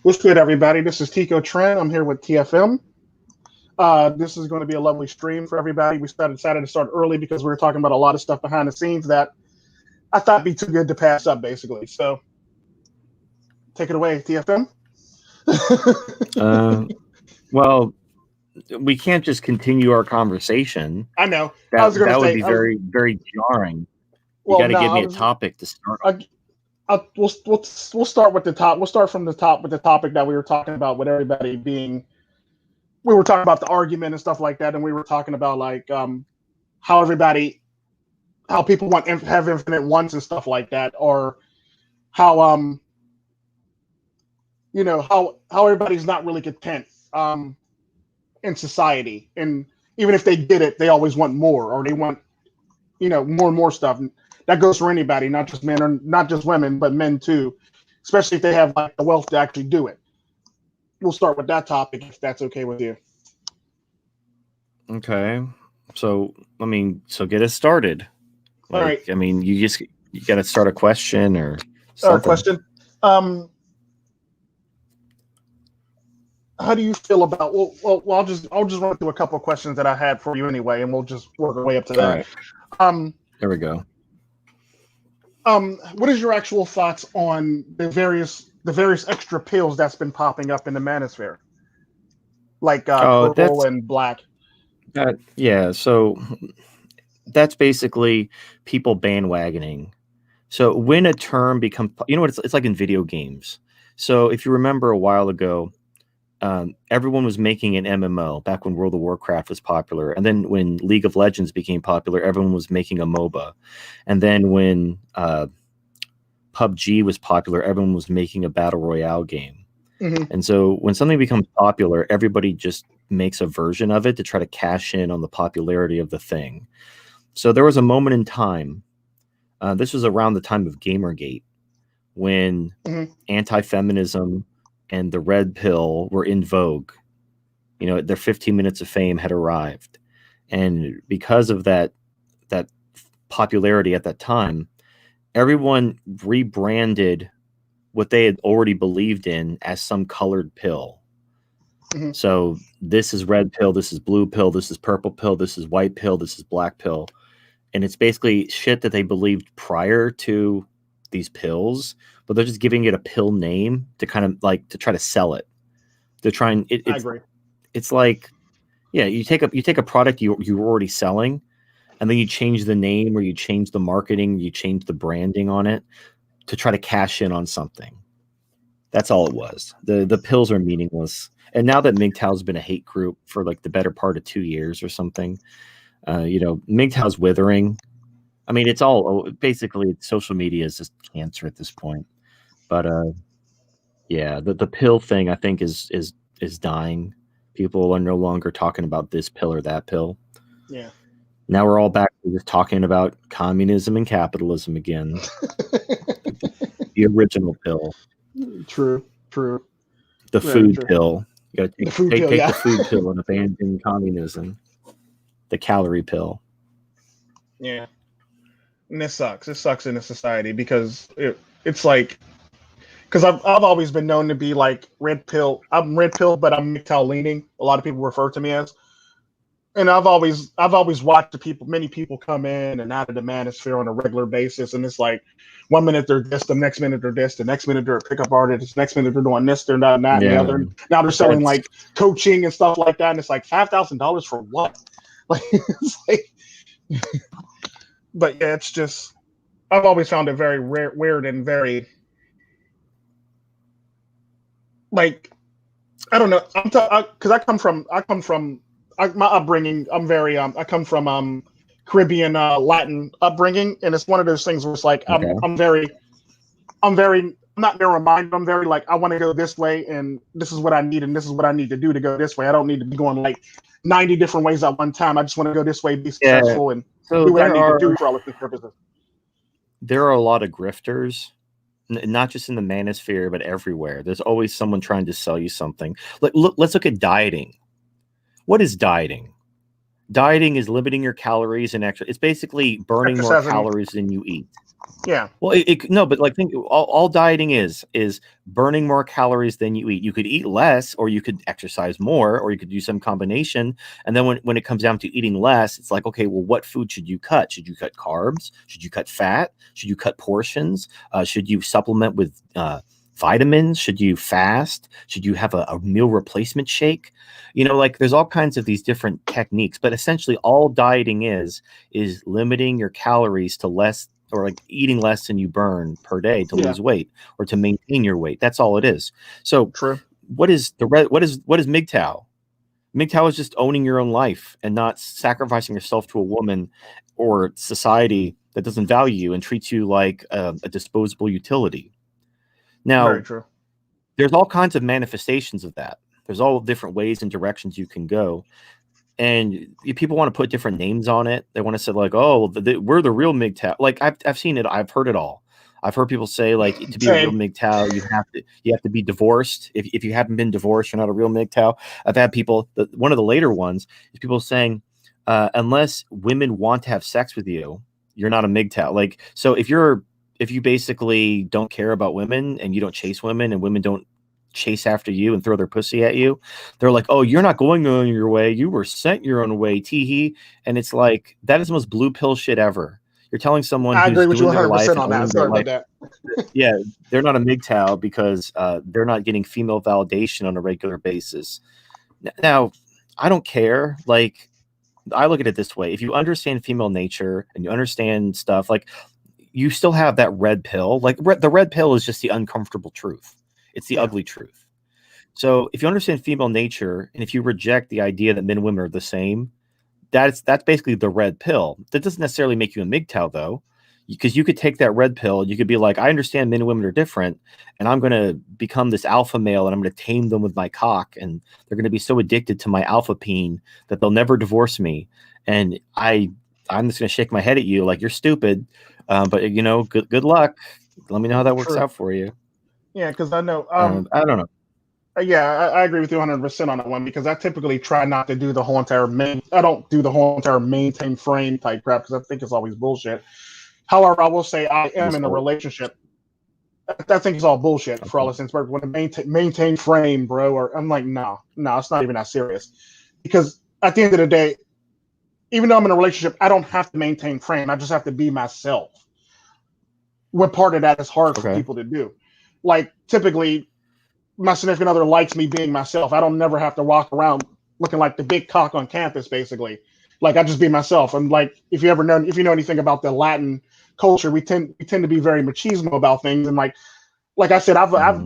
What's good, everybody? This is Tico Tren. I'm here with TFM. This is going to be a lovely stream for everybody. We decided to start early because we were talking about a lot of stuff behind the scenes that I thought would be too good to pass up, basically. So, take it away, TFM. Well, we can't just continue our conversation. I know. I That was going to that would say, be very, very jarring. You well, got to no, give I me a was. topic to start. We'll start with the top. We'll start from the top with the topic that we were talking about, with everybody being. We were talking about the argument and stuff like that, and we were talking about like how everybody how people have infinite wants and stuff like that, or how how everybody's not really content in society, and even if they get it, they always want more, or they want more and more stuff. And that goes for anybody, not just men or not just women, but men too, especially if they have like the wealth to actually do it. We'll start with that topic if that's okay with you. Okay. So, get us started. All right. You got to start a question or something. Question. How do you feel about? Well, I'll just run through a couple of questions that I had for you anyway, and we'll just work our way up to that. All right. There we go. What is your actual thoughts on the various extra pills that's been popping up in the manosphere, like purple and black? So that's basically people bandwagoning. So when a term becomes, it's like in video games. So if you remember a while ago, everyone was making an MMO back when World of Warcraft was popular. And then when League of Legends became popular, everyone was making a MOBA. And then when PUBG was popular, everyone was making a battle royale game. Mm-hmm. And so when something becomes popular, everybody just makes a version of it to try to cash in on the popularity of the thing. So there was a moment in time, this was around the time of Gamergate, when anti-feminism and the red pill were in vogue. Their 15 minutes of fame had arrived. And because of that popularity at that time, everyone rebranded what they had already believed in as some colored pill. Mm-hmm. So this is red pill, this is blue pill, this is purple pill, this is white pill, this is black pill. And it's basically shit that they believed prior to these pills, but they're just giving it a pill name to kind of like to try to sell it. They're trying. I agree. It's like, you take a product you're already selling, and then you change the name or you change the marketing, you change the branding on it to try to cash in on something. That's all it was. The pills are meaningless. And now that MGTOW's been a hate group for like the better part of 2 years or something, MGTOW's withering. It's all basically social media is just cancer at this point. But the pill thing I think is dying. People are no longer talking about this pill or that pill. Yeah. Now we're all back to just talking about communism and capitalism again. The original pill. True. The food pill. You got to take the food pill and abandon communism. The calorie pill. Yeah. And this sucks. It sucks in a society because it's like, because I've always been known to be like red pill. I'm red pill, but I'm MGTOW leaning. A lot of people refer to me as, and I've always watched many people come in and out of the manosphere on a regular basis, and it's like 1 minute they're this, the next minute they're this, the next minute they're a pickup artist, the next minute they're doing this, they're not that, and the other. Now they're selling like coaching and stuff like that, and it's like $5,000 for what? Like it's like. But yeah, it's just I've always found it very weird and very like I don't know. Because I come from my upbringing. I come from Caribbean Latin upbringing, and it's one of those things where it's like I'm very not narrow-minded. I'm very like I want to go this way, and this is what I need, and this is what I need to do to go this way. I don't need to be going like 90 different ways at one time. I just want to go this way, be successful, and do what I need to do for all of these purposes. There are a lot of grifters, not just in the manosphere, but everywhere. There's always someone trying to sell you something. Let's look at dieting. What is dieting? Dieting is limiting your calories and extra. It's basically burning more calories than you eat. Yeah. Well, no, but like think all dieting is burning more calories than you eat. You could eat less, or you could exercise more, or you could do some combination. And then when it comes down to eating less, it's like, okay, well, what food should you cut? Should you cut carbs? Should you cut fat? Should you cut portions? Should you supplement with vitamins? Should you fast? Should you have a meal replacement shake? Like there's all kinds of these different techniques, but essentially all dieting is limiting your calories to less, or like eating less than you burn per day to lose weight or to maintain your weight. That's all it is. So True. what is MGTOW? MGTOW is just owning your own life and not sacrificing yourself to a woman or society that doesn't value you and treats you like a disposable utility. Now, Very true. There's all kinds of manifestations of that. There's all different ways and directions you can go. And people want to put different names on it. They want to say like, "Oh, we're the real MGTOW." Like I've seen it. I've heard it all. I've heard people say like, to be a real MGTOW, you have to be divorced. If you haven't been divorced, you're not a real MGTOW. I've had people. One of the later ones is people saying, unless women want to have sex with you, you're not a MGTOW. Like, so if you basically don't care about women and you don't chase women and women don't chase after you and throw their pussy at you, they're like, "Oh, you're not going on your way. You were sent your own way." Teehee. And it's like, that is the most blue pill shit ever. You're telling someone I agree with you doing their 100% life on that. Sorry about that. yeah, they're not a MGTOW because they're not getting female validation on a regular basis. Now, I don't care. Like, I look at it this way: if you understand female nature and you understand stuff, like, you still have that red pill. Like, the red pill is just the uncomfortable truth. It's the ugly truth. So if you understand female nature, and if you reject the idea that men and women are the same, that's basically the red pill. That doesn't necessarily make you a MGTOW, though, because you could take that red pill. You could be like, I understand men and women are different, and I'm going to become this alpha male, and I'm going to tame them with my cock, and they're going to be so addicted to my alpha peen that they'll never divorce me. And I'm just going to shake my head at you like you're stupid, but good luck. Let me know how that works out for you. Yeah, because I know. I don't know. Yeah, I agree with you 100% on that one, because I typically try not to do the whole entire I don't do the whole entire maintain frame type crap because I think it's always bullshit. However, I will say I am in a relationship. I think it's all bullshit for all intents and purposes. When maintain frame, bro, or I'm like, no, it's not even that serious. Because at the end of the day, even though I'm in a relationship, I don't have to maintain frame. I just have to be myself. What part of that is hard for people to do? Like, typically, my significant other likes me being myself. I don't never have to walk around looking like the big cock on campus, basically. Like, I just be myself. And like, if you know anything about the Latin culture, we tend to be very machismo about things. And like I said,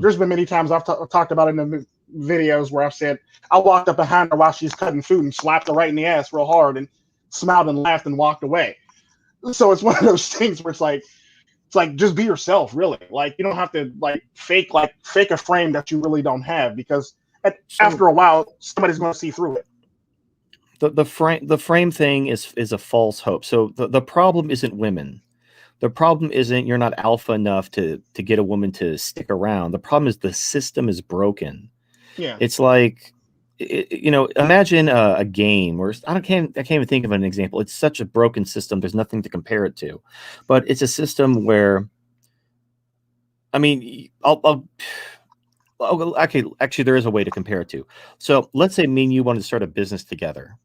there's been many times I've talked about it in the videos where I've said I walked up behind her while she's cutting food and slapped her right in the ass real hard and smiled and laughed and walked away. So it's one of those things where it's like just be yourself, really. Like, you don't have to fake a frame that you really don't have, because after a while somebody's going to see through it. The frame thing is a false hope. So the problem isn't women. The problem isn't you're not alpha enough to get a woman to stick around. The problem is the system is broken. Yeah, it's like, imagine a game where I can't even think of an example. It's such a broken system. There's nothing to compare it to, but it's a system where, I mean, actually, there is a way to compare it to. So let's say me and you wanted to start a business together.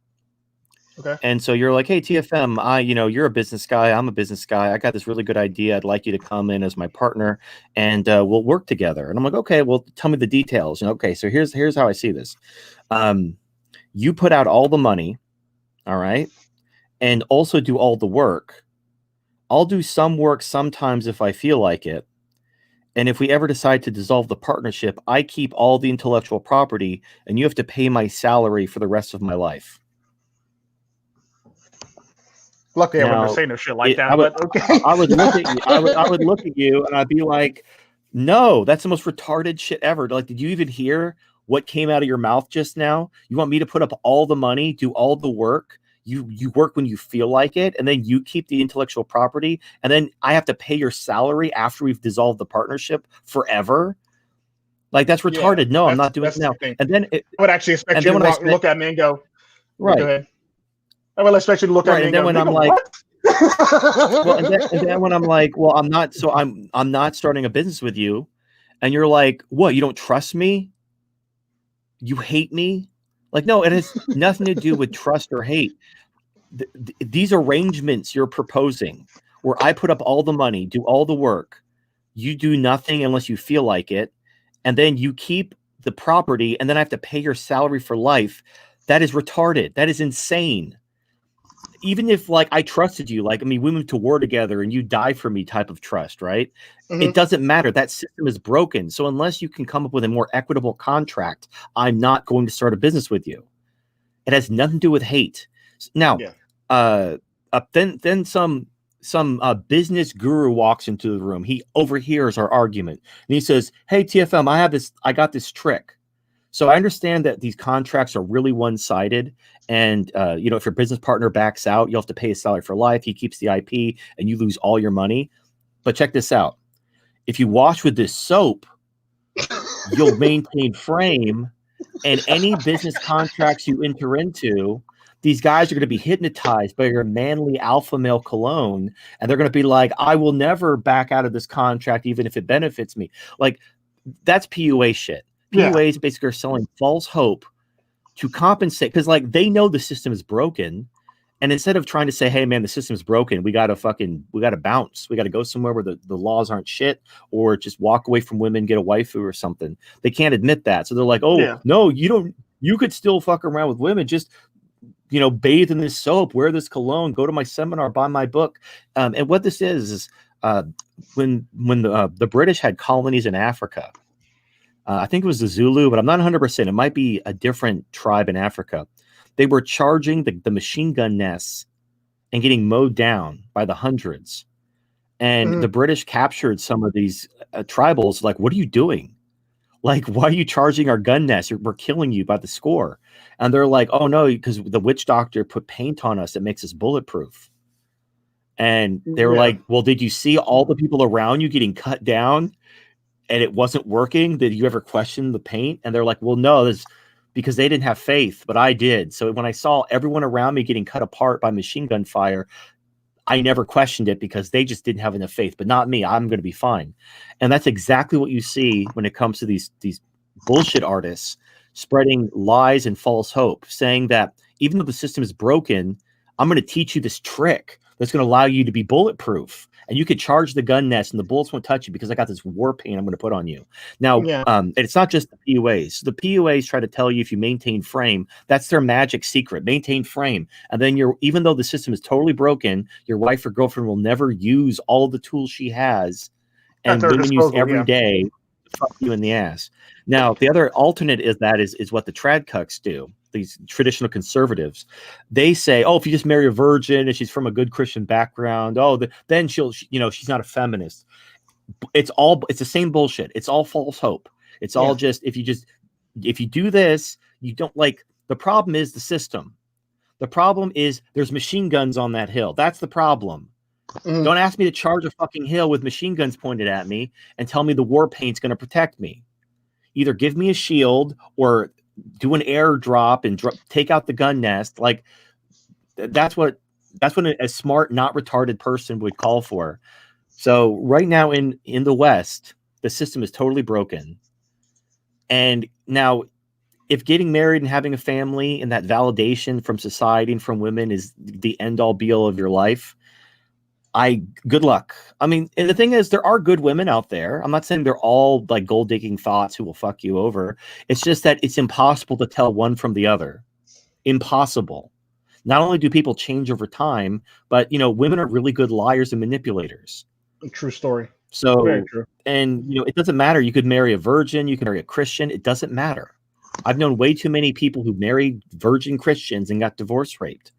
Okay. And so you're like, "Hey, TFM, you're a business guy. I'm a business guy. I got this really good idea. I'd like you to come in as my partner, and we'll work together." And I'm like, "Okay, well, tell me the details." Okay, so here's how I see this. You put out all the money, all right, and also do all the work. I'll do some work sometimes if I feel like it. And if we ever decide to dissolve the partnership, I keep all the intellectual property, and you have to pay my salary for the rest of my life. Luckily, I wouldn't say no shit like that. But okay, I would look at you. I would look at you, and I'd be like, "No, that's the most retarded shit ever." Like, did you even hear what came out of your mouth just now? You want me to put up all the money, do all the work? You work when you feel like it, and then you keep the intellectual property, and then I have to pay your salary after we've dissolved the partnership forever? Like, that's retarded. No, I'm not doing it now. And then I would actually expect you to look at me and go, right. Go ahead. I would expect you to look at me and go, when I'm like, what? Well, and then when I'm like, well, I'm not starting a business with you, and you're like, what? You don't trust me? You hate me? Like, no, it has nothing to do with trust or hate. These arrangements you're proposing, where I put up all the money, do all the work, you do nothing unless you feel like it, and then you keep the property, and then I have to pay your salary for life. That is retarded. That is insane. Even if like I trusted you, like I mean, we moved to war together and you die for me type of trust, right? It doesn't matter. That system is broken. So unless you can come up with a more equitable contract, I'm not going to start a business with you. It has nothing to do with hate. Now, then some business guru walks into the room. He overhears our argument and he says, "Hey TFM, I got this trick." So I understand that these contracts are really one-sided, and if your business partner backs out, you'll have to pay his salary for life. He keeps the IP, and you lose all your money. But check this out: if you wash with this soap, you'll maintain frame, and any business contracts you enter into, these guys are going to be hypnotized by your manly alpha male cologne, and they're going to be like, "I will never back out of this contract, even if it benefits me." Like that's PUA shit. PUAs basically are selling false hope to compensate, because like they know the system is broken, and instead of trying to say, "Hey man, the system is broken, we gotta bounce, we gotta go somewhere where the laws aren't shit, or just walk away from women, get a waifu or something," they can't admit that. So they're like, "Oh no, you could still fuck around with women, just bathe in this soap, wear this cologne, go to my seminar, buy my book." And what this is when the British had colonies in Africa. I think it was the Zulu, but I'm not 100%. It might be a different tribe in Africa. They were charging the machine gun nests and getting mowed down by the hundreds. And the British captured some of these tribals. Like, what are you doing? Like, why are you charging our gun nests? We're killing you by the score. And they're like, "Oh, no, because the witch doctor put paint on us that makes us bulletproof." And they were like, "Well, did you see all the people around you getting cut down? And it wasn't working? Did you ever question the paint?" And they're like, "Well, no, this because they didn't have faith, but I did. So when I saw everyone around me getting cut apart by machine gun fire, I never questioned it because they just didn't have enough faith, but not me. I'm going to be fine." And that's exactly what you see when it comes to these bullshit artists spreading lies and false hope, saying that even though the system is broken, I'm going to teach you this trick that's going to allow you to be bulletproof. And you could charge the gun nest and the bullets won't touch you because I got this war paint I'm going to put on you. Now, it's not just the PUAs. The PUAs try to tell you if you maintain frame, that's their magic secret, maintain frame. And then even though the system is totally broken, your wife or girlfriend will never use all the tools she has and women use every day to fuck you in the ass. Now, the other alternate is what the trad cucks do. These traditional conservatives, they say, "Oh, if you just marry a virgin and she's from a good Christian background, then she's not a feminist." It's the same bullshit. It's all false hope. It's all just if you do this, you don't like. The problem is the system. The problem is there's machine guns on that hill. That's the problem. Don't ask me to charge a fucking hill with machine guns pointed at me and tell me the war paint's going to protect me. Either give me a shield or do an airdrop and take out the gun nest. Like that's what a smart, not retarded person would call for. So right now in the West, the system is totally broken. And now if getting married and having a family and that validation from society and from women is the end all be all of your life, good luck. I mean, and the thing is, there are good women out there. I'm not saying they're all like gold digging thoughts who will fuck you over. It's just that it's impossible to tell one from the other. Impossible. Not only do people change over time, but women are really good liars and manipulators. True story. So, very true. And it doesn't matter. You could marry a virgin, you can marry a Christian. It doesn't matter. I've known way too many people who married virgin Christians and got divorce raped.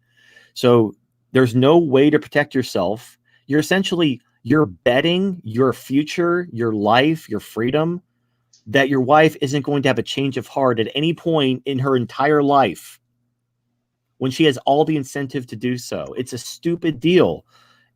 So there's no way to protect yourself. You're betting your future, your life, your freedom, that your wife isn't going to have a change of heart at any point in her entire life when she has all the incentive to do so. It's a stupid deal.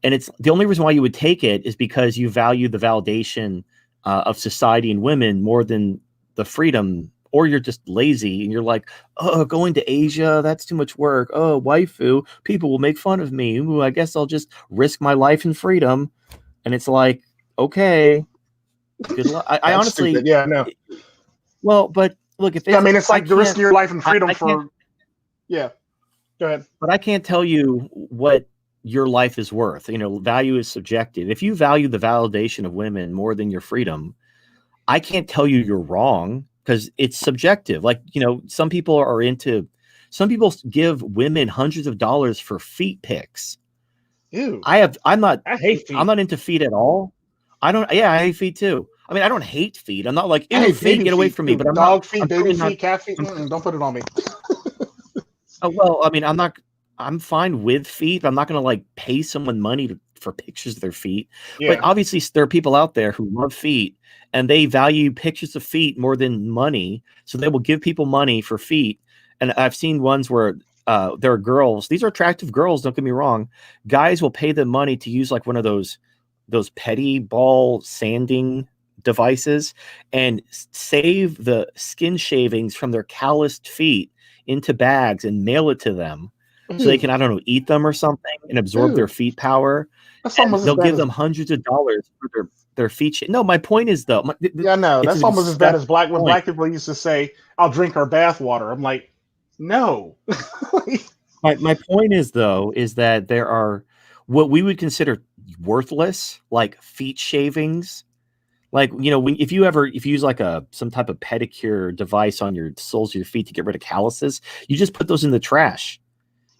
And it's the only reason why you would take it is because you value the validation of society and women more than the freedom or you're just lazy and you're like, oh, going to Asia, that's too much work. Oh, waifu, people will make fun of me. Ooh, I guess I'll just risk my life and freedom. And it's like, okay, good luck. I That's honestly, stupid. Yeah, no. well, but look, if I it's, mean, it's like the risk of your life and freedom I can't, for. Yeah. Go ahead. but I can't tell you what your life is worth. Value is subjective. If you value the validation of women more than your freedom, I can't tell you you're wrong because it's subjective. Like, some people give women hundreds of dollars for feet pics. Ew. I hate feet. I'm not into feet at all. I hate feet too. I mean, I don't hate feet. I'm not like, ew, feet, get away from me. But I'm dog not, feet, I'm baby not, feet, cat feet. Don't put it on me. well, I mean, I'm fine with feet. I'm not going to like pay someone money for pictures of their feet. Yeah. But obviously there are people out there who love feet and they value pictures of feet more than money. So they will give people money for feet. And I've seen ones where there are girls, these are attractive girls, don't get me wrong. Guys will pay them money to use like one of those petty ball sanding devices and save the skin shavings from their calloused feet into bags and mail it to them so they can, I don't know, eat them or something and absorb their feet power. That's almost they'll give them hundreds of dollars for their feet. No, my point is though. Yeah, no, that's almost as bad as when black people used to say, "I'll drink our bath water." I'm like, no. My point is though, is that there are what we would consider worthless, like feet shavings. Like, if you use like some type of pedicure device on your soles of your feet to get rid of calluses, you just put those in the trash.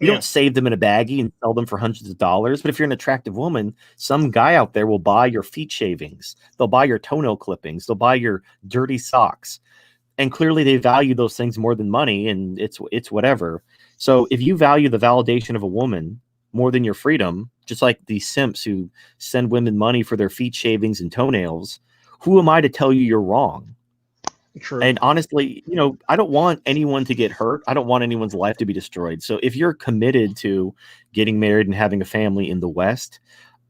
You don't save them in a baggie and sell them for hundreds of dollars. But if you're an attractive woman, some guy out there will buy your feet shavings. They'll buy your toenail clippings. They'll buy your dirty socks. And clearly they value those things more than money, and it's whatever. So if you value the validation of a woman more than your freedom, just like these simps who send women money for their feet shavings and toenails, who am I to tell you you're wrong? True. And honestly, I don't want anyone to get hurt. I don't want anyone's life to be destroyed. So if you're committed to getting married and having a family in the West,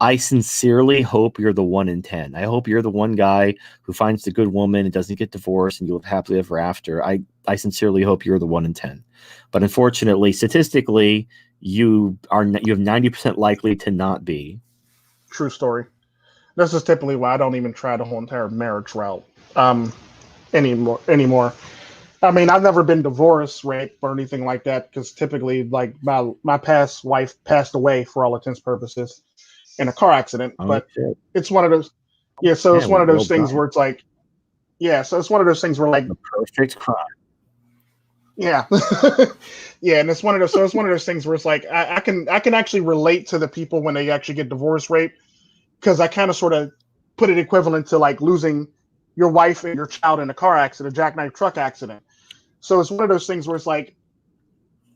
I sincerely hope you're the 1 in 10. I hope you're the one guy who finds the good woman and doesn't get divorced and you live happily ever after. I sincerely hope you're the 1 in 10. But unfortunately, statistically, you have 90% likely to not be. True story. This is typically why I don't even try the whole entire marriage route anymore. I mean, I've never been divorced, rape, or anything like that because typically, like my past wife passed away for all intents and purposes in a car accident. But it's one of those, So it's one of those things where it's like, So it's one of those things where like the perfect crime. Yeah, yeah, and it's one of those. So it's one of those things where it's like I can actually relate to the people when they actually get divorced, rape, because I kind of sort of put it equivalent to like losing your wife and your child in a car accident, a jackknife truck accident. So it's one of those things where it's like,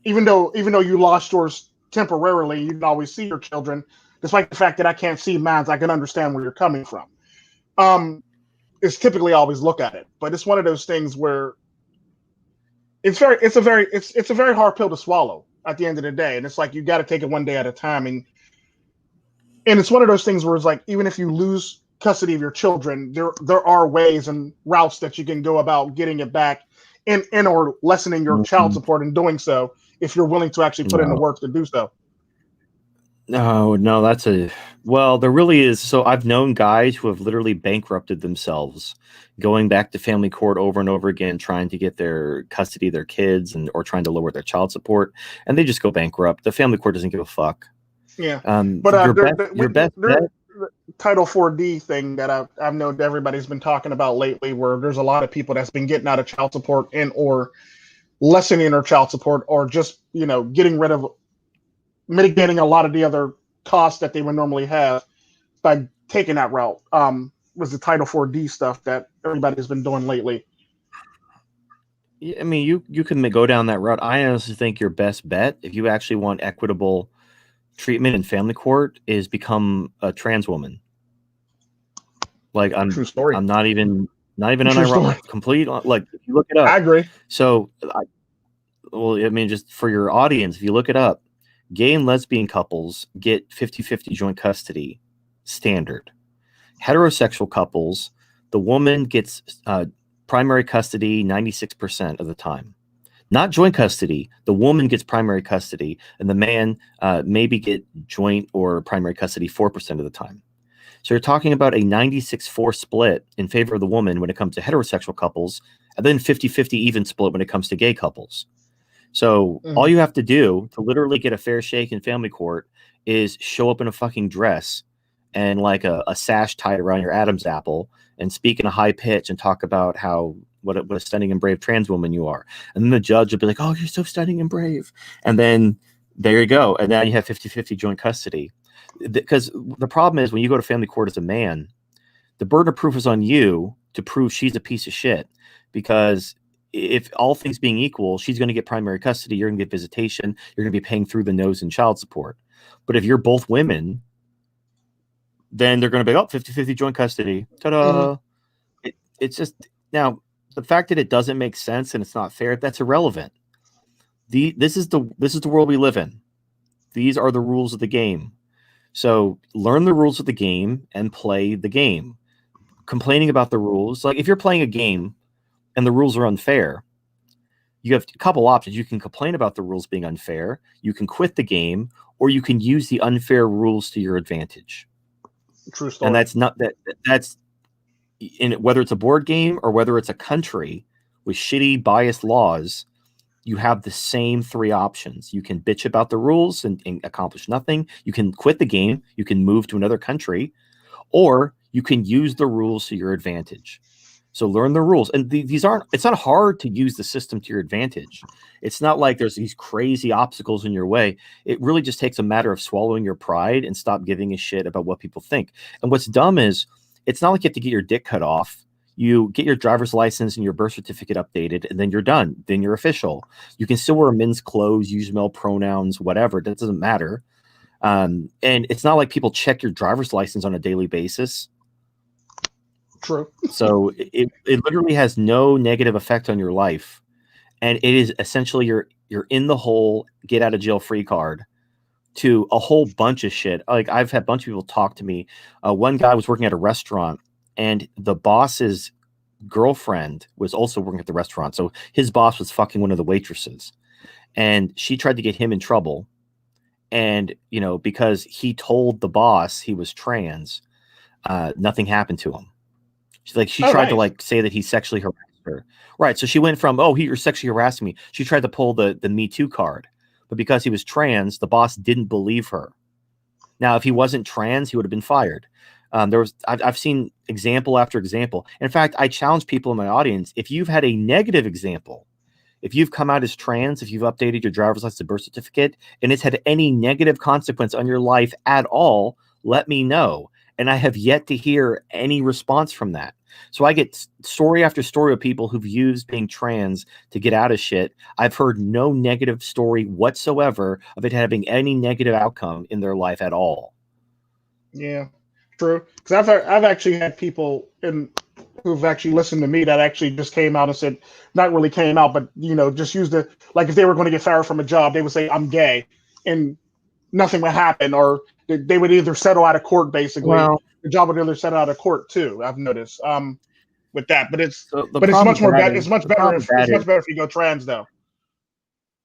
even though you lost yours temporarily, you can always see your children, despite the fact that I can't see mine. I can understand where you're coming from. It's typically always look at it, but it's one of those things where it's a very hard pill to swallow at the end of the day, and it's like you got to take it one day at a time, and it's one of those things where it's like even if you lose custody of your children, there are ways and routes that you can go about getting it back, and or lessening your child support in doing so if you're willing to actually put in the work to do so. No, there really is. So I've known guys who have literally bankrupted themselves, going back to family court over and over again, trying to get their custody of their kids or trying to lower their child support, and they just go bankrupt. The family court doesn't give a fuck. Yeah. But your best bet. Title 4D thing that I've known everybody's been talking about lately, where there's a lot of people that's been getting out of child support and or lessening their child support, or just getting rid of, mitigating a lot of the other costs that they would normally have by taking that route. Was the Title 4D stuff that everybody's been doing lately. I mean, you can go down that route. I honestly think your best bet, if you actually want equitable treatment in family court, is become a trans woman. Like True story. I'm not even unironic, complete. Like if you look it up, I agree. So, just for your audience, if you look it up, gay and lesbian couples get 50-50 joint custody, standard. Heterosexual couples, the woman gets primary custody 96% of the time. Not joint custody. The woman gets primary custody, and the man maybe get joint or primary custody 4% of the time. So you're talking about a 96-4 split in favor of the woman when it comes to heterosexual couples, and then 50-50 even split when it comes to gay couples. So all you have to do to literally get a fair shake in family court is show up in a fucking dress and like a sash tied around your Adam's apple and speak in a high pitch and talk about how what a stunning and brave trans woman you are. And then the judge will be like, oh, you're so stunning and brave. And then there you go. And now you have 50-50 joint custody. Because the problem is when you go to family court as a man, the burden of proof is on you to prove she's a piece of shit. Because if all things being equal, she's going to get primary custody, you're going to get visitation, you're going to be paying through the nose in child support. But if you're both women, then they're going to be, 50-50 joint custody. Ta-da! It's just, now, the fact that it doesn't make sense and it's not fair, that's irrelevant. This is the world we live in. These are the rules of the game. So learn the rules of the game and play the game. Complaining about the rules, like if you're playing a game and the rules are unfair, you have a couple options. You can complain about the rules being unfair, you can quit the game, or you can use the unfair rules to your advantage. True story. And that's in whether it's a board game or whether it's a country with shitty biased laws, you have the same three options. You can bitch about the rules and accomplish nothing. You can quit the game. You can move to another country, or you can use the rules to your advantage. So learn the rules. And it's not hard to use the system to your advantage. It's not like there's these crazy obstacles in your way. It really just takes a matter of swallowing your pride and stop giving a shit about what people think. And what's dumb is it's not like you have to get your dick cut off. You get your driver's license and your birth certificate updated, and then you're done. Then you're official. You can still wear men's clothes, use male pronouns, whatever. That doesn't matter. And it's not like people check your driver's license on a daily basis. True. So it literally has no negative effect on your life. And it is essentially you're in the hole, get out of jail free card to a whole bunch of shit. Like I've had a bunch of people talk to me. One guy was working at a restaurant, and the boss's girlfriend was also working at the restaurant. So his boss was fucking one of the waitresses, and she tried to get him in trouble. And, because he told the boss he was trans, nothing happened to him. She tried to say that he sexually harassed her. Right. So she went from, you're sexually harassing me. She tried to pull the Me Too card, but because he was trans, the boss didn't believe her. Now, if he wasn't trans, he would have been fired. I've seen example after example. In fact, I challenge people in my audience. If you've had a negative example, if you've come out as trans, if you've updated your driver's license, birth certificate, and it's had any negative consequence on your life at all, let me know. And I have yet to hear any response from that. So I get story after story of people who've used being trans to get out of shit. I've heard no negative story whatsoever of it having any negative outcome in their life at all. Yeah, true. Because I've actually had people who've actually listened to me that actually just came out and said, not really came out, but just used it. Like if they were going to get fired from a job, they would say, I'm gay, and nothing would happen, or they would either settle out of court. Basically, the job would either settle out of court too. I've noticed with that, but it's much more better. It's much better if you go trans though.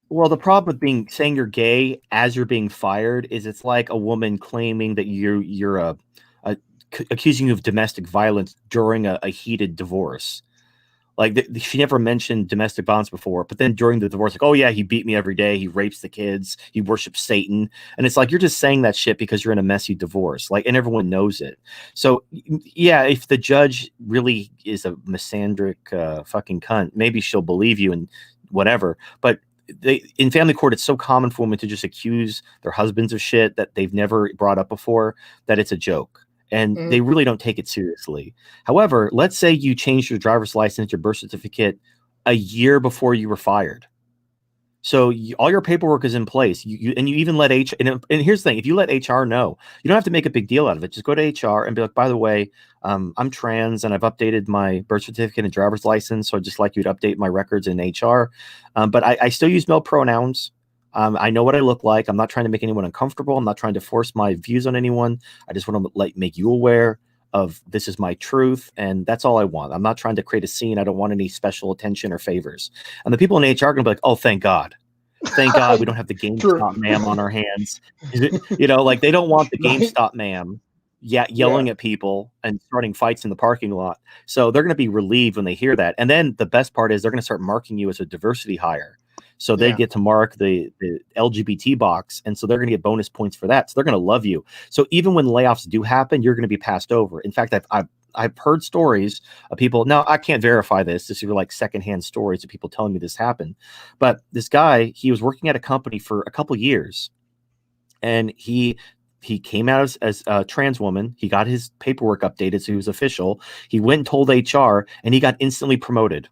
Well, the problem with saying you're gay as you're being fired is it's like a woman claiming that you're accusing you of domestic violence during a heated divorce. Like she never mentioned domestic violence before, but then during the divorce, like, oh yeah, he beat me every day. He rapes the kids. He worships Satan. And it's like, you're just saying that shit because you're in a messy divorce. Like, and everyone knows it. So yeah, if the judge really is a misandric fucking cunt, maybe she'll believe you and whatever. But in family court, it's so common for women to just accuse their husbands of shit that they've never brought up before that it's a joke. And they really don't take it seriously. However, let's say you changed your driver's license, your birth certificate a year before you were fired. So all your paperwork is in place. You even let HR. And here's the thing: if you let HR know, you don't have to make a big deal out of it. Just go to HR and be like, by the way, I'm trans and I've updated my birth certificate and driver's license. So I'd just like you to update my records in HR. But I still use male pronouns. I know what I look like. I'm not trying to make anyone uncomfortable. I'm not trying to force my views on anyone. I just want to make you aware. of this is my truth, and that's all I want. I'm not trying to create a scene. I don't want any special attention or favors. And the people in HR are going to be like, oh, thank God. Thank God we don't have the True. GameStop ma'am on our hands. You know, like they don't want the Right. GameStop ma'am yelling at people and starting fights in the parking lot. So they're going to be relieved when they hear that. And then the best part is they're going to start marking you as a diversity hire. So they get to mark the LGBT box. And so they're going to get bonus points for that. So they're going to love you. So even when layoffs do happen, you're going to be passed over. In fact, I've heard stories of people. Now, I can't verify this. This is like secondhand stories of people telling me this happened. But this guy, he was working at a company for a couple years. And he came out as a trans woman. He got his paperwork updated so he was official. He went and told HR, and he got instantly promoted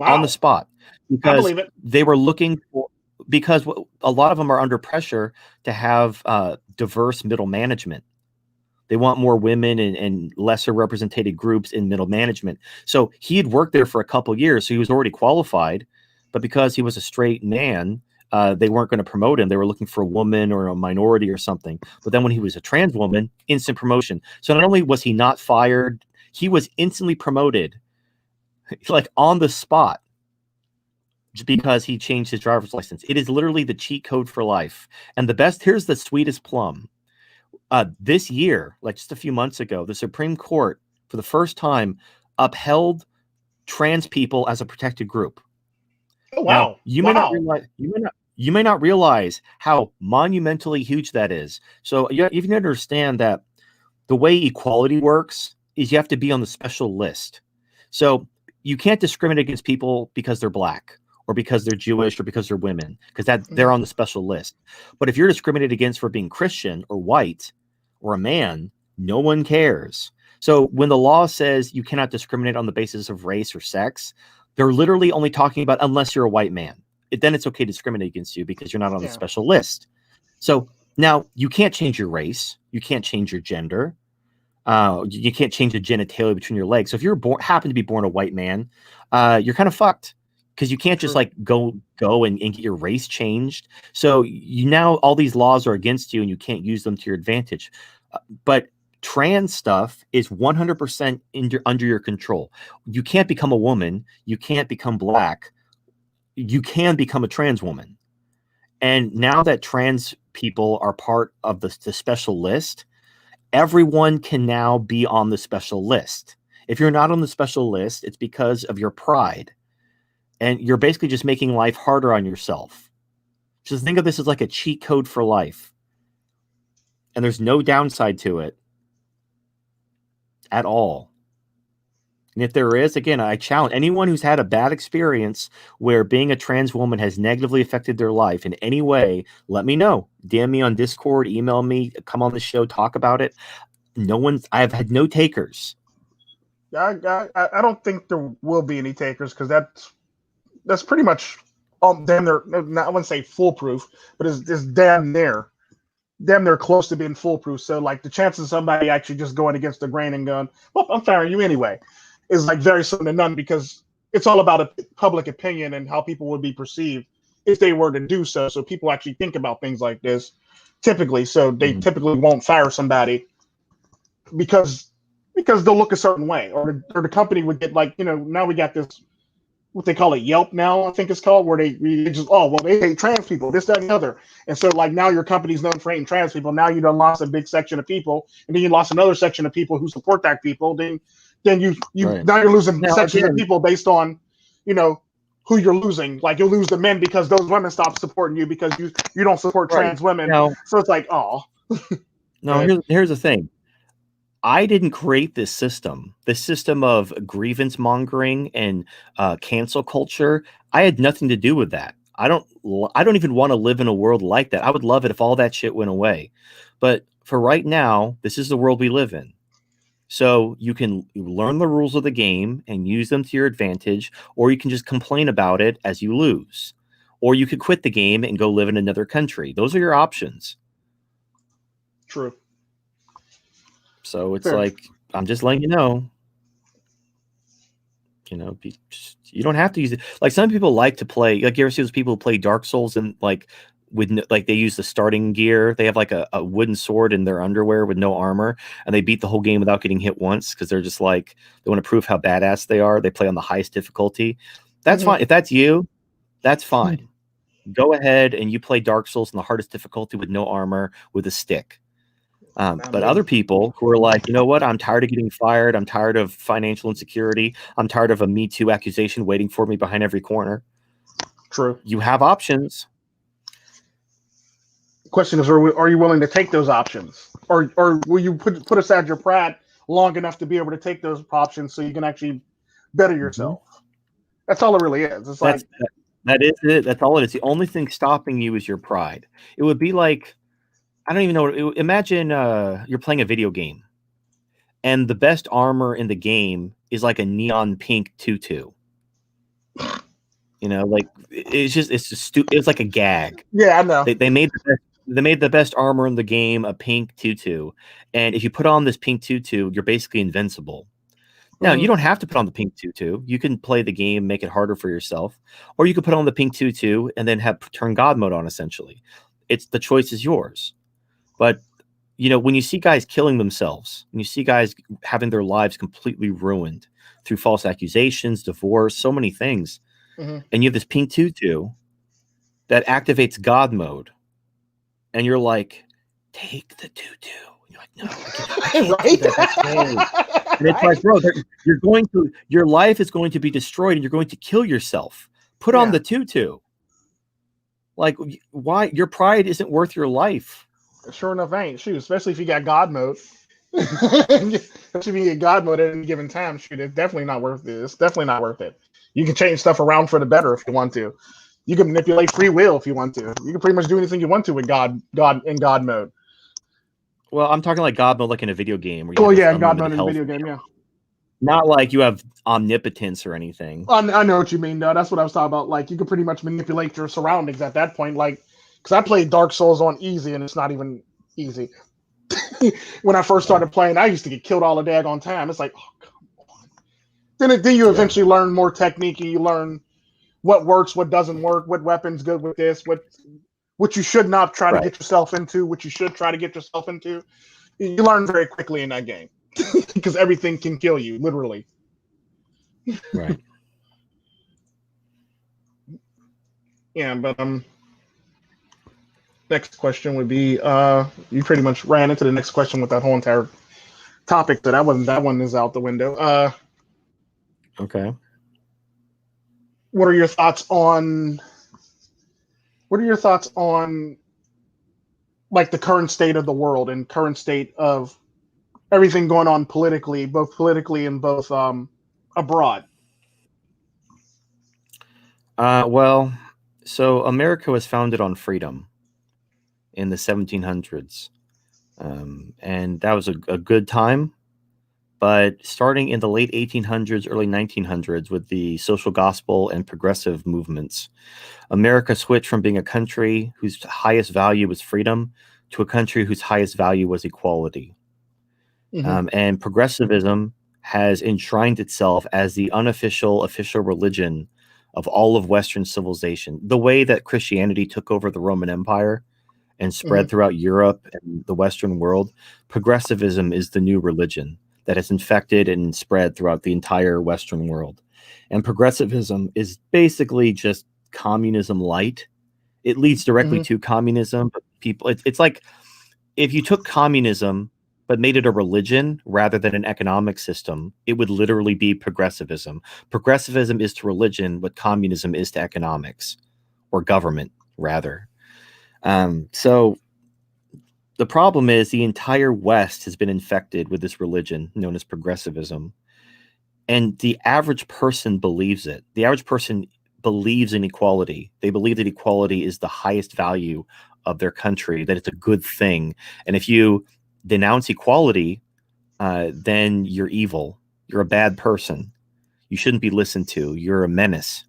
on the spot because they were looking for, because a lot of them are under pressure to have diverse middle management. They want more women and lesser represented groups in middle management. So he had worked there for a couple of years, so he was already qualified. But because he was a straight man, they weren't going to promote him. They were looking for a woman or a minority or something. But then when he was a trans woman, instant promotion. So not only was he not fired, he was instantly promoted, like on the spot, just because he changed his driver's license. It is literally the cheat code for life. And here's the sweetest plum. This year, like just a few months ago, the Supreme Court, for the first time, upheld trans people as a protected group. Oh, wow. Now, you may not realize how monumentally huge that is. So you need to understand that the way equality works is you have to be on the special list. So you can't discriminate against people because they're black or because they're Jewish or because they're women, because they're on the special list. But if you're discriminated against for being Christian or white or a man, no one cares. So when the law says you cannot discriminate on the basis of race or sex, they're literally only talking about unless you're a white man. Then it's okay to discriminate against you because you're not on the special list. So now you can't change your race. You can't change your gender. You can't change the genitalia between your legs. So if you're happen to be born a white man, you're kind of fucked because you can't just like go and get your race changed. So now all these laws are against you and you can't use them to your advantage. But trans stuff is 100% under your control. You can't become a woman. You can't become black. You can become a trans woman. And now that trans people are part of the special list, everyone can now be on the special list. If you're not on the special list, it's because of your pride. And you're basically just making life harder on yourself. Just think of this as like a cheat code for life. And there's no downside to it at all. And if there is, again, I challenge anyone who's had a bad experience where being a trans woman has negatively affected their life in any way, let me know. DM me on Discord, email me, come on the show, talk about it. I've had no takers. I don't think there will be any takers because that's pretty much damn near, I wouldn't say foolproof, but it's damn near close to being foolproof. So like the chances of somebody actually just going against the grain and going, well, I'm firing you anyway, is like very slim to none because it's all about a public opinion and how people would be perceived if they were to do so. So people actually think about things like this typically. So they typically won't fire somebody because they'll look a certain way, or the company would get like, now we got this, what they call it, Yelp now, I think it's called, where they just, they hate trans people, this, that, and the other. And so like now your company's known for hating trans people. Now you done lost a big section of people, and then you lost another section of people who support that people. Then you right. Now you're losing sections of people based on, who you're losing. Like you'll lose the men because those women stop supporting you because you don't support trans women. No. So it's like, oh. No, here's the thing. I didn't create this system of grievance mongering and cancel culture. I had nothing to do with that. I don't even want to live in a world like that. I would love it if all that shit went away. But for right now, this is the world we live in. So you can learn the rules of the game and use them to your advantage, or you can just complain about it as you lose. Or you could quit the game and go live in another country. Those are your options. True. So it's like, I'm just letting you know, you don't have to use it. Like some people like to play, like you ever see those people who play Dark Souls and like with like they use the starting gear. They have like a wooden sword in their underwear with no armor, and they beat the whole game without getting hit once because they're just like they want to prove how badass they are. They play on the highest difficulty. That's fine. If that's you, that's fine. Go ahead and you play Dark Souls on the hardest difficulty with no armor with a stick. But other people who are like, you know what? I'm tired of getting fired. I'm tired of financial insecurity. I'm tired of a Me Too accusation waiting for me behind every corner. True. You have options. The question is, are you willing to take those options, or will you put aside your pride long enough to be able to take those options so you can actually better yourself? That's all it really is. It's like that is it. That's all it is. The only thing stopping you is your pride. It would be like, I don't even know. Imagine you're playing a video game, and the best armor in the game is like a neon pink tutu. You know, like it's like a gag. Yeah, I know. They made the best armor in the game a pink tutu, and if you put on this pink tutu, you're basically invincible. Now, you don't have to put on the pink tutu. You can play the game, make it harder for yourself, or you could put on the pink tutu and then have turn God mode on. Essentially, the choice is yours. But you know, when you see guys killing themselves, when you see guys having their lives completely ruined through false accusations, divorce, so many things, and you have this pink tutu that activates God mode, and you're like, take the tutu. And you're like, no, I can't right? do that. And it's like, bro, your life is going to be destroyed, and you're going to kill yourself. Put on the tutu. Like, why? Your pride isn't worth your life. Sure enough, ain't. Shoot, especially if you got God mode. Especially if you get God mode at any given time, shoot, it's definitely not worth it. It's definitely not worth it. You can change stuff around for the better if you want to. You can manipulate free will if you want to. You can pretty much do anything you want to with God in God mode. Well, I'm talking like God mode, like in a video game. Where God mode in a video game, yeah. Not like you have omnipotence or anything. I know what you mean, though. That's what I was talking about. Like, you can pretty much manipulate your surroundings at that point. Like, because I played Dark Souls on easy, and it's not even easy. When I first started playing, I used to get killed all the daggone time. It's like, oh, come on. Then you eventually learn more technique, and you learn what works, what doesn't work, what weapon's good with this, what you should not try to get yourself into, what you should try to get yourself into. You learn very quickly in that game because everything can kill you, literally. Right. Yeah, but next question would be you pretty much ran into the next question with that whole entire topic, so that one is out the window. Okay. What are your thoughts on like the current state of the world and current state of everything going on politically, both politically and both abroad? Well, so America was founded on freedom in the 1700s, and that was a good time. But starting in the late 1800s, early 1900s, with the social gospel and progressive movements, America switched from being a country whose highest value was freedom to a country whose highest value was equality. And progressivism has enshrined itself as the unofficial official religion of all of Western civilization. The way that Christianity took over the Roman Empire and spread throughout Europe and the Western world, progressivism is the new religion that has infected and spread throughout the entire Western world. And progressivism is basically just communism light. It leads directly to communism, but it's like if you took communism but made it a religion rather than an economic system, it would literally be progressivism. Progressivism is to religion what communism is to economics, or government, rather. So the problem is the entire West has been infected with this religion known as progressivism. And the average person believes it. The average person believes in equality. They believe that equality is the highest value of their country, that it's a good thing. And if you denounce equality, then you're evil. You're a bad person. You shouldn't be listened to. You're a menace.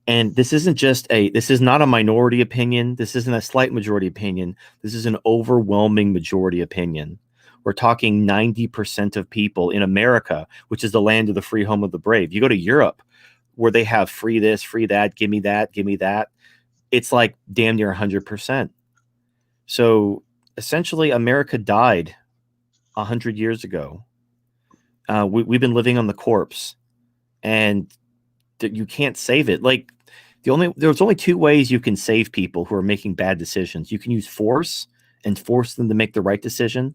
And this is not a minority opinion. This isn't a slight majority opinion. This is an overwhelming majority opinion. We're talking 90% of people in America, which is the land of the free, home of the brave. You go to Europe, where they have free this, free that, give me that, give me that. it's like damn near 100%. So essentially, America died 100 years ago. We've been living on the corpse, and you can't save it. Like there's only two ways you can save people who are making bad decisions. You can use force and force them to make the right decision,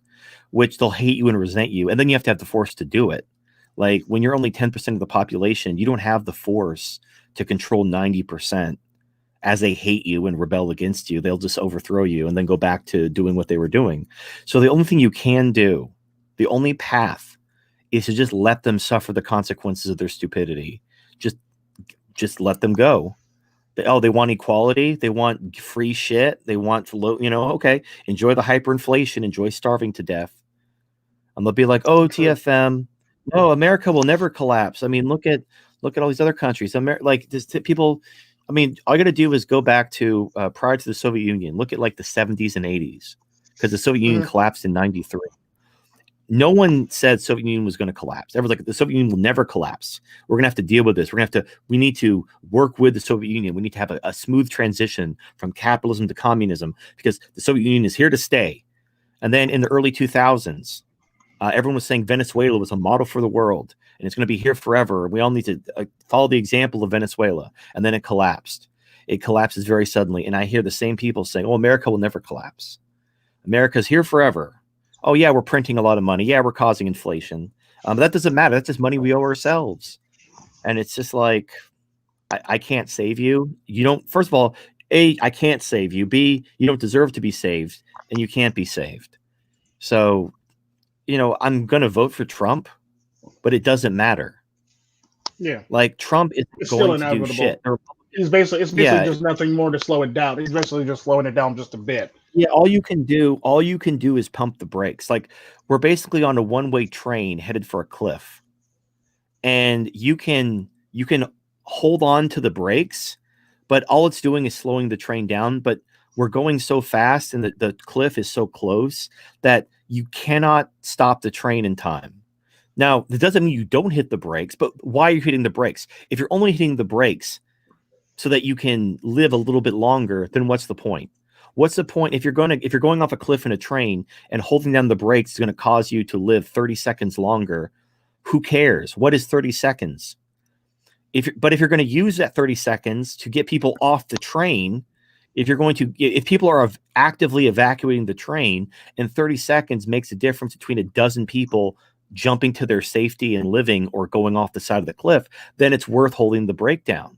which they'll hate you and resent you, and then you have to have the force to do it. Like when you're only 10% of the population, you don't have the force to control 90%. As they hate you and rebel against you, they'll just overthrow you and then go back to doing what they were doing. So the only thing you can do, the only path, is to just let them suffer the consequences of their stupidity. Just let them go. They want equality. They want free shit. They want okay, enjoy the hyperinflation, enjoy starving to death. And they'll be like, oh, TFM, no, America will never collapse. I mean, look at all these other countries. People, I mean, all you got to do is go back to prior to the Soviet Union. Look at like the 70s and 80s, because the Soviet Union collapsed in 93. No one said Soviet Union was going to collapse. Everyone's like, the Soviet Union will never collapse. We're going to have to deal with this. We need to work with the Soviet Union. We need to have a smooth transition from capitalism to communism, because the Soviet Union is here to stay. And then in the early 2000s, everyone was saying Venezuela was a model for the world, and it's going to be here forever. We all need to follow the example of Venezuela. And then it collapsed. It collapses very suddenly. And I hear the same people saying, oh, America will never collapse. America's here forever. Oh, yeah, we're printing a lot of money. Yeah, we're causing inflation. But that doesn't matter. That's just money we owe ourselves. And it's just like, I can't save you. You don't, first of all, A, I can't save you. B, you don't deserve to be saved, and you can't be saved. So, I'm going to vote for Trump, but it doesn't matter. Yeah. Like, Trump is going to do shit. It's basically just nothing more to slow it down. He's basically just slowing it down just a bit. Yeah, all you can do is pump the brakes. Like, we're basically on a one-way train headed for a cliff. And you can hold on to the brakes, but all it's doing is slowing the train down. But we're going so fast, and the cliff is so close that you cannot stop the train in time. Now, that doesn't mean you don't hit the brakes, but why are you hitting the brakes? If you're only hitting the brakes so that you can live a little bit longer, then what's the point? What's the point if you're going off a cliff in a train and holding down the brakes is going to cause you to live 30 seconds longer? Who cares? What is 30 seconds? If you're going to use that 30 seconds to get people off the train, if people are actively evacuating the train, and 30 seconds makes a difference between a dozen people jumping to their safety and living or going off the side of the cliff, then it's worth holding the brake down.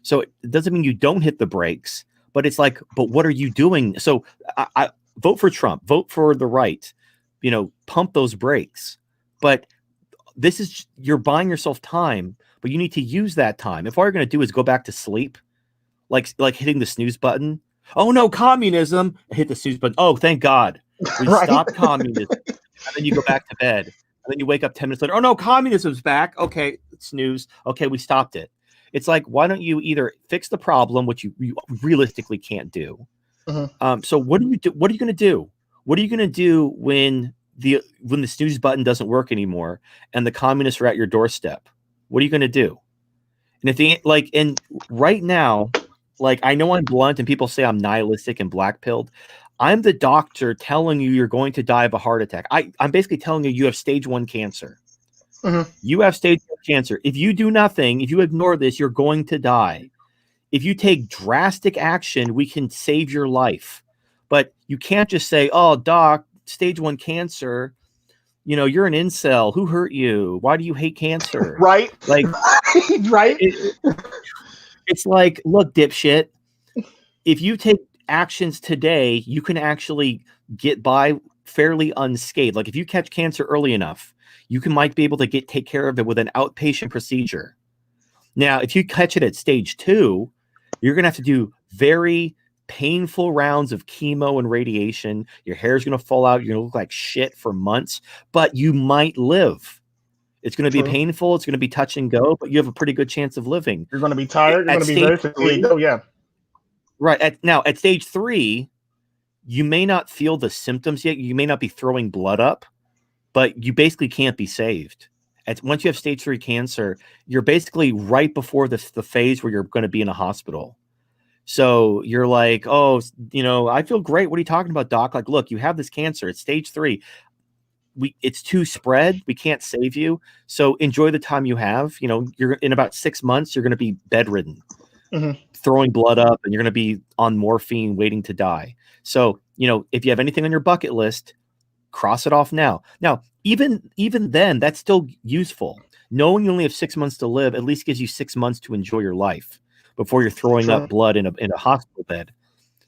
So it doesn't mean you don't hit the brakes, but it's like, but what are you doing? So I vote for Trump, vote for the right, pump those brakes. But you're buying yourself time, but you need to use that time. If all you're going to do is go back to sleep, like hitting the snooze button. Oh no, communism! Hit the snooze button. Oh, thank God, we stopped communism. And then you go back to bed, and then you wake up 10 minutes later. Oh no, communism's back. Okay, snooze. Okay, we stopped it. It's like, why don't you either fix the problem, which you realistically can't do? So what do you do? What are you going to do? What are you going to do when the snooze button doesn't work anymore and the communists are at your doorstep? What are you going to do? And and right now, like, I know I'm blunt and people say I'm nihilistic and black-pilled. I'm the doctor telling you you're going to die of a heart attack. I'm basically telling you have stage 1 cancer. You have stage 1 cancer. If you do nothing, if you ignore this, you're going to die. If you take drastic action, we can save your life. But you can't just say, oh, doc, stage 1 cancer, you're an incel. Who hurt you? Why do you hate cancer? Right. Like, right. It's like, look, dipshit, if you take actions today, you can actually get by fairly unscathed. Like, if you catch cancer early enough, you might be able to take care of it with an outpatient procedure. Now, if you catch it at stage 2, you're going to have to do very painful rounds of chemo and radiation. Your hair is going to fall out. You're going to look like shit for months, but you might live. It's going to be painful. It's going to be touch and go, but you have a pretty good chance of living. You're going to be tired. You're going to be very fatigued. Oh, yeah. Right. At stage 3, you may not feel the symptoms yet. You may not be throwing blood up, but you basically can't be saved. Once you have stage 3 cancer, you're basically right before the phase where you're going to be in a hospital. So you're like, oh, I feel great. What are you talking about, doc? Like, look, you have this cancer. It's stage 3. It's too spread. We can't save you. So enjoy the time you have. You're in about 6 months, you're going to be bedridden, throwing blood up, and you're going to be on morphine waiting to die. So, if you have anything on your bucket list, cross it off now. Now, even then, that's still useful. Knowing you only have 6 months to live at least gives you 6 months to enjoy your life before you're throwing up blood in a hospital bed.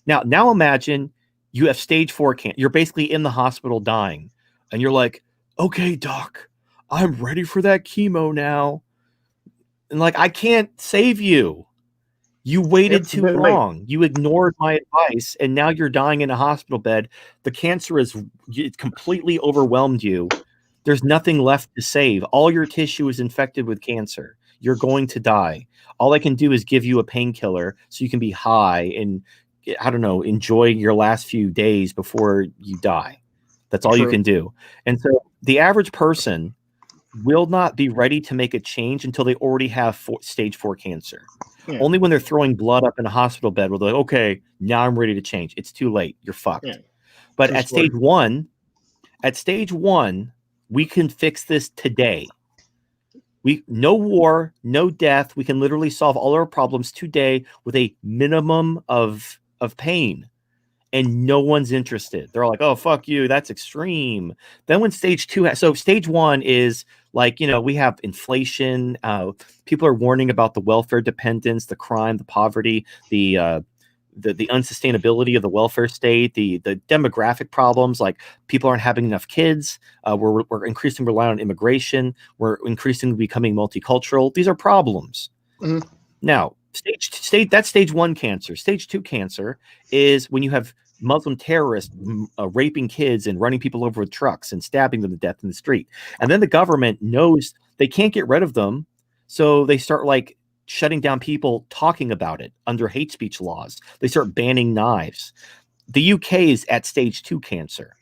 Now imagine you have stage 4 cancer. You're basically in the hospital dying, and you're like, okay, doc, I'm ready for that chemo now. And like, I can't save you. You waited too long. You ignored my advice, and now you're dying in a hospital bed. The cancer it's completely overwhelmed you. There's nothing left to save. All your tissue is infected with cancer. You're going to die. All I can do is give you a painkiller so you can be high and, I don't know, enjoy your last few days before you die. That's all you can do. And so the average person will not be ready to make a change until they already have stage 4 cancer. Yeah. Only when they're throwing blood up in a hospital bed will they're like, okay, now I'm ready to change. It's too late. You're fucked. Yeah. But at stage 1, we can fix this today. No war, no death. We can literally solve all our problems today with a minimum of pain. And no one's interested. They're like, oh, fuck you. That's extreme. Then when stage 2, so stage 1 is like, we have inflation. People are warning about the welfare dependence, the crime, the poverty, the unsustainability of the welfare state, the demographic problems, like people aren't having enough kids. We're increasingly relying on immigration. We're increasingly becoming multicultural. These are problems. Mm-hmm. Now, that's stage 1 cancer. Stage 2 cancer is when you have Muslim terrorists raping kids and running people over with trucks and stabbing them to death in the street. And then the government knows they can't get rid of them. So they start like shutting down people talking about it under hate speech laws. They start banning knives. The UK is at stage 2 cancer.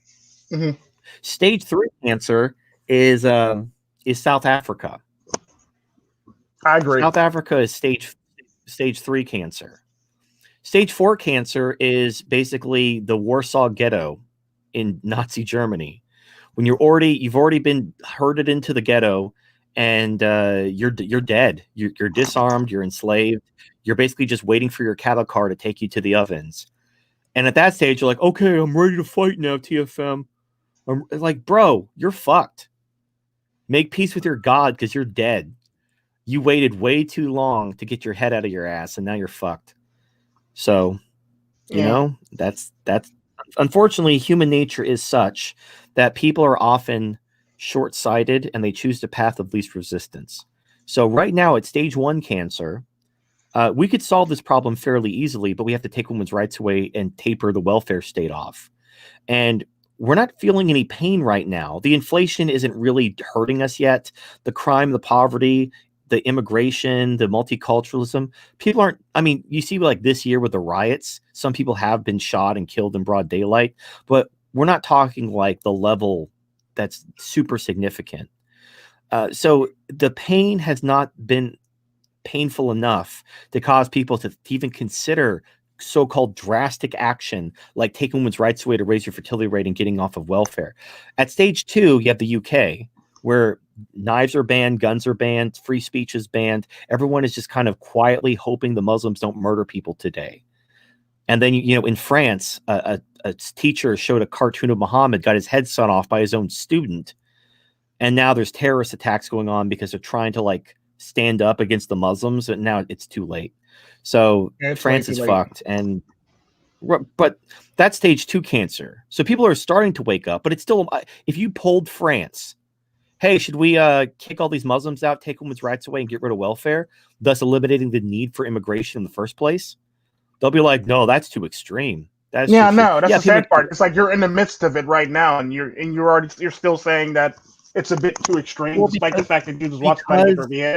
Mm-hmm. Stage 3 cancer is South Africa. I agree. South Africa is stage 3 cancer. Stage 4 cancer is basically the Warsaw Ghetto in Nazi Germany. When you've already been herded into the ghetto, and you're dead. You're disarmed. You're enslaved. You're basically just waiting for your cattle car to take you to the ovens. And at that stage, you're like, okay, I'm ready to fight now, TFM. I'm like, bro, you're fucked. Make peace with your God because you're dead. You waited way too long to get your head out of your ass, and now you're fucked. So, that's unfortunately, human nature is such that people are often short-sighted and they choose the path of least resistance. So right now at stage 1 cancer, we could solve this problem fairly easily, but we have to take women's rights away and taper the welfare state off. And we're not feeling any pain right now. The inflation isn't really hurting us yet. The crime, the poverty, the immigration, the multiculturalism, people aren't, you see like this year with the riots, some people have been shot and killed in broad daylight, but we're not talking like the level that's super significant. So the pain has not been painful enough to cause people to even consider so-called drastic action, like taking women's rights away to raise your fertility rate and getting off of welfare. At stage 2, you have the UK, where knives are banned, guns are banned, free speech is banned. Everyone is just kind of quietly hoping the Muslims don't murder people today. And then, in France, a teacher showed a cartoon of Muhammad, got his head sawn off by his own student. And now there's terrorist attacks going on because they're trying to like stand up against the Muslims. And now it's too late. So France is fucked. But that's stage 2 cancer. So people are starting to wake up, but it's still, if you polled France, hey, should we kick all these Muslims out, take women's rights away, and get rid of welfare, thus eliminating the need for immigration in the first place? They'll be like, no, that's too extreme. That's the sad part. It's like you're in the midst of it right now, and you're still saying that it's a bit too extreme, despite the fact that you just watched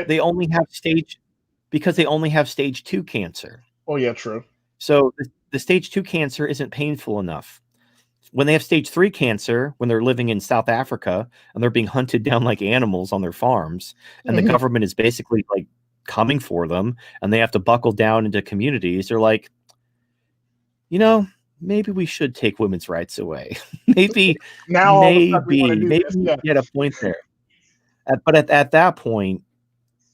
they only have stage 2 cancer. Oh yeah, true. So the stage 2 cancer isn't painful enough. When they have stage 3 cancer, when they're living in South Africa and they're being hunted down like animals on their farms, and the government is basically like coming for them, and they have to buckle down into communities, they're like, maybe we should take women's rights away. maybe, Now all of a sudden we want to do maybe this. you Yeah. get a point there. But at that point,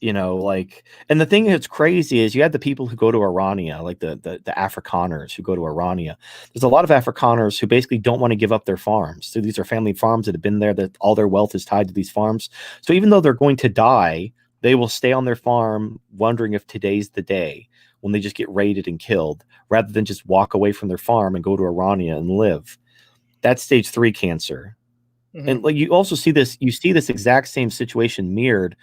and the thing that's crazy is you had the people who go to Arania, like the Afrikaners who go to Arania. There's a lot of Afrikaners who basically don't want to give up their farms. So these are family farms that have been there, that all their wealth is tied to these farms. So even though they're going to die, they will stay on their farm wondering if today's the day when they just get raided and killed, rather than just walk away from their farm and go to Arania and live. That's stage 3 cancer. Mm-hmm. And like you see this exact same situation mirrored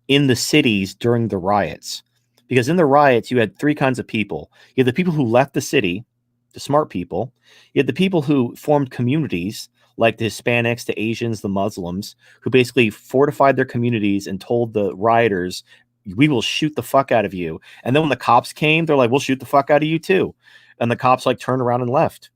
in the cities during the riots, because in the riots you had 3 kinds of people. You had the people who left the city, the smart people. You had the people who formed communities, like the Hispanics, the Asians, the Muslims, who basically fortified their communities and told the rioters, we will shoot the fuck out of you. And then when the cops came, they're like, we'll shoot the fuck out of you too. And the cops like turned around and left.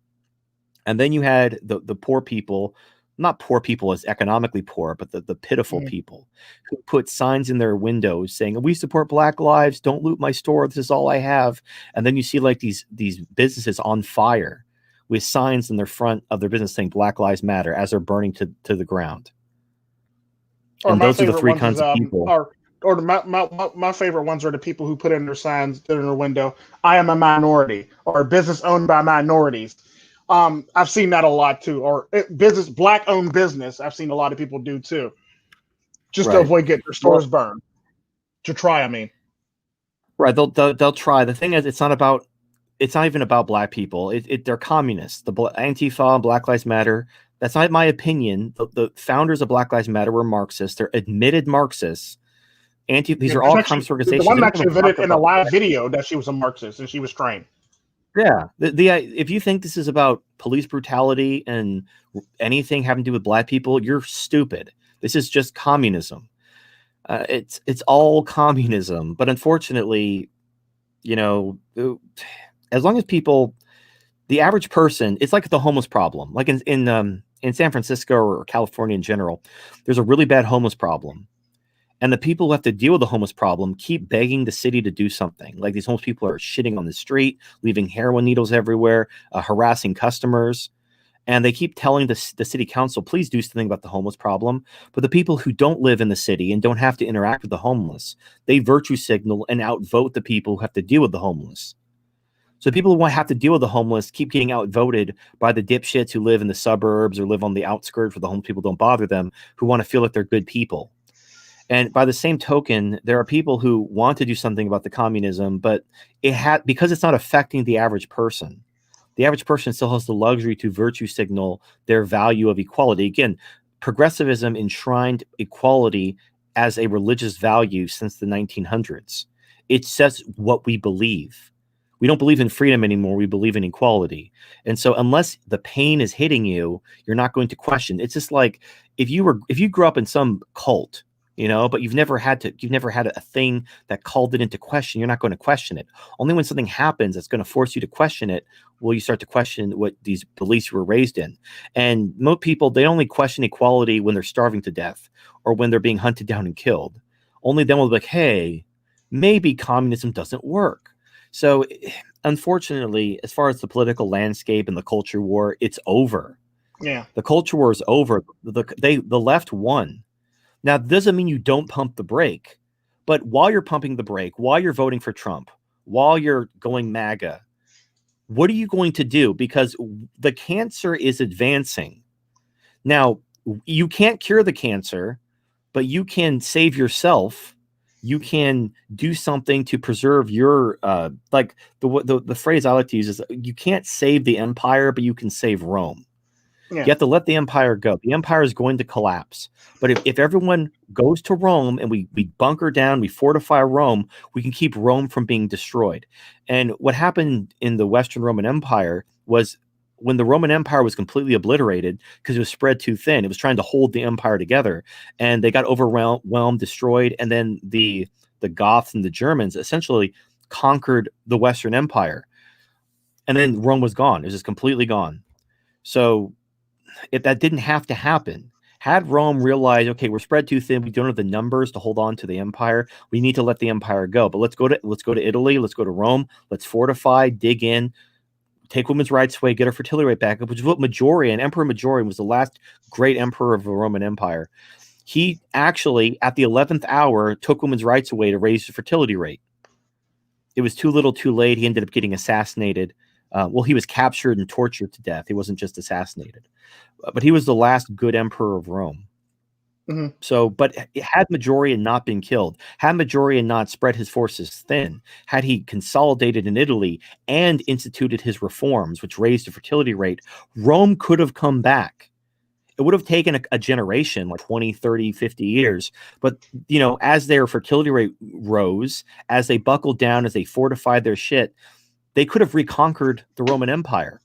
And then you had the poor people, not poor people as economically poor, but the pitiful people who put signs in their windows saying, we support Black lives. Don't loot my store. This is all I have. And then you see like these businesses on fire with signs in their front of their business saying Black Lives Matter as they're burning to the ground. Or and those are the 3 kinds of people. Or my favorite ones are the people who put in their signs in their window, I am a minority, or a business owned by minorities. I've seen that a lot too, or Black-owned business. I've seen a lot of people do too, just to avoid getting their stores burned. To try, I mean, right? They'll try. The thing is, it's not even about Black people. They're communists. The Antifa and Black Lives Matter. That's not my opinion. The founders of Black Lives Matter were Marxists. They're admitted Marxists. These are all communist organizations. The one actually admitted in a live video that she was a Marxist and she was trained. Yeah, if you think this is about police brutality and anything having to do with Black people, you're stupid. This is just communism. It's all communism. But unfortunately, as long as people, the average person, it's like the homeless problem. Like in San Francisco or California in general, there's a really bad homeless problem. And the people who have to deal with the homeless problem keep begging the city to do something. Like these homeless people are shitting on the street, leaving heroin needles everywhere, harassing customers. And they keep telling the city council, please do something about the homeless problem. But the people who don't live in the city and don't have to interact with the homeless, they virtue signal and outvote the people who have to deal with the homeless. So people who have to deal with the homeless keep getting outvoted by the dipshits who live in the suburbs or live on the outskirts where the homeless people don't bother them, who want to feel like they're good people. And by the same token, there are people who want to do something about the communism, but because it's not affecting the average person. The average person still has the luxury to virtue signal their value of equality. Again, progressivism enshrined equality as a religious value since the 1900s. It says what we believe. We don't believe in freedom anymore. We believe in equality. And so unless the pain is hitting you, you're not going to question. It's just like if you grew up in some cult, but you've never had a thing that called it into question, you're not going to question it. Only when something happens that's going to force you to question it will you start to question what these beliefs you were raised in. And most people, they only question equality when they're starving to death or when they're being hunted down and killed. Only then will be like, hey, maybe communism doesn't work. So unfortunately, as far as the political landscape and the culture war, it's over. Yeah. The culture war is over. The left won. Now, that doesn't mean you don't pump the brake, but while you're pumping the brake, while you're voting for Trump, while you're going MAGA, what are you going to do? Because the cancer is advancing. Now, you can't cure the cancer, but you can save yourself. You can do something to preserve your, like the phrase I like to use is you can't save the empire, but you can save Rome. Yeah. You have to let the empire go. The empire is going to collapse. But if everyone goes to Rome and we bunker down, we fortify Rome, we can keep Rome from being destroyed. And what happened in the Western Roman Empire was when the Roman Empire was completely obliterated because it was spread too thin, it was trying to hold the empire together. And they got overwhelmed, destroyed. And then the Goths and the Germans essentially conquered the Western Empire. And then Rome was gone. It was just completely gone. So if that didn't have to happen, had Rome realized, okay, we're spread too thin, we don't have the numbers to hold on to the empire, we need to let the empire go. But let's go to Italy, let's go to Rome, let's fortify, dig in, take women's rights away, get her fertility rate back up, which is what Majorian, Emperor Majorian, was the last great emperor of the Roman Empire. He actually, at the 11th hour, took women's rights away to raise the fertility rate. It was too little too late. He ended up getting assassinated. Well, he was captured and tortured to death. He wasn't just assassinated. But he was the last good emperor of Rome. Mm-hmm. So, but had Majorian not been killed, had Majorian not spread his forces thin, had he consolidated in Italy and instituted his reforms, which raised the fertility rate, Rome could have come back. It would have taken a generation, like 20, 30, 50 years. But, you know, as their fertility rate rose, as they buckled down, as they fortified their shit, they could have reconquered the Roman Empire.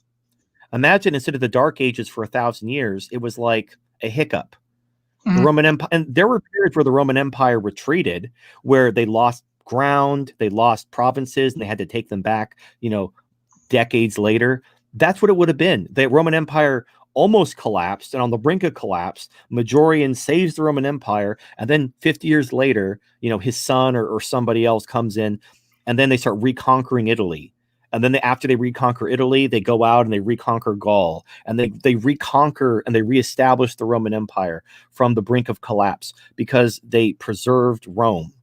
Imagine instead of the Dark Ages for 1,000 years, it was like a hiccup. The Roman Empire, and there were periods where the Roman Empire retreated, where they lost ground, they lost provinces, and they had to take them back, you know, decades later. That's what it would have been. The Roman Empire almost collapsed, and on the brink of collapse, Majorian saves the Roman Empire, and then 50 years later, you know, his son or somebody else comes in, and then they start reconquering Italy. And then after they reconquer Italy, they go out and they reconquer Gaul, and they reconquer and they reestablish the Roman Empire from the brink of collapse because they preserved Rome.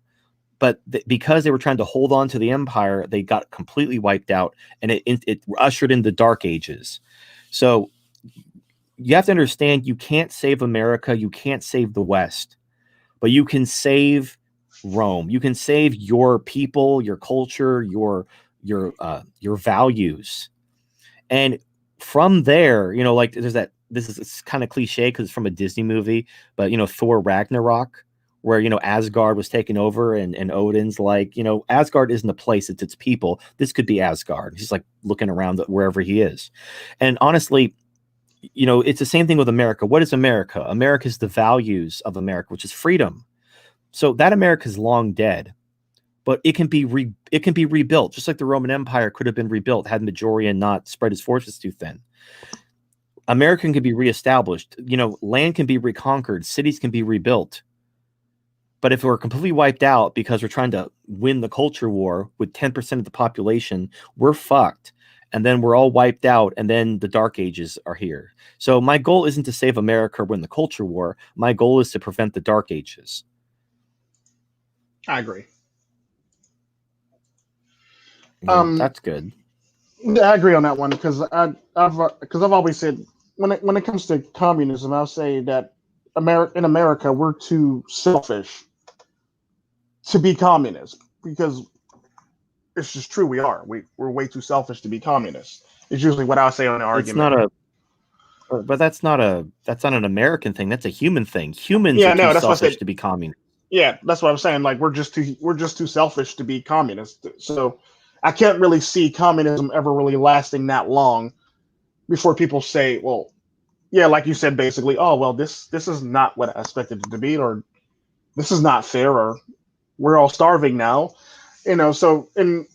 But because they were trying to hold on to the empire, they got completely wiped out, and it ushered in the Dark Ages. So you have to understand, you can't save America, you can't save the West, but you can save Rome. You can save your people, your culture, your values. And from there, you know, like there's that, it's kind of cliche because it's from a Disney movie, but, you know, Thor Ragnarok, where, you know, Asgard was taken over, and Odin's like, you know, Asgard isn't a place, it's its people. This could be Asgard. He's like looking around wherever he is. And honestly, you know, it's the same thing with America. What is America? America is the values of America, which is freedom. So that America is long dead. But it can be rebuilt, just like the Roman Empire could have been rebuilt had Majorian not spread his forces too thin. America can be reestablished. You know, land can be reconquered. Cities can be rebuilt. But if we're completely wiped out because we're trying to win the culture war with 10% of the population, we're fucked. And then we're all wiped out, and then the Dark Ages are here. So my goal isn't to save America or win the culture war. My goal is to prevent the Dark Ages. I agree. That's good. I agree on that one because I've always said when it comes to communism, I'll say that in America we're too selfish to be communist, because it's just true. We're way too selfish to be communist. It's usually what I'll say on the argument. But that's not an American thing. That's a human thing. Humans are too selfish to be communist. Yeah, that's what I'm saying. Like we're just too selfish to be communist. So I can't really see communism ever really lasting that long before people say, well, yeah, like you said, basically, oh, well, this is not what I expected it to be, or this is not fair, or we're all starving now, you know. So and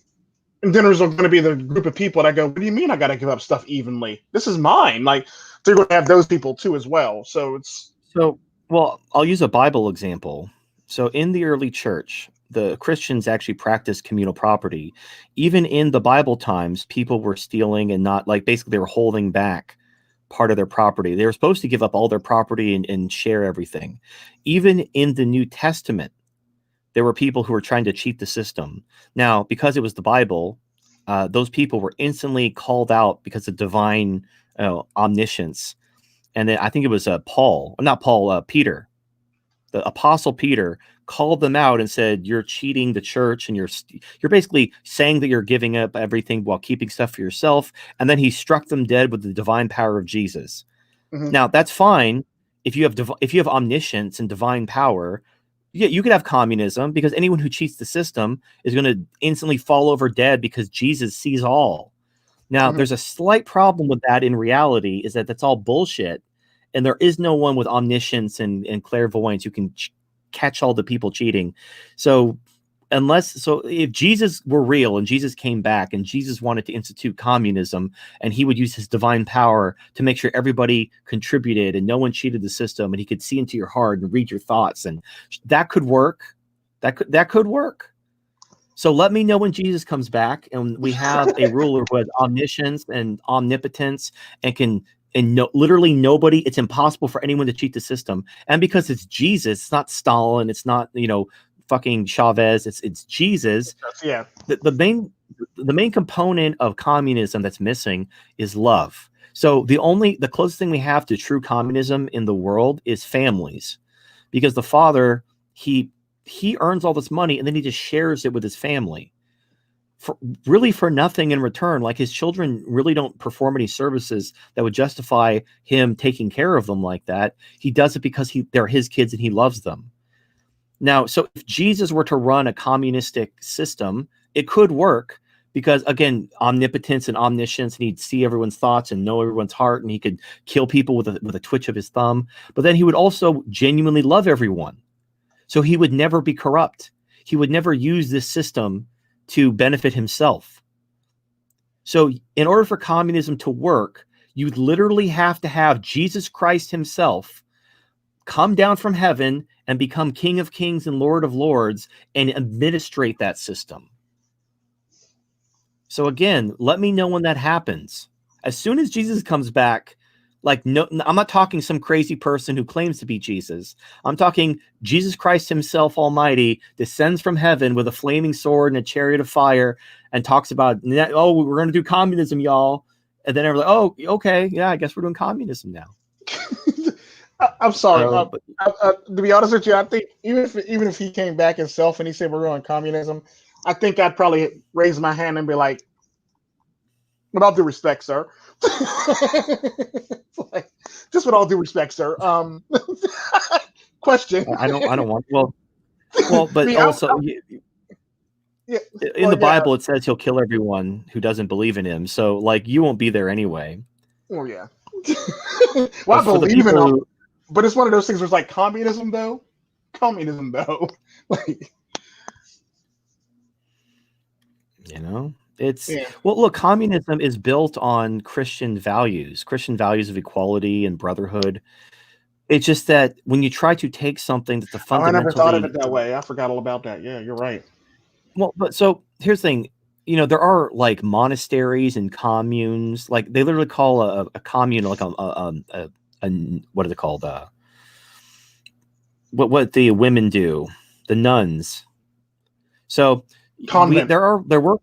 then there's going to be the group of people that go, what do you mean I got to give up stuff evenly? This is mine. Like they're going to have those people too as well. Well, I'll use a Bible example. So in the early church, the Christians actually practiced communal property. Even in the Bible times, people were stealing and not, like, basically they were holding back part of their property. They were supposed to give up all their property and share everything. Even in the New Testament, there were people who were trying to cheat the system. Now, because it was the Bible, those people were instantly called out because of divine omniscience. And then I think it was Peter. The Apostle Peter called them out and said, you're cheating the church, and you're basically saying that you're giving up everything while keeping stuff for yourself. And then he struck them dead with the divine power of Jesus. Mm-hmm. Now, that's fine if you have omniscience and divine power. Yeah, you could have communism, because anyone who cheats the system is going to instantly fall over dead because Jesus sees all. Now, there's a slight problem with that in reality, is that that's all bullshit. And there is no one with omniscience and clairvoyance who can catch all the people cheating. So if Jesus were real and Jesus came back and Jesus wanted to institute communism, and he would use his divine power to make sure everybody contributed and no one cheated the system, and he could see into your heart and read your thoughts, and that could work. That could work. So let me know when Jesus comes back and we have a ruler who has omniscience and omnipotence and can, and no, literally nobody, it's impossible for anyone to cheat the system. And because it's Jesus, it's not Stalin, it's not, fucking Chavez, it's Jesus. Yeah. The main component of communism that's missing is love. So the closest thing we have to true communism in the world is families, because the father, he earns all this money and then he just shares it with his family for nothing in return. Like, his children really don't perform any services that would justify him taking care of them like that. He does it because they're his kids and he loves them. Now, so if Jesus were to run a communistic system, it could work because, again, omnipotence and omniscience, and he'd see everyone's thoughts and know everyone's heart, and he could kill people with a twitch of his thumb. But then he would also genuinely love everyone. So he would never be corrupt. He would never use this system to benefit himself. So in order for communism to work, you'd literally have to have Jesus Christ himself come down from heaven and become King of Kings and Lord of Lords and administrate that system. So again, let me know when that happens. As soon as Jesus comes back, like, no, I'm not talking some crazy person who claims to be Jesus. I'm talking Jesus Christ himself Almighty descends from heaven with a flaming sword and a chariot of fire and talks about, oh, we're going to do communism, y'all. And then everyone's like, oh, okay, yeah, I guess we're doing communism now. I'm sorry. To be honest with you, I think even if he came back himself and he said we're going communism, I think I'd probably raise my hand and be like, with all due respect, sir. Like, just with all due respect, sir. Question. I don't want. Well, but See, also, in the Bible, yeah. it says he'll kill everyone who doesn't believe in him. So, like, you won't be there anyway. Oh yeah. Well, I believe in him, but it's one of those things where it's like communism, though. Like, it's well, look, communism is built on Christian values of equality and brotherhood. It's just that when you try to take something that's a fundamentally, I never thought of it that way. I forgot all about that. Yeah, you're right. Well, but so here's the thing, there are like monasteries and communes, like they literally call a commune like a what are they called? What the women do, the nuns. So there were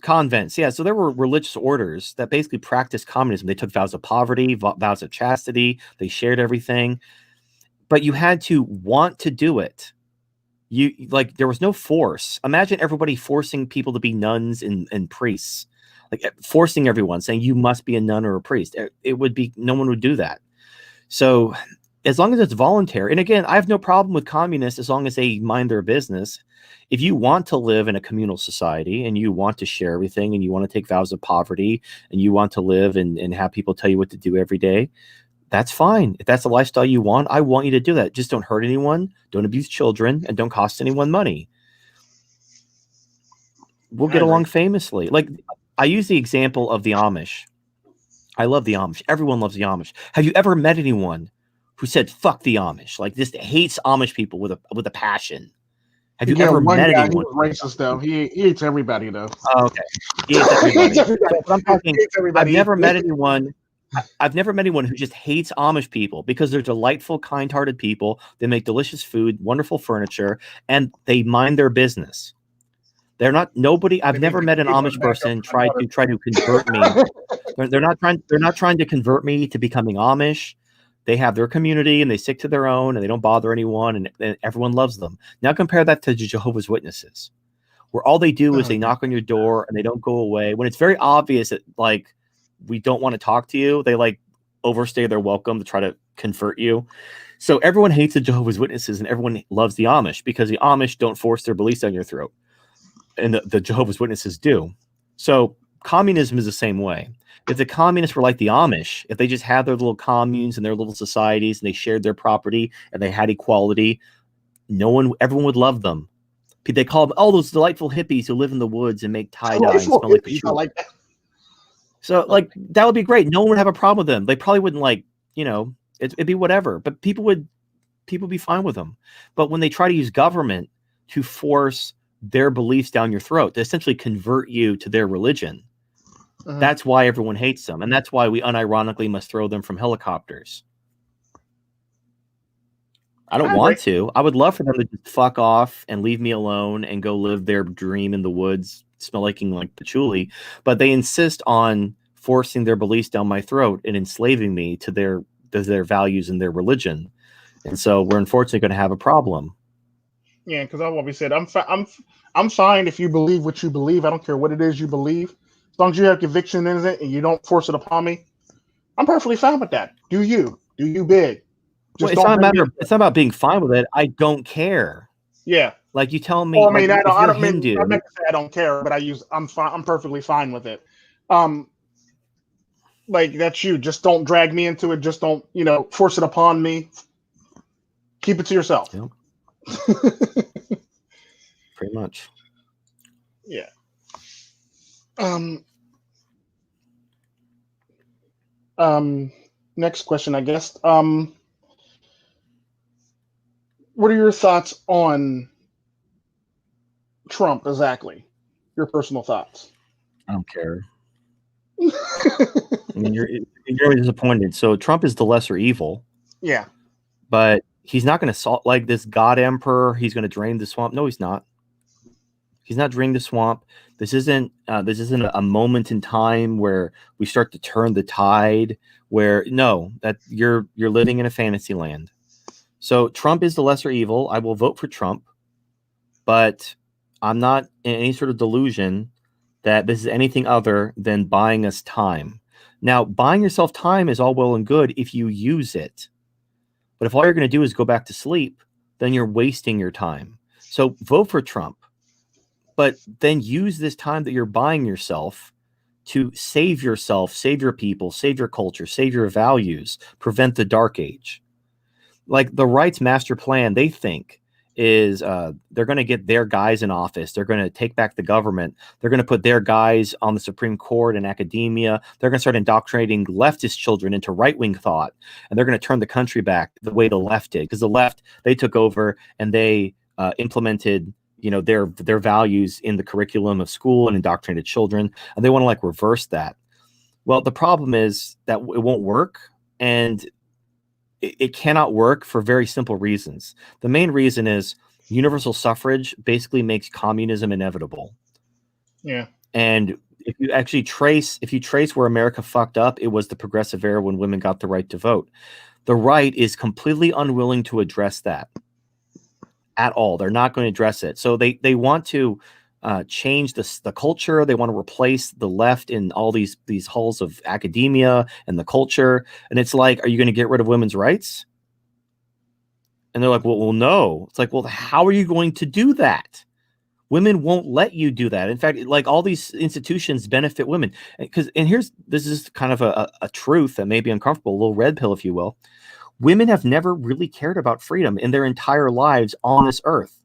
convents, yeah. So there were religious orders that basically practiced communism. They took vows of poverty, vows of chastity. They shared everything, but you had to want to do it. There was no force. Imagine everybody forcing people to be nuns and priests, like forcing everyone, saying you must be a nun or a priest. It would be, no one would do that. So as long as it's voluntary, and again, I have no problem with communists as long as they mind their business. If you want to live in a communal society and you want to share everything and you want to take vows of poverty and you want to live and have people tell you what to do every day, that's fine. If that's the lifestyle you want, I want you to do that. Just don't hurt anyone, don't abuse children, and don't cost anyone money. We'll get along famously. Like, I use the example of the Amish. I love the Amish. Everyone loves the Amish. Have you ever met anyone who said fuck the Amish, like just hates Amish people with a passion? Have you ever met anyone? He was racist though. He hates everybody though. Oh, okay. He hates everybody. So I'm talking, I've never met anyone who just hates Amish people, because they're delightful, kind-hearted people. They make delicious food, wonderful furniture, and they mind their business. They're not nobody. I've never met an Amish person try to convert me. They're not trying to convert me to becoming Amish. They have their community and they stick to their own and they don't bother anyone, and everyone loves them. Now compare that to Jehovah's Witnesses, where all they do is they knock on your door and they don't go away. When it's very obvious that, like, we don't want to talk to you, they like overstay their welcome to try to convert you. So everyone hates the Jehovah's Witnesses and everyone loves the Amish, because the Amish don't force their beliefs down your throat, and the Jehovah's Witnesses do. So communism is the same way. If the communists were like the Amish, if they just had their little communes and their little societies and they shared their property and they had equality, everyone would love them. They call them, oh, those delightful hippies who live in the woods and make tie-dye and smell like patchouli. Like that. So, like, that would be great. No one would have a problem with them. They probably wouldn't, like, it'd be whatever. But people would be fine with them. But when they try to use government to force their beliefs down your throat. They essentially convert you to their religion. That's why everyone hates them. And that's why we unironically must throw them from helicopters. I don't want to. I would love for them to just fuck off and leave me alone and go live their dream in the woods, smelling like patchouli. But they insist on forcing their beliefs down my throat and enslaving me to their values and their religion. And so we're unfortunately going to have a problem. Yeah, because I've always said I'm fine if you believe what you believe. I don't care what it is you believe. As long as you have conviction in it and you don't force it upon me, I'm perfectly fine with that. Do you big? Well, it's not about being fine with it. I don't care. Yeah. Like you tell me. Well, I mean, like, I don't mean to say I don't care, but I'm fine. I'm perfectly fine with it. Like that's you. Just don't drag me into it. Just don't, force it upon me. Keep it to yourself. Yep. Pretty much. Yeah. Next question, I guess. What are your thoughts on Trump exactly? Your personal thoughts. I don't care. I mean, you're really disappointed. So Trump is the lesser evil. Yeah. But he's not going to solve like this God Emperor. He's going to drain the swamp. No, he's not. He's not draining the swamp. This isn't a moment in time where we start to turn the tide. That you're living in a fantasy land. So Trump is the lesser evil. I will vote for Trump, but I'm not in any sort of delusion that this is anything other than buying us time. Now, buying yourself time is all well and good if you use it. But if all you're going to do is go back to sleep, then you're wasting your time. So vote for Trump, but then use this time that you're buying yourself to save yourself, save your people, save your culture, save your values, prevent the dark age. Like the right's master plan, they think is they're going to get their guys in office. They're going to take back the government. They're going to put their guys on the Supreme Court and academia. They're going to start indoctrinating leftist children into right-wing thought. And they're going to turn the country back the way the left did. Because the left, they took over and they implemented their values in the curriculum of school and indoctrinated children. And they want to reverse that. Well, the problem is that it won't work. And it cannot work for very simple reasons. The main reason is universal suffrage basically makes communism inevitable. Yeah. And if you trace where America fucked up, it was the progressive era when women got the right to vote. The right is completely unwilling to address that at all. They're not going to address it. So they want to change the culture. They want to replace the left in all these halls of academia and the culture. And it's like, are you going to get rid of women's rights? And they're like, well, no. It's like, well, how are you going to do that? Women won't let you do that. In fact, all these institutions benefit women. This is kind of a truth that may be uncomfortable, a little red pill, if you will. Women have never really cared about freedom in their entire lives on this earth.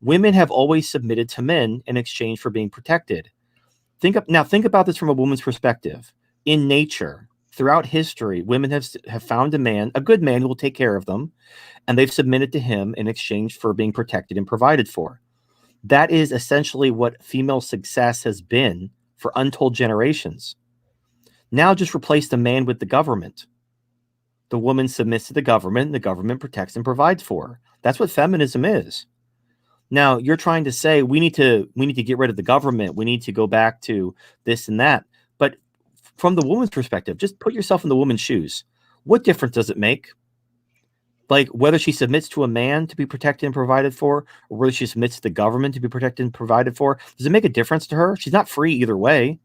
Women have always submitted to men in exchange for being protected. Think about this from a woman's perspective. In nature, throughout history, women have found a good man who will take care of them, and they've submitted to him in exchange for being protected and provided for. That is essentially what female success has been for untold generations. Now just replace the man with the government. The woman submits to the government, and the government protects and provides for her. That's what feminism is. Now you're trying to say we need to get rid of the government. We need to go back to this and that. But from the woman's perspective, just put yourself in the woman's shoes. What difference does it make? Whether she submits to a man to be protected and provided for, or whether she submits to the government to be protected and provided for, does it make a difference to her? She's not free either way.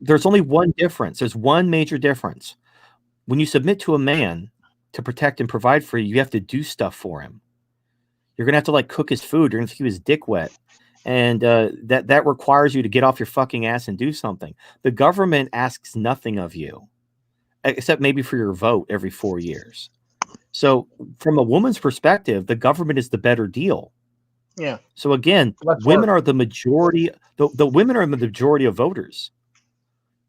There's only one difference. There's one major difference. When you submit to a man to protect and provide for you, you have to do stuff for him. You're going to have to cook his food. You're going to keep his dick wet. And that requires you to get off your fucking ass and do something. The government asks nothing of you, except maybe for your vote every 4 years. So from a woman's perspective, the government is the better deal. Yeah. So again, women are the majority. The women are the majority of voters.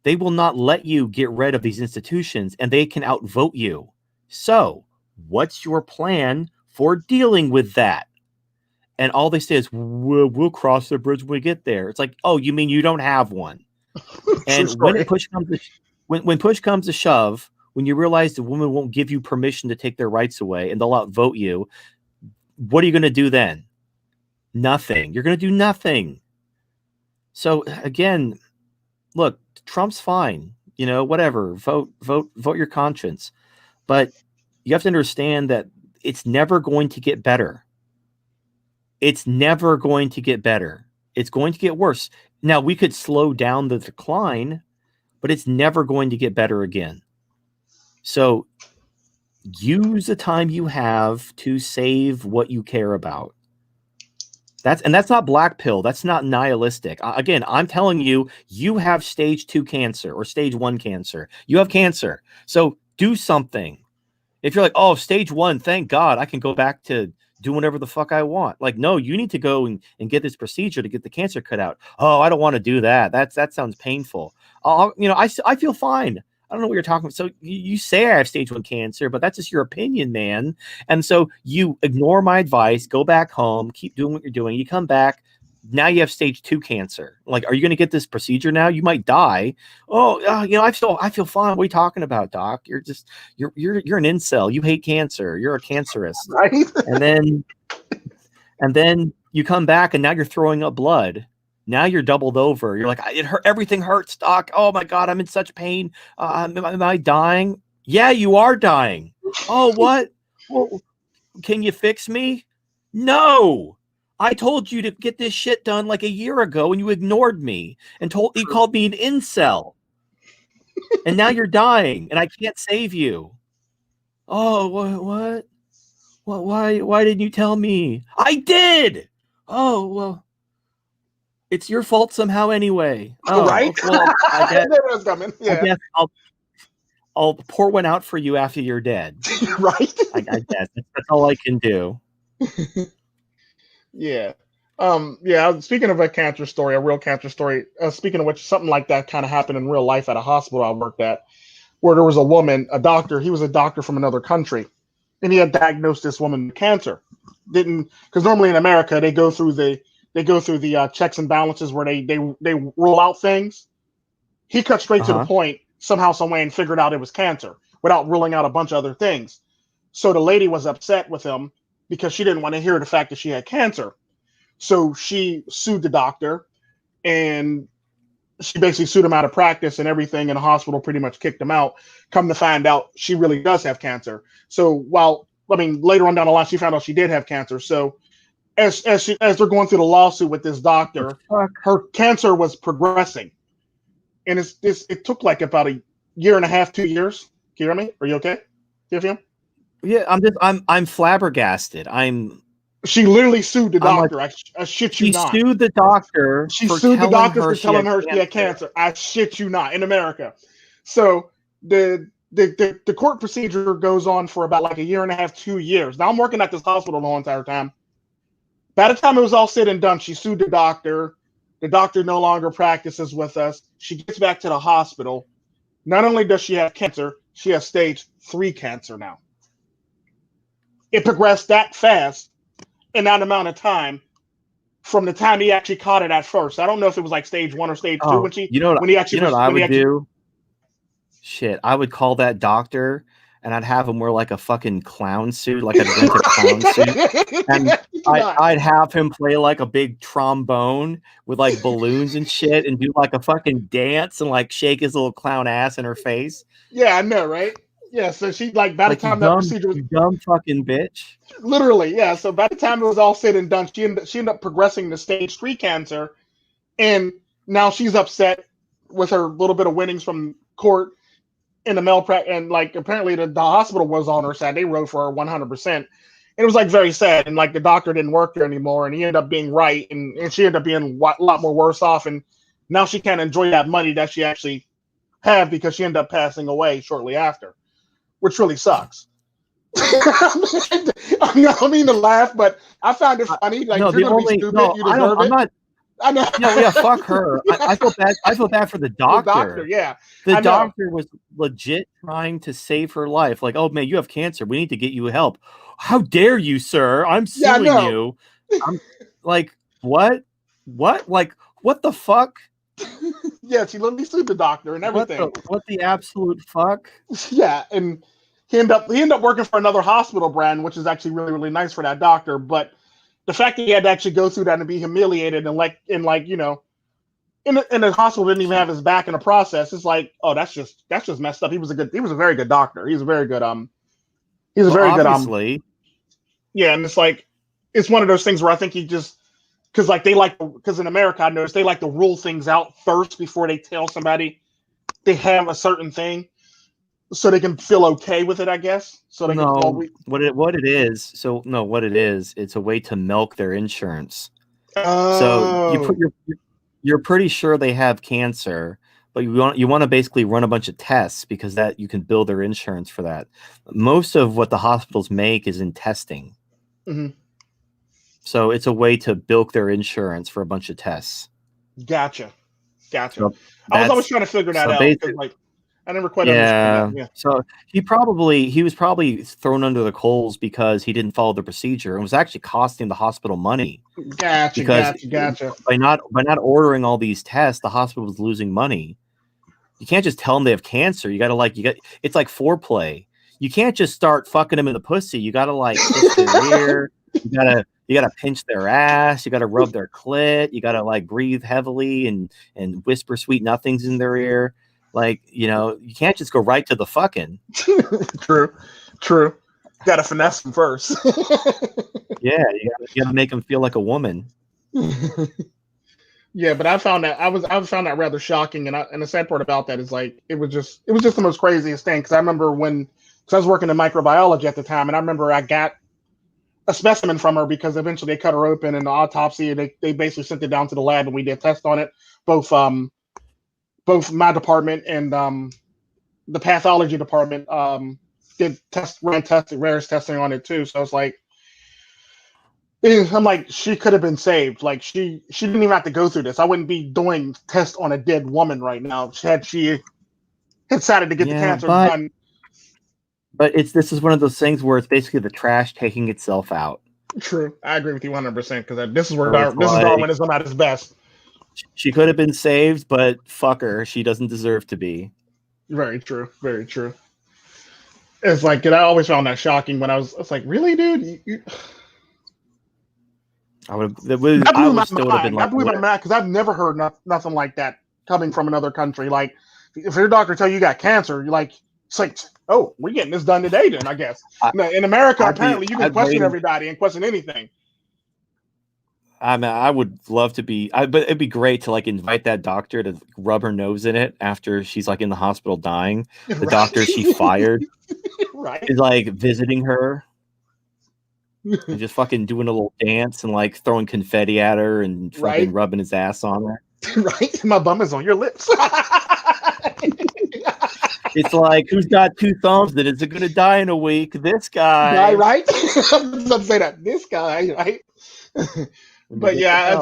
They will not let you get rid of these institutions, and they can outvote you. So what's your plan for dealing with that? and all they say is we'll cross the bridge when we get there. It's like, oh, you mean you don't have one? And when push comes to shove, when you realize the woman won't give you permission to take their rights away and they'll outvote you, what are you going to do then? Nothing. You're going to do nothing. So again, look, Trump's fine. You know, whatever. Vote your conscience. But you have to understand that it's never going to get better. It's never going to get better. It's going to get worse. Now, we could slow down the decline, but it's never going to get better again. So use the time you have to save what you care about. That's not black pill. That's not nihilistic. Again, I'm telling you, you have stage 2 cancer or stage 1 cancer. You have cancer. So do something. If you're like, oh, stage 1, thank God, I can go back to do whatever the fuck I want. Like, no, you need to go and get this procedure to get the cancer cut out. Oh, I don't want to do that. That sounds painful. I feel fine. I don't know what you're talking about. So you say I have stage 1 cancer, but that's just your opinion, man. And so you ignore my advice, go back home, keep doing what you're doing. You come back. Now you have stage 2 cancer. Like, are you going to get this procedure now? You might die. Oh, I feel fine. What are you talking about, doc? You're an incel. You hate cancer. You're a cancerist. Right. And then you come back and now you're throwing up blood. Now you're doubled over. You're like, it hurt. Everything hurts, doc. Oh my God, I'm in such pain. Am I dying? Yeah, you are dying. Oh, what? Well, can you fix me? No. I told you to get this shit done like a year ago, and you ignored me and you called me an incel. And now you're dying, and I can't save you. Oh, what? Why didn't you tell me? I did. Oh, well, it's your fault somehow anyway. Oh, right? Well, I guess I'll pour one out for you after you're dead. Right? I guess that's all I can do. Yeah. Speaking of a cancer story, a real cancer story, speaking of which, something like that kind of happened in real life at a hospital I worked at, where there was a doctor, he was a doctor from another country, and he had diagnosed this woman with cancer. Because normally in America, they go through the checks and balances where they rule out things. He cut straight to the point, somehow, some way, and figured out it was cancer without ruling out a bunch of other things. So the lady was upset with him because she didn't want to hear the fact that she had cancer. So she sued the doctor, and she basically sued him out of practice and everything, and the hospital pretty much kicked him out. Come to find out, she really does have cancer. So later on down the line, she found out she did have cancer. So as they're going through the lawsuit with this doctor, her cancer was progressing. And it took like about a year and a half, 2 years. Can you hear me? Are you okay? TFM? Yeah, I'm flabbergasted. She literally sued the doctor. Like, I shit you not. She sued the doctor. She sued the doctor for telling her she had cancer. I shit you not, in America. So the court procedure goes on for about like a year and a half, 2 years. Now I'm working at this hospital the whole entire time. By the time it was all said and done, she sued the doctor. The doctor no longer practices with us. She gets back to the hospital. Not only does she have cancer, she has stage 3 cancer now. It progressed that fast in that amount of time from the time he actually caught it at first. I don't know if it was like stage 1 or stage 2 when I would do? Shit, I would call that doctor and I'd have him wear like a fucking clown suit, like I'd rent a clown suit, and I'd have him play like a big trombone with like balloons and shit, and do like a fucking dance and like shake his little clown ass in her face. Yeah, I know, right? Yeah, so she by the time that procedure was dumb fucking bitch. Literally, yeah. So by the time it was all said and done, she ended up progressing to stage 3 cancer, and now she's upset with her little bit of winnings from court in the malpractice, and like apparently the hospital was on her side. They wrote for her 100%. It was like very sad, and like the doctor didn't work there anymore, and he ended up being right, and she ended up being a lot more worse off, and now she can't enjoy that money that she actually had because she ended up passing away shortly after, which really sucks. I don't mean to laugh, but I found it funny. Like, you're gonna be stupid, you deserve it. I know. No, yeah, fuck her. I feel bad. I feel bad for the doctor. The doctor, yeah. The doctor was legit trying to save her life. Like, oh man, you have cancer. We need to get you help. How dare you, sir? I'm suing you. I'm like, what? Like, what the fuck? Yeah, she literally sued the doctor and everything. What the absolute fuck? Yeah, and he ended up working for another hospital brand, which is actually really really nice for that doctor. But the fact that he had to actually go through that and be humiliated and like in the hospital didn't even have his back in the process. It's like, oh, that's just messed up. He was a very good doctor. He's a very good he's a Well, very good obviously, yeah. And it's like it's one of those things where I think he just because like because in America I noticed they like to rule things out first before they tell somebody they have a certain thing so they can feel okay with it, I guess. So they can no. What it is? So no, what it is? It's a way to milk their insurance. So oh you're pretty sure they have cancer, but you want to basically run a bunch of tests because that you can bill their insurance for that. Most of what the hospitals make is in testing. mhm. So it's a way to bilk their insurance for a bunch of tests. Gotcha. So I was always that's trying to figure that so out basically because like I never quite understood that. yeah. Yeah. So he was probably thrown under the coals because he didn't follow the procedure and was actually costing the hospital money Gotcha. because Gotcha. by not ordering all these tests, the hospital was losing money. You can't just tell them they have cancer. You got to it's like foreplay. You can't just start fucking them in the pussy. You got to like kiss their ear. You gotta pinch their ass. You gotta rub their clit. You gotta like breathe heavily and whisper sweet nothings in their ear. Like, you can't just go right to the fucking. True. True. Got to finesse them first. Yeah, you gotta make them feel like a woman. Yeah, but I found that rather shocking, and the sad part about that is like it was just the most craziest thing because I remember because I was working in microbiology at the time, and I remember I got a specimen from her because eventually they cut her open in the autopsy, and they basically sent it down to the lab, and we did tests on it, both my department and the pathology department ran testing, rarest testing on it too. So it's like I'm like, she could have been saved. Like she didn't even have to go through this. I wouldn't be doing tests on a dead woman right now. She had decided to get the Yeah, cancer done. but this is one of those things where it's basically the trash taking itself out. True, I agree with you 100% because this is where So it's This is like Darwinism at its best. she could have been saved, but fuck her, she doesn't deserve to be. Very true. Very true. It's like, and I always found that shocking when I was like, really, dude? I would That blew my still would have been mind. like, That blew my mind because I've never heard nothing like that coming from another country. Like, if your doctor tell you got cancer, you're like, it's like, oh, we're getting this done today, then I guess. In America, apparently, you can question everybody and question anything. I mean, I would love to be, but it'd be great to like invite that doctor to rub her nose in it after she's like in the hospital dying. The Right. doctor she fired Right. is like visiting her and just fucking doing a little dance and like throwing confetti at her and fucking Right. rubbing his ass on her. Right. My bum is on your lips. It's like, who's got two thumbs that is going to die in a week? This guy. Guy, right? I was about to say that. This guy, right? But yeah,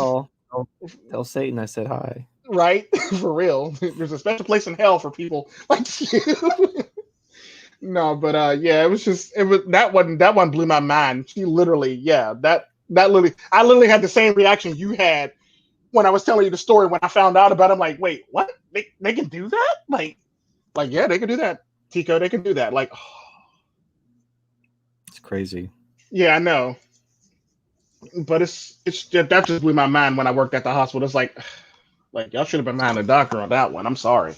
tell Satan I said hi. Right? For real. There's a special place in hell for people like you. No, but yeah, it was that one blew my mind. She literally, yeah, that literally I literally had the same reaction you had when I was telling you the story when I found out about it. I'm like, wait, what? They can do that? Like yeah, they can do that. Tico, they can do that. Like, it's crazy. Yeah, I know. But it's just, that just blew my mind when I worked at the hospital. It's like y'all should have been behind a doctor on that one. I'm sorry.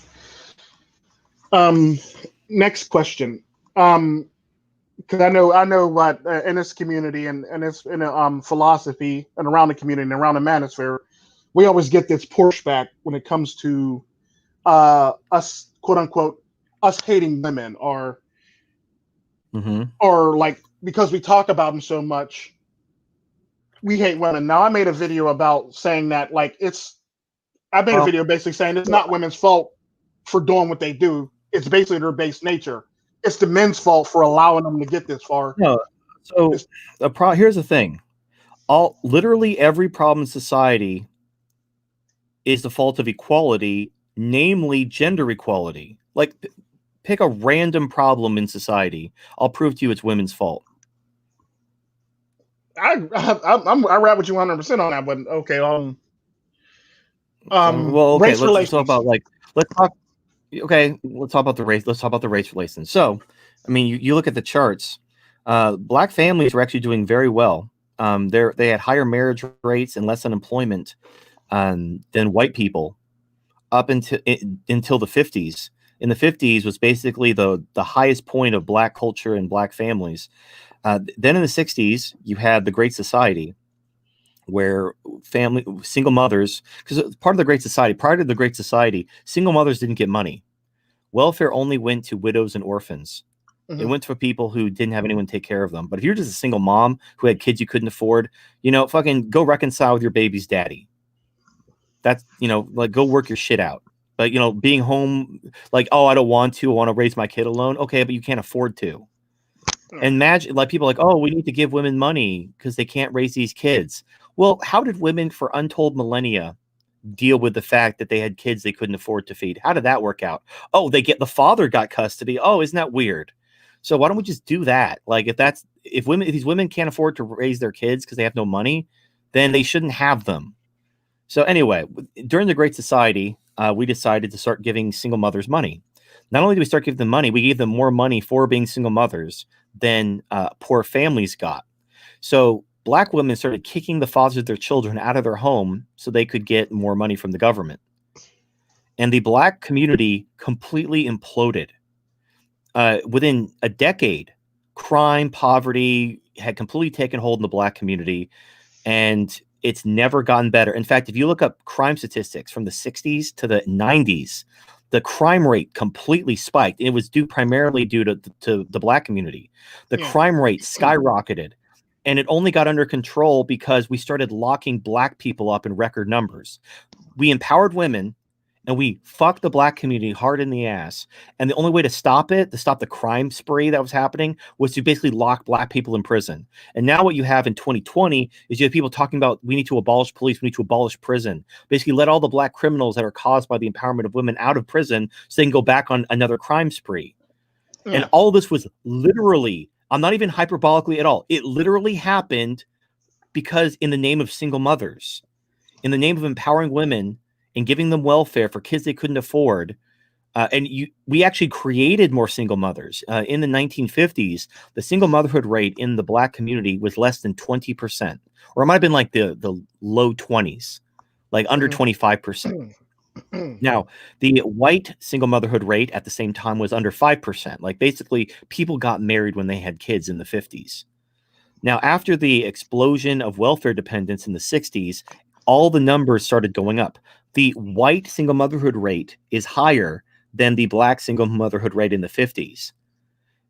Next question. Because I know what in this community and it's in a philosophy and around the community and around the manosphere, we always get this pushback when it comes to us, quote unquote, us hating women or like because we talk about them so much, we hate women. Now I made a video about saying that like I made a video basically saying it's not women's fault for doing what they do. It's basically their base nature. It's the men's fault for allowing them to get this far. No, so here's the thing. Literally every problem in society is the fault of equality, namely gender equality. Like, pick a random problem in society. I'll prove to you it's women's fault. I rap with you 100% on that. But okay, well, okay, race let's talk relations. about let's talk. Okay, let's talk about the race. Let's talk about the race relations. So, I mean, you look at the charts. Black families were actually doing very well. They had higher marriage rates and less unemployment than white people up until the 50s. In the 50s was basically the highest point of black culture and black families. Then in the 60s, you had the Great Society, where single mothers, because part of the Great Society, prior to the Great Society, single mothers didn't get money. Welfare only went to widows and orphans. It went for people who didn't have anyone take care of them. But if you're just a single mom who had kids you couldn't afford, fucking go reconcile with your baby's daddy. That's, like, go work your shit out. But, being home, like, oh, I don't want to. I want to raise my kid alone. Okay, but you can't afford to. And imagine, like, people are like, oh, we need to give women money because they can't raise these kids. Well, how did women for untold millennia deal with the fact that they had kids they couldn't afford to feed? How did that work out? Oh, the father got custody. Oh, isn't that weird? So why don't we just do that? Like, if these women can't afford to raise their kids because they have no money, then they shouldn't have them. So anyway, during the Great Society, we decided to start giving single mothers money. Not only did we start giving them money, we gave them more money for being single mothers than poor families got. So black women started kicking the fathers of their children out of their home so they could get more money from the government. And the black community completely imploded. Within a decade, crime, poverty had completely taken hold in the black community, and it's never gotten better. In fact, if you look up crime statistics from the 60s to the 90s, the crime rate completely spiked. It was primarily due to the black community. The crime rate skyrocketed, and it only got under control because we started locking black people up in record numbers. We empowered women, and we fucked the black community hard in the ass. And the only way to stop the crime spree that was happening, was to basically lock black people in prison. And now what you have in 2020 is you have people talking about, we need to abolish police, we need to abolish prison. Basically let all the black criminals that are caused by the empowerment of women out of prison so they can go back on another crime spree. And all this was literally, I'm not even hyperbolically at all, it literally happened because in the name of single mothers, in the name of empowering women, and giving them welfare for kids they couldn't afford. We actually created more single mothers. In the 1950s, the single motherhood rate in the black community was less than 20%, or it might have been like the low 20s, like under 25%. Now, the white single motherhood rate at the same time was under 5%. Like, basically, people got married when they had kids in the 50s. Now, after the explosion of welfare dependence in the 60s, all the numbers started going up. The white single motherhood rate is higher than the black single motherhood rate in the 50s.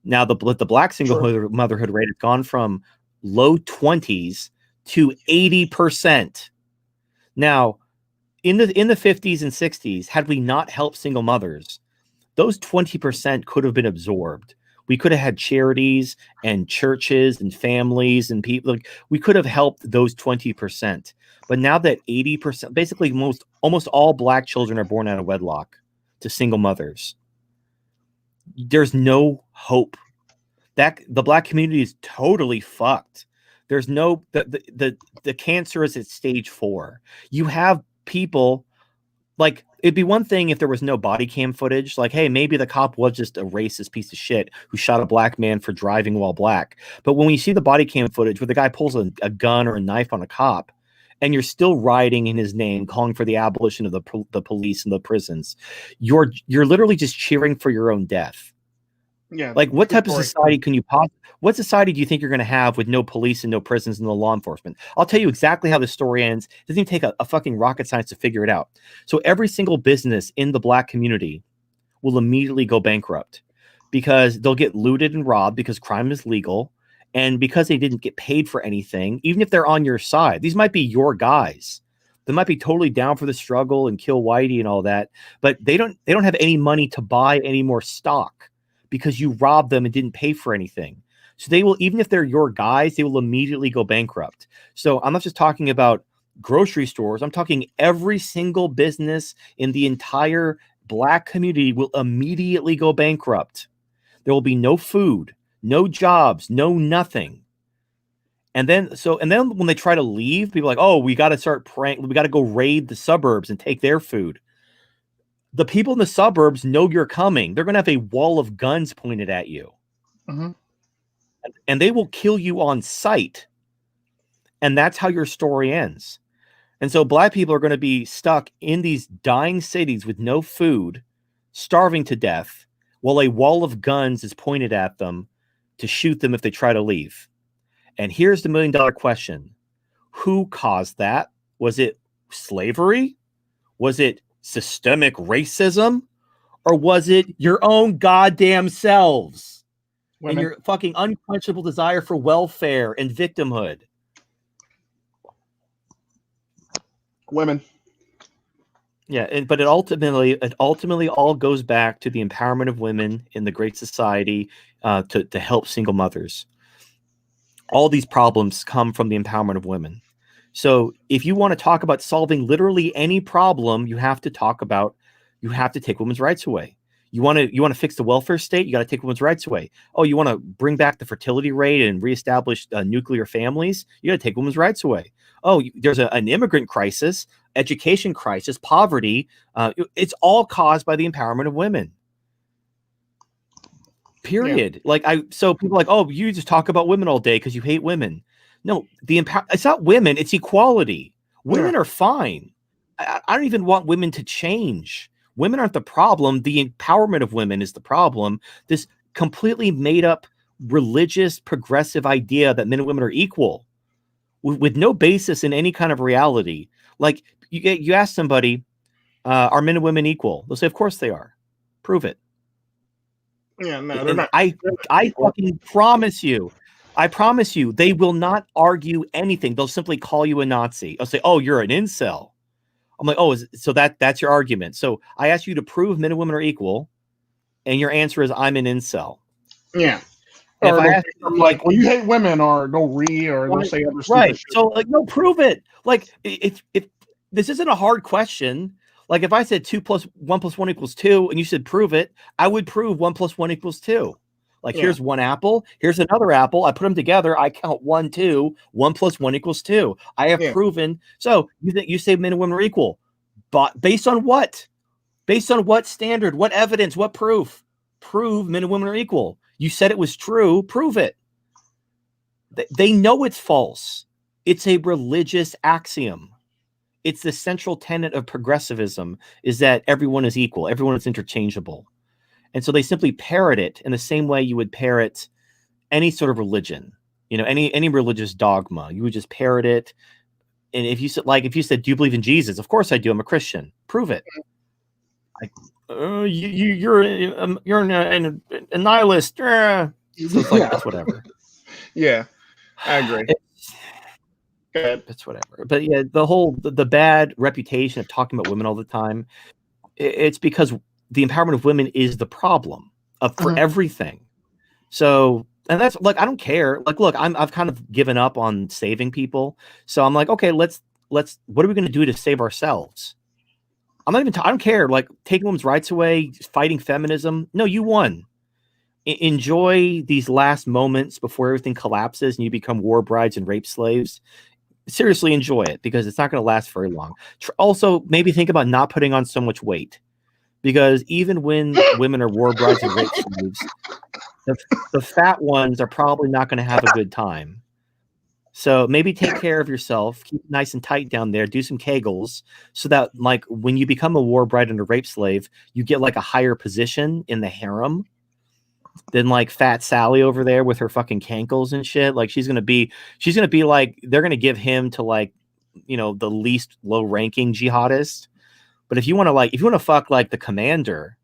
Now, the black single motherhood rate has gone from low 20s to 80%. Now, in the 50s and 60s, had we not helped single mothers, those 20% could have been absorbed. We could have had charities and churches and families and people. Like, we could have helped those 20%. But now that 80%, basically almost all black children are born out of wedlock to single mothers, there's no hope. That the black community is totally fucked. There's no the cancer is at stage 4. You have people, like, it'd be one thing if there was no body cam footage. Like, hey, maybe the cop was just a racist piece of shit who shot a black man for driving while black. But when we see the body cam footage where the guy pulls a gun or a knife on a cop, and you're still rioting in his name, calling for the abolition of the police and the prisons, you're literally just cheering for your own death. Yeah. Like, what type of society can you what society do you think you're going to have with no police and no prisons and no law enforcement? I'll tell you exactly how the story ends. It doesn't even take a fucking rocket science to figure it out. So every single business in the black community will immediately go bankrupt because they'll get looted and robbed because crime is legal. And because they didn't get paid for anything, even if they're on your side, these might be your guys. They might be totally down for the struggle and kill Whitey and all that, but they don't have any money to buy any more stock because you robbed them and didn't pay for anything. So they will, even if they're your guys, they will immediately go bankrupt. So I'm not just talking about grocery stores. I'm talking every single business in the entire black community will immediately go bankrupt. There will be no food, no jobs, no nothing. And then when they try to leave, people are like, oh, we got to start praying. We got to go raid the suburbs and take their food. The people in the suburbs know you're coming. They're going to have a wall of guns pointed at you. Mm-hmm. And they will kill you on sight. And that's how your story ends. And so black people are going to be stuck in these dying cities with no food, starving to death, while a wall of guns is pointed at them to shoot them if they try to leave. And here's the $1 million question. Who caused that? Was it slavery? Was it systemic racism? Or was it your own goddamn selves? Women. And your fucking unquenchable desire for welfare and victimhood? Women. Yeah, but it ultimately all goes back to the empowerment of women in the Great Society to help single mothers. All these problems come from the empowerment of women. So if you want to talk about solving literally any problem, you have to take women's rights away. You want to fix the welfare state, you got to take women's rights away. Oh, you want to bring back the fertility rate and reestablish nuclear families, you got to take women's rights away. Oh, there's an immigrant crisis, education crisis, poverty. It's all caused by the empowerment of women. Period. Yeah. So people are like, oh, you just talk about women all day because you hate women. No, it's not women, it's equality. Women are fine. I don't even want women to change. Women aren't the problem. The empowerment of women is the problem. This completely made up religious progressive idea that men and women are equal with no basis in any kind of reality. Like you ask somebody, are men and women equal? They'll say, of course they are. Prove it. Yeah, no, they're not. I fucking promise you. I promise you, they will not argue anything. They'll simply call you a Nazi. I'll say, oh, you're an incel. I'm like, oh, so that's your argument. So I asked you to prove men and women are equal, and your answer is I'm an incel. Yeah. If I ask, like, well, you hate women, or don't read, or don't say other stupid shit. So like, no, prove it. Like, if this isn't a hard question, like if I said 2 + 1 + 1 = 2, and you said prove it, I would prove 1 + 1 = 2. Like, here's one apple, here's another apple. I put them together. I count 1, 2. 1 + 1 = 2. I have proven. So you say men and women are equal, but based on what? Based on what standard? What evidence? What proof? Prove men and women are equal. You said it was true. Prove it. They know it's false. It's a religious axiom. It's the central tenet of progressivism, is that everyone is equal. Everyone is interchangeable. And so they simply parrot it in the same way you would parrot any sort of religion, any religious dogma. You would just parrot it. And if you said, do you believe in Jesus? Of course I do. I'm a Christian. Prove it. Like, you're a nihilist. So it's like, it's whatever. Yeah, I agree. It's whatever. But yeah, the bad reputation of talking about women all the time, it's because the empowerment of women is the problem for everything. So, and that's like, I don't care. Like, look, I've kind of given up on saving people. So I'm like, okay, let's, what are we going to do to save ourselves? I don't care. Like, taking women's rights away, fighting feminism. No, you won. Enjoy these last moments before everything collapses and you become war brides and rape slaves. Seriously, enjoy it, because it's not going to last very long. Also, maybe think about not putting on so much weight. Because even when women are war brides and rape slaves, the fat ones are probably not going to have a good time. So maybe take care of yourself, keep it nice and tight down there, do some Kegels, so that like when you become a war bride and a rape slave, you get like a higher position in the harem than like Fat Sally over there with her fucking cankles and shit. Like she's gonna be like, they're gonna give him to like, the least low ranking jihadist. But if you want to fuck like the commander,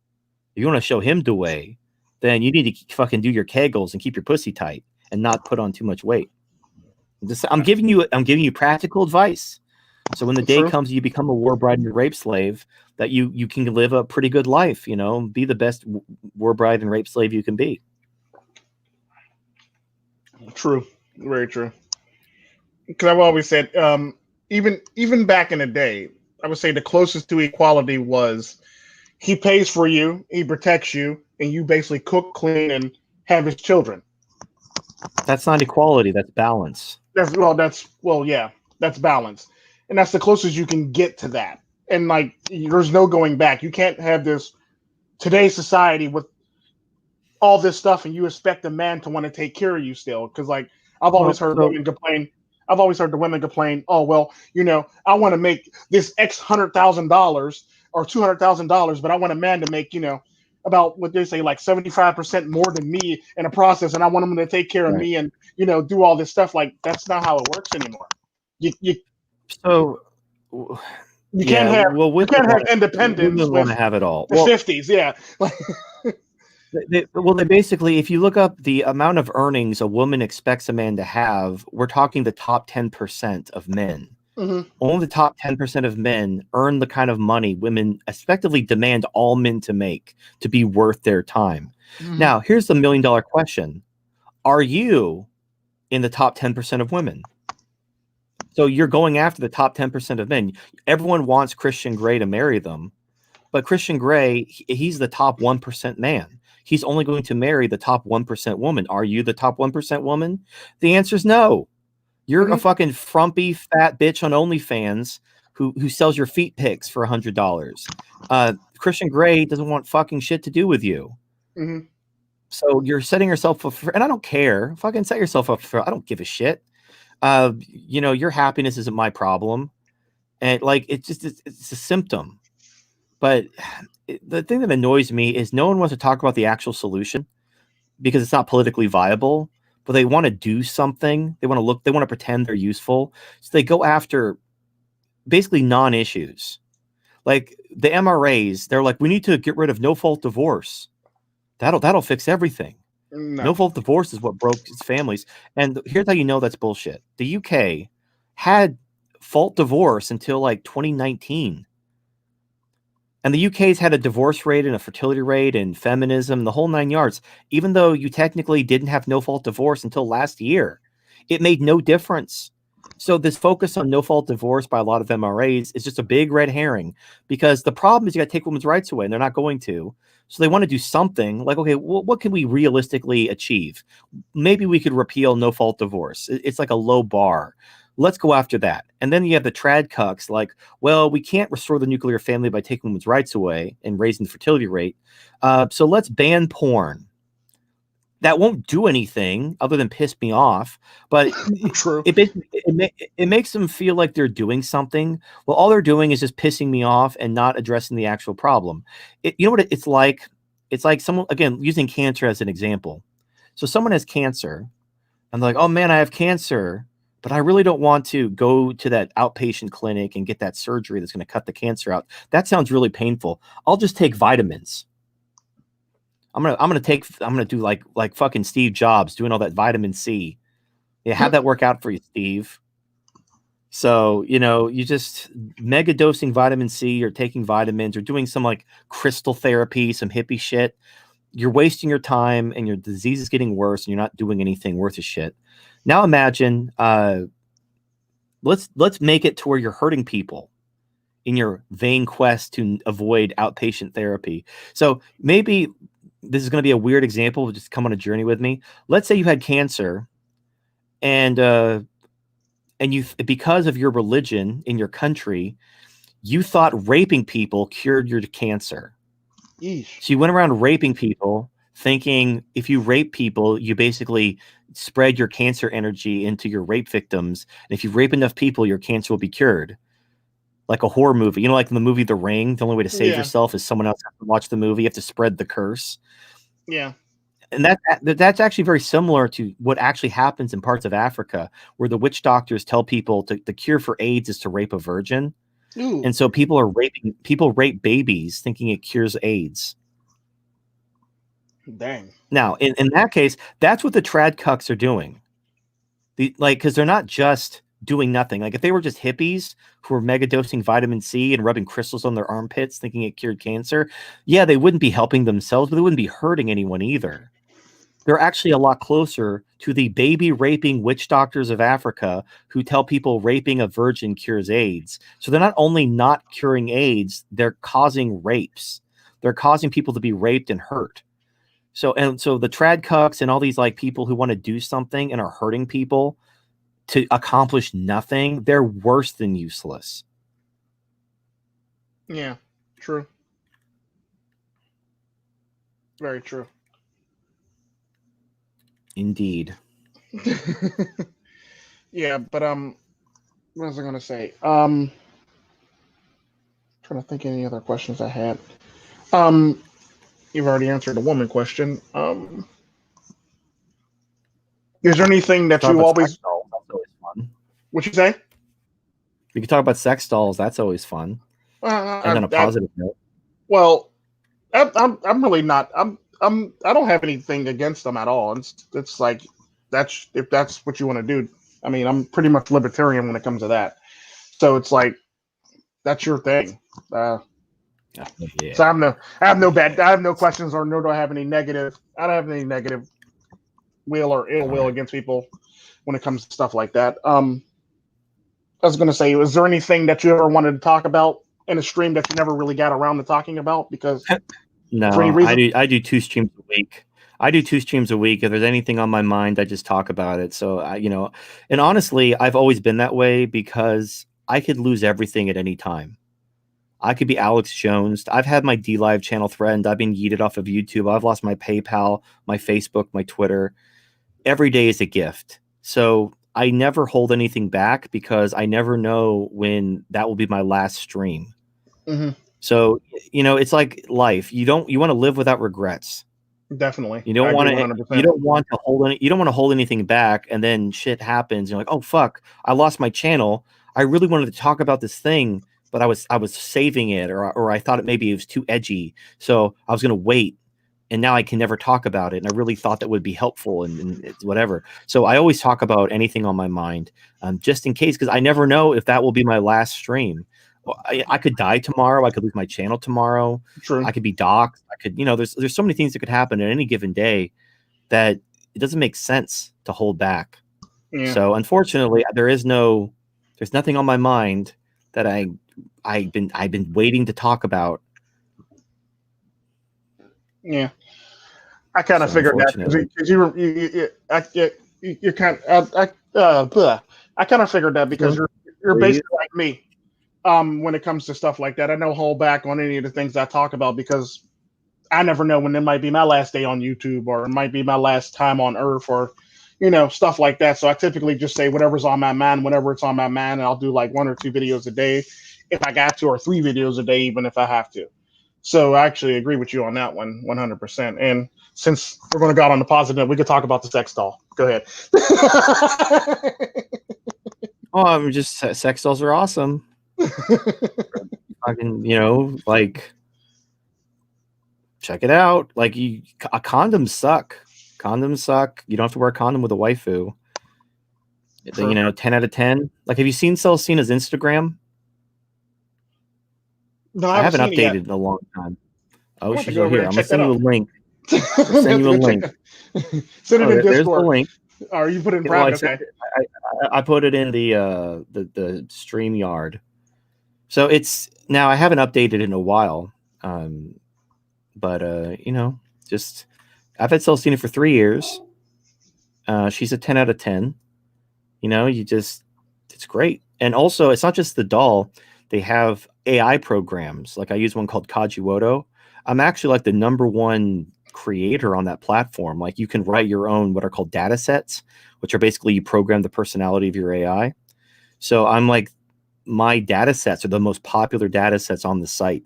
if you want to show him the way, then you need to fucking do your Kegels and keep your pussy tight and not put on too much weight. I'm giving you practical advice. So when the day comes, you become a war bride and a rape slave, that you can live a pretty good life. Be the best war bride and rape slave you can be. True, very true. Because I've always said, even back in the day, I would say the closest to equality was he pays for you, he protects you, and you basically cook, clean, and have his children. That's not equality. That's balance. That's yeah, that's balance, and that's the closest you can get to that. And like, there's no going back. You can't have this today's society with all this stuff, and you expect a man to want to take care of you still. Because like, I've always Well, heard so women complain. I've always heard the women complain. Oh well, I want to make this X $100,000 or $200,000, but I want a man to make about what they say like 75% more than me in a process, and I want him to take care of right. me and do all this stuff. Like that's not how it works anymore. You you, So w- you can't yeah, have well, you can't have independence women want to with have it all. the Well, 50s. Yeah, like, they basically, if you look up the amount of earnings a woman expects a man to have, we're talking the top 10% of men. mhm. Only the top 10% of men earn the kind of money women effectively demand all men to make to be worth their time. Mhm. Now, here's the $1 million question. Are you in the top 10% of women? So you're going after the top 10% of men. Everyone wants Christian Grey to marry them, but Christian Grey, he's the top 1% man. He's only going to marry the top 1% woman. Are you the top 1% woman? The answer is no. You're a Mhm. fucking frumpy fat bitch on OnlyFans who sells your feet pics for $100. Christian Grey doesn't want fucking shit to do with you. Mhm. So you're setting yourself up for, and I don't care. Fucking set yourself up for, I don't give a shit. Your happiness isn't my problem. And like, it's a symptom. But the thing that annoys me is no one wants to talk about the actual solution because it's not politically viable, but they want to do something. They want to pretend they're useful. So they go after basically non-issues. Like the MRAs, they're like, we need to get rid of no-fault divorce. That'll fix everything. No. No-fault divorce is what broke its families. And here's how you know that's bullshit. The UK had fault divorce until like 2019. And the UK's had a divorce rate and a fertility rate and feminism, the whole 9 yards, even though you technically didn't have no-fault divorce until last year. It made no difference. So this focus on no-fault divorce by a lot of MRAs is just a big red herring because the problem is you got to take women's rights away and they're not going to. So they want to do something like, okay, well, what can we realistically achieve? Maybe we could repeal no-fault divorce. It's like a low bar. Let's go after that. And then you have the trad cucks like, well, we can't restore the nuclear family by taking women's rights away and raising the fertility rate. So let's ban porn. That won't do anything other than piss me off. But True. it makes them feel like they're doing something. Well, all they're doing is just pissing me off and not addressing the actual problem. You know what it's like? It's like someone, again, using cancer as an example. So someone has cancer and they're like, oh man, I have cancer, but I really don't want to go to that outpatient clinic and get that surgery that's going to cut the cancer out. That sounds really painful. I'll just take vitamins. I'm gonna do like fucking Steve Jobs doing all that vitamin C. Yeah, how'd that work out for you, Steve? So, you just mega dosing vitamin C or taking vitamins or doing some like crystal therapy, some hippie shit. You're wasting your time and your disease is getting worse and you're not doing anything worth a shit. Now imagine, let's make it to where you're hurting people in your vain quest to avoid outpatient therapy. So maybe this is going to be a weird example. Just come on a journey with me. Let's say you had cancer and you, because of your religion in your country, you thought raping people cured your cancer. Yeesh. So you went around raping people thinking if you rape people, you basically spread your cancer energy into your rape victims. And if you rape enough people, your cancer will be cured. Like a horror movie, like in the movie The Ring, the only way to save Yeah. yourself is someone else has to watch the movie. You have to spread the curse. Yeah. And that's actually very similar to what actually happens in parts of Africa, where the witch doctors tell people the cure for AIDS is to rape a virgin. Ooh. And so people rape babies thinking it cures AIDS. Dang. Now, in that case, that's what the trad cucks are doing. Because they're not just doing nothing. Like if they were just hippies who were mega dosing vitamin C and rubbing crystals on their armpits thinking it cured cancer, yeah, they wouldn't be helping themselves, but they wouldn't be hurting anyone either. They're actually a lot closer to the baby raping witch doctors of Africa who tell people raping a virgin cures AIDS. So they're not only not curing AIDS, they're causing rapes. They're causing people to be raped and hurt. So the trad cucks and all these like people who want to do something and are hurting people to accomplish nothing, they're worse than useless. Yeah, true. Very true. Indeed. Yeah, but what was I gonna say? Trying to think of any other questions I had. Um, you've already answered the woman question. Is there anything that Talk you about always? sex dolls. That's always fun. What you say? We can talk about sex dolls. That's always fun. And on a positive note. Well, I'm really not. I don't have anything against them at all. It's like that's if that's what you want to do. I mean, I'm pretty much libertarian when it comes to that. So it's like that's your thing. Yeah. So I have no questions or nor do I have any negative. I don't have any negative will or ill will against people when it comes to stuff like that. I was going to say, was there anything that you ever wanted to talk about in a stream that you never really got around to talking about because no, for any reason? I do 2 streams a week. I do 2 streams a week. If there's anything on my mind, I just talk about it. So and honestly, I've always been that way because I could lose everything at any time. I could be Alex Jones. I've had my D Live channel threatened. I've been yeeted off of YouTube. I've lost my PayPal, my Facebook, my Twitter. Every day is a gift. So I never hold anything back because I never know when that will be my last stream. Mm-hmm. So, it's like life. You want to live without regrets. Definitely. You don't want to hold anything back, and then shit happens. You're like, oh fuck, I lost my channel. I really wanted to talk about this thing, but I was saving it, or I thought maybe it was too edgy, so I was gonna wait, and now I can never talk about it. And I really thought that would be helpful, and it's whatever. So I always talk about anything on my mind, just in case, because I never know if that will be my last stream. I could die tomorrow. I could lose my channel tomorrow. True. I could be doxxed. I could, there's so many things that could happen at any given day that it doesn't make sense to hold back. Yeah. So unfortunately, there's nothing on my mind that I've been waiting to talk about. Yeah. I kind of figured that because you're kind of I kind of figured that because you're basically like me. When it comes to stuff like that, I don't hold back on any of the things I talk about because I never know when it might be my last day on YouTube or it might be my last time on Earth or stuff like that. So I typically just say whatever's on my mind whenever it's on my mind, and I'll do like 1 or 2 videos a day if I got to, or 3 videos a day even if I have to. So I actually agree with you on that one 100%. And since we're going to go out on the positive, we could talk about the sex doll. Go ahead. Oh, I'm just sex dolls are awesome. Fucking, like, check it out. Like, condoms suck. Condoms suck. You don't have to wear a condom with a waifu. True. 10 out of 10. Like, have you seen Celestina's Instagram? No, I haven't updated in a long time. Oh, she's over here. I'm gonna send you a link. Send you a link. Send it in Discord. There's the link. Or you put it in private. Okay. I put it in the StreamYard. So it's now, I haven't updated in a while. But just I've had Celestina for 3 years. She's a 10 out of 10. It's great. And also, it's not just the doll. They have AI programs. Like, I use one called Kajiwoto. I'm actually like the #1 creator on that platform. Like, you can write your own what are called data sets, which are basically you program the personality of your AI. So I'm like, my data sets are the most popular data sets on the site.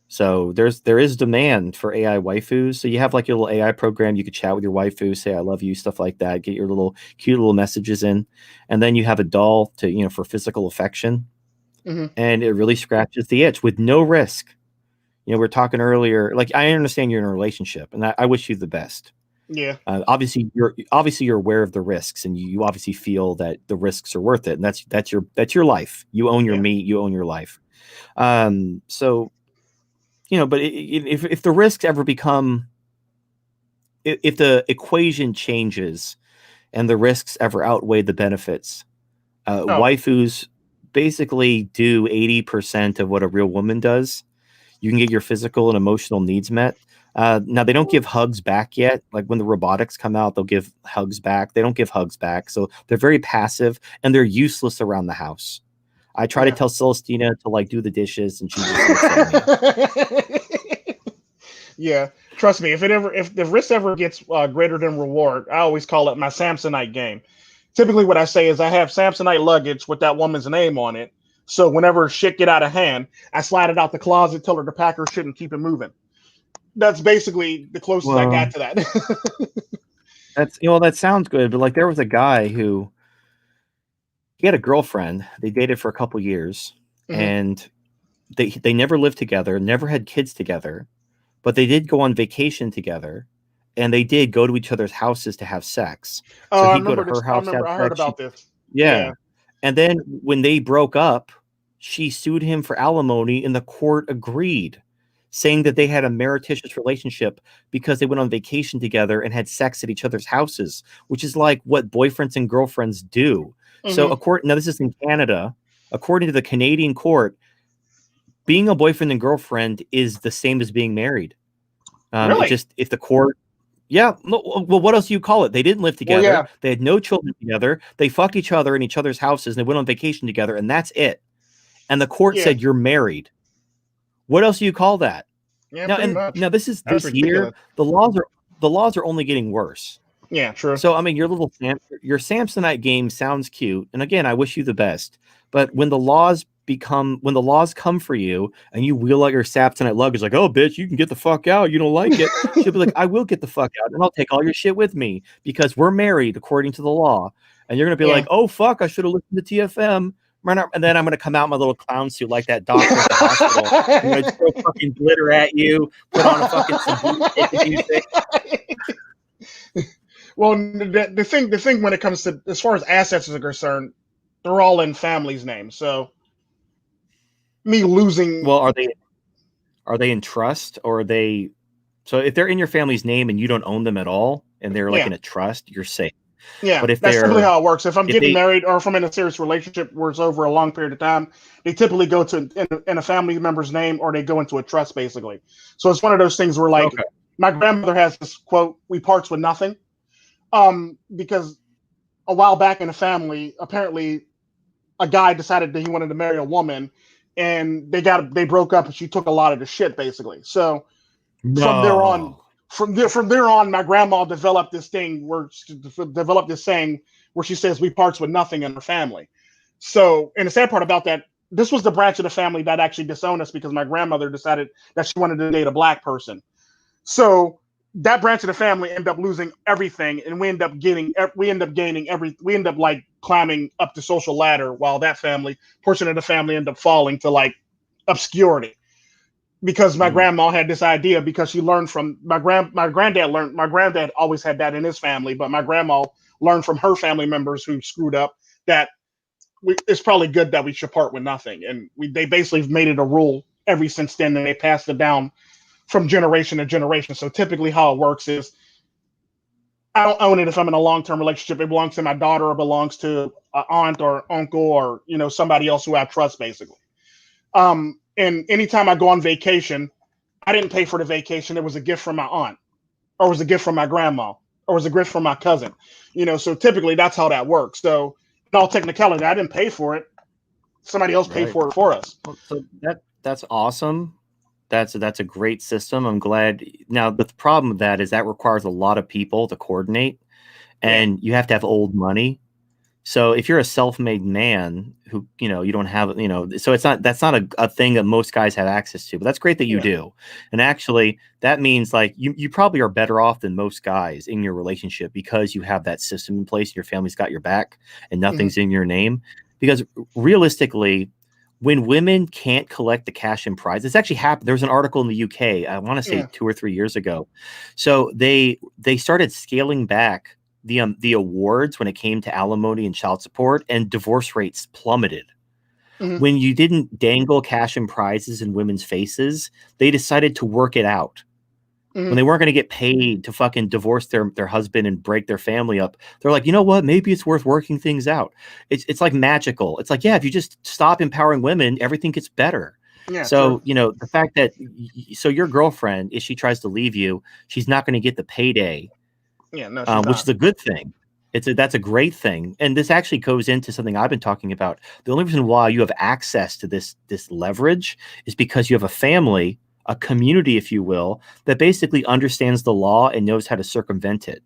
So there is demand for AI waifus. So you have like your little AI program. You could chat with your waifu, say I love you, stuff like that. Get your little cute little messages in, and then you have a doll to for physical affection, and it really scratches the itch with no risk. We were talking earlier. Like, I understand you're in a relationship, and I wish you the best. Yeah. Obviously you're aware of the risks, and you obviously feel that the risks are worth it, and that's your life. You own your meat. You own your life. So. But if the risks ever become, if the equation changes and the risks ever outweigh the benefits, waifus basically do 80% of what a real woman does. You can get your physical and emotional needs met. Now they don't give hugs back yet. Like when the robotics come out, they'll give hugs back. They don't give hugs back, so they're very passive and they're useless around the house. I try to tell Celestina to like do the dishes, and she just looks at me. Yeah, trust me. If the risk ever gets greater than reward, I always call it my Samsonite game. Typically, what I say is I have Samsonite luggage with that woman's name on it. So whenever shit get out of hand, I slide it out the closet, tell her to pack her shit and keep it moving. That's basically the closest I got to that. That's that sounds good, but like there was a guy who he had a girlfriend. They dated for a couple years, and they never lived together, never had kids together, but they did go on vacation together, and they did go to each other's houses to have sex. So he'd go to her house. I heard about this. Yeah. And then when they broke up, she sued him for alimony, and the court agreed, saying that they had a meretricious relationship because they went on vacation together and had sex at each other's houses, which is like what boyfriends and girlfriends do. So now this is in Canada. According to the Canadian court, being a boyfriend and girlfriend is the same as being married. Really? Just if the court, well, what else do you call it? They didn't live together. Well, yeah. They had no children together. They fucked each other in each other's houses, and they went on vacation together, and that's it. And the court said you're married. What else do you call that? Yeah, now this year. The laws are only getting worse. Yeah, true. So I mean, your Samsonite game sounds cute, and again, I wish you the best. But when the laws come for you, and you wheel out your Samsonite luggage, like, oh, bitch, you can get the fuck out. You don't like it. She'll be like, I will get the fuck out, and I'll take all your shit with me because we're married according to the law. And you're gonna be like, oh fuck, I should have listened to TFM. And then I'm gonna come out in my little clown suit like that doctor at the hospital. I'm gonna throw fucking glitter at you, put on a fucking some music. Well, the thing when it comes to as far as assets are concerned, they're all in family's name. So me losing. Well, are they in trust, or are they? So if they're in your family's name and you don't own them at all, and they're like in a trust, you're safe. Yeah, but if that's typically how it works. If I'm getting married or if I'm in a serious relationship where it's over a long period of time, they typically go to in a family member's name, or they go into a trust, basically. So it's one of those things where, like, my grandmother has this quote: "We parts with nothing," because a while back in the family, apparently, a guy decided that he wanted to marry a woman, and they broke up, and she took a lot of the shit, basically. So from there on, my grandma developed this thing developed this saying where she says we parts with nothing in her family. So, and the sad part about that, this was the branch of the family that actually disowned us because my grandmother decided that she wanted to date a black person. So that branch of the family ended up losing everything, and we end up like climbing up the social ladder, while that portion of the family ended up falling to like obscurity. Because my grandma had this idea, because she learned from my granddad always had that in his family, but my grandma learned from her family members who screwed up that it's probably good that we should part with nothing. And they basically made it a rule ever since then, and they passed it down from generation to generation. So typically how it works is I don't own it if I'm in a long-term relationship. It belongs to my daughter, or belongs to an aunt or uncle, or somebody else who I trust, basically. And anytime I go on vacation, I didn't pay for the vacation. It was a gift from my aunt, or it was a gift from my grandma, or it was a gift from my cousin. So typically that's how that works. So in all technicality, I didn't pay for it. Somebody else paid for it for us. So that's awesome. That's a great system. I'm glad. Now the problem with that is that requires a lot of people to coordinate, and you have to have old money. So if you're a self-made man who, you don't have, so that's not a thing that most guys have access to, but that's great that you do. And actually that means like you probably are better off than most guys in your relationship, because you have that system in place. Your family's got your back, and nothing's in your name. Because realistically, when women can't collect the cash and prize, it's actually happened. There was an article in the UK, I want to say 2 or 3 years ago. So they started scaling back the awards when it came to alimony and child support, and divorce rates plummeted. When you didn't dangle cash and prizes in women's faces, they decided to work it out. When they weren't going to get paid to fucking divorce their husband and break their family up, they're like, you know what? Maybe it's worth working things out. It's like magical. It's like, if you just stop empowering women, everything gets better. Yeah, So, true. the fact that so your girlfriend, if she tries to leave you, she's not going to get the payday, Yeah, no, she's which not. is a good thing. That's a great thing. And this actually goes into something I've been talking about. The only reason why you have access to this leverage is because you have a family, a community, if you will, that basically understands the law and knows how to circumvent it.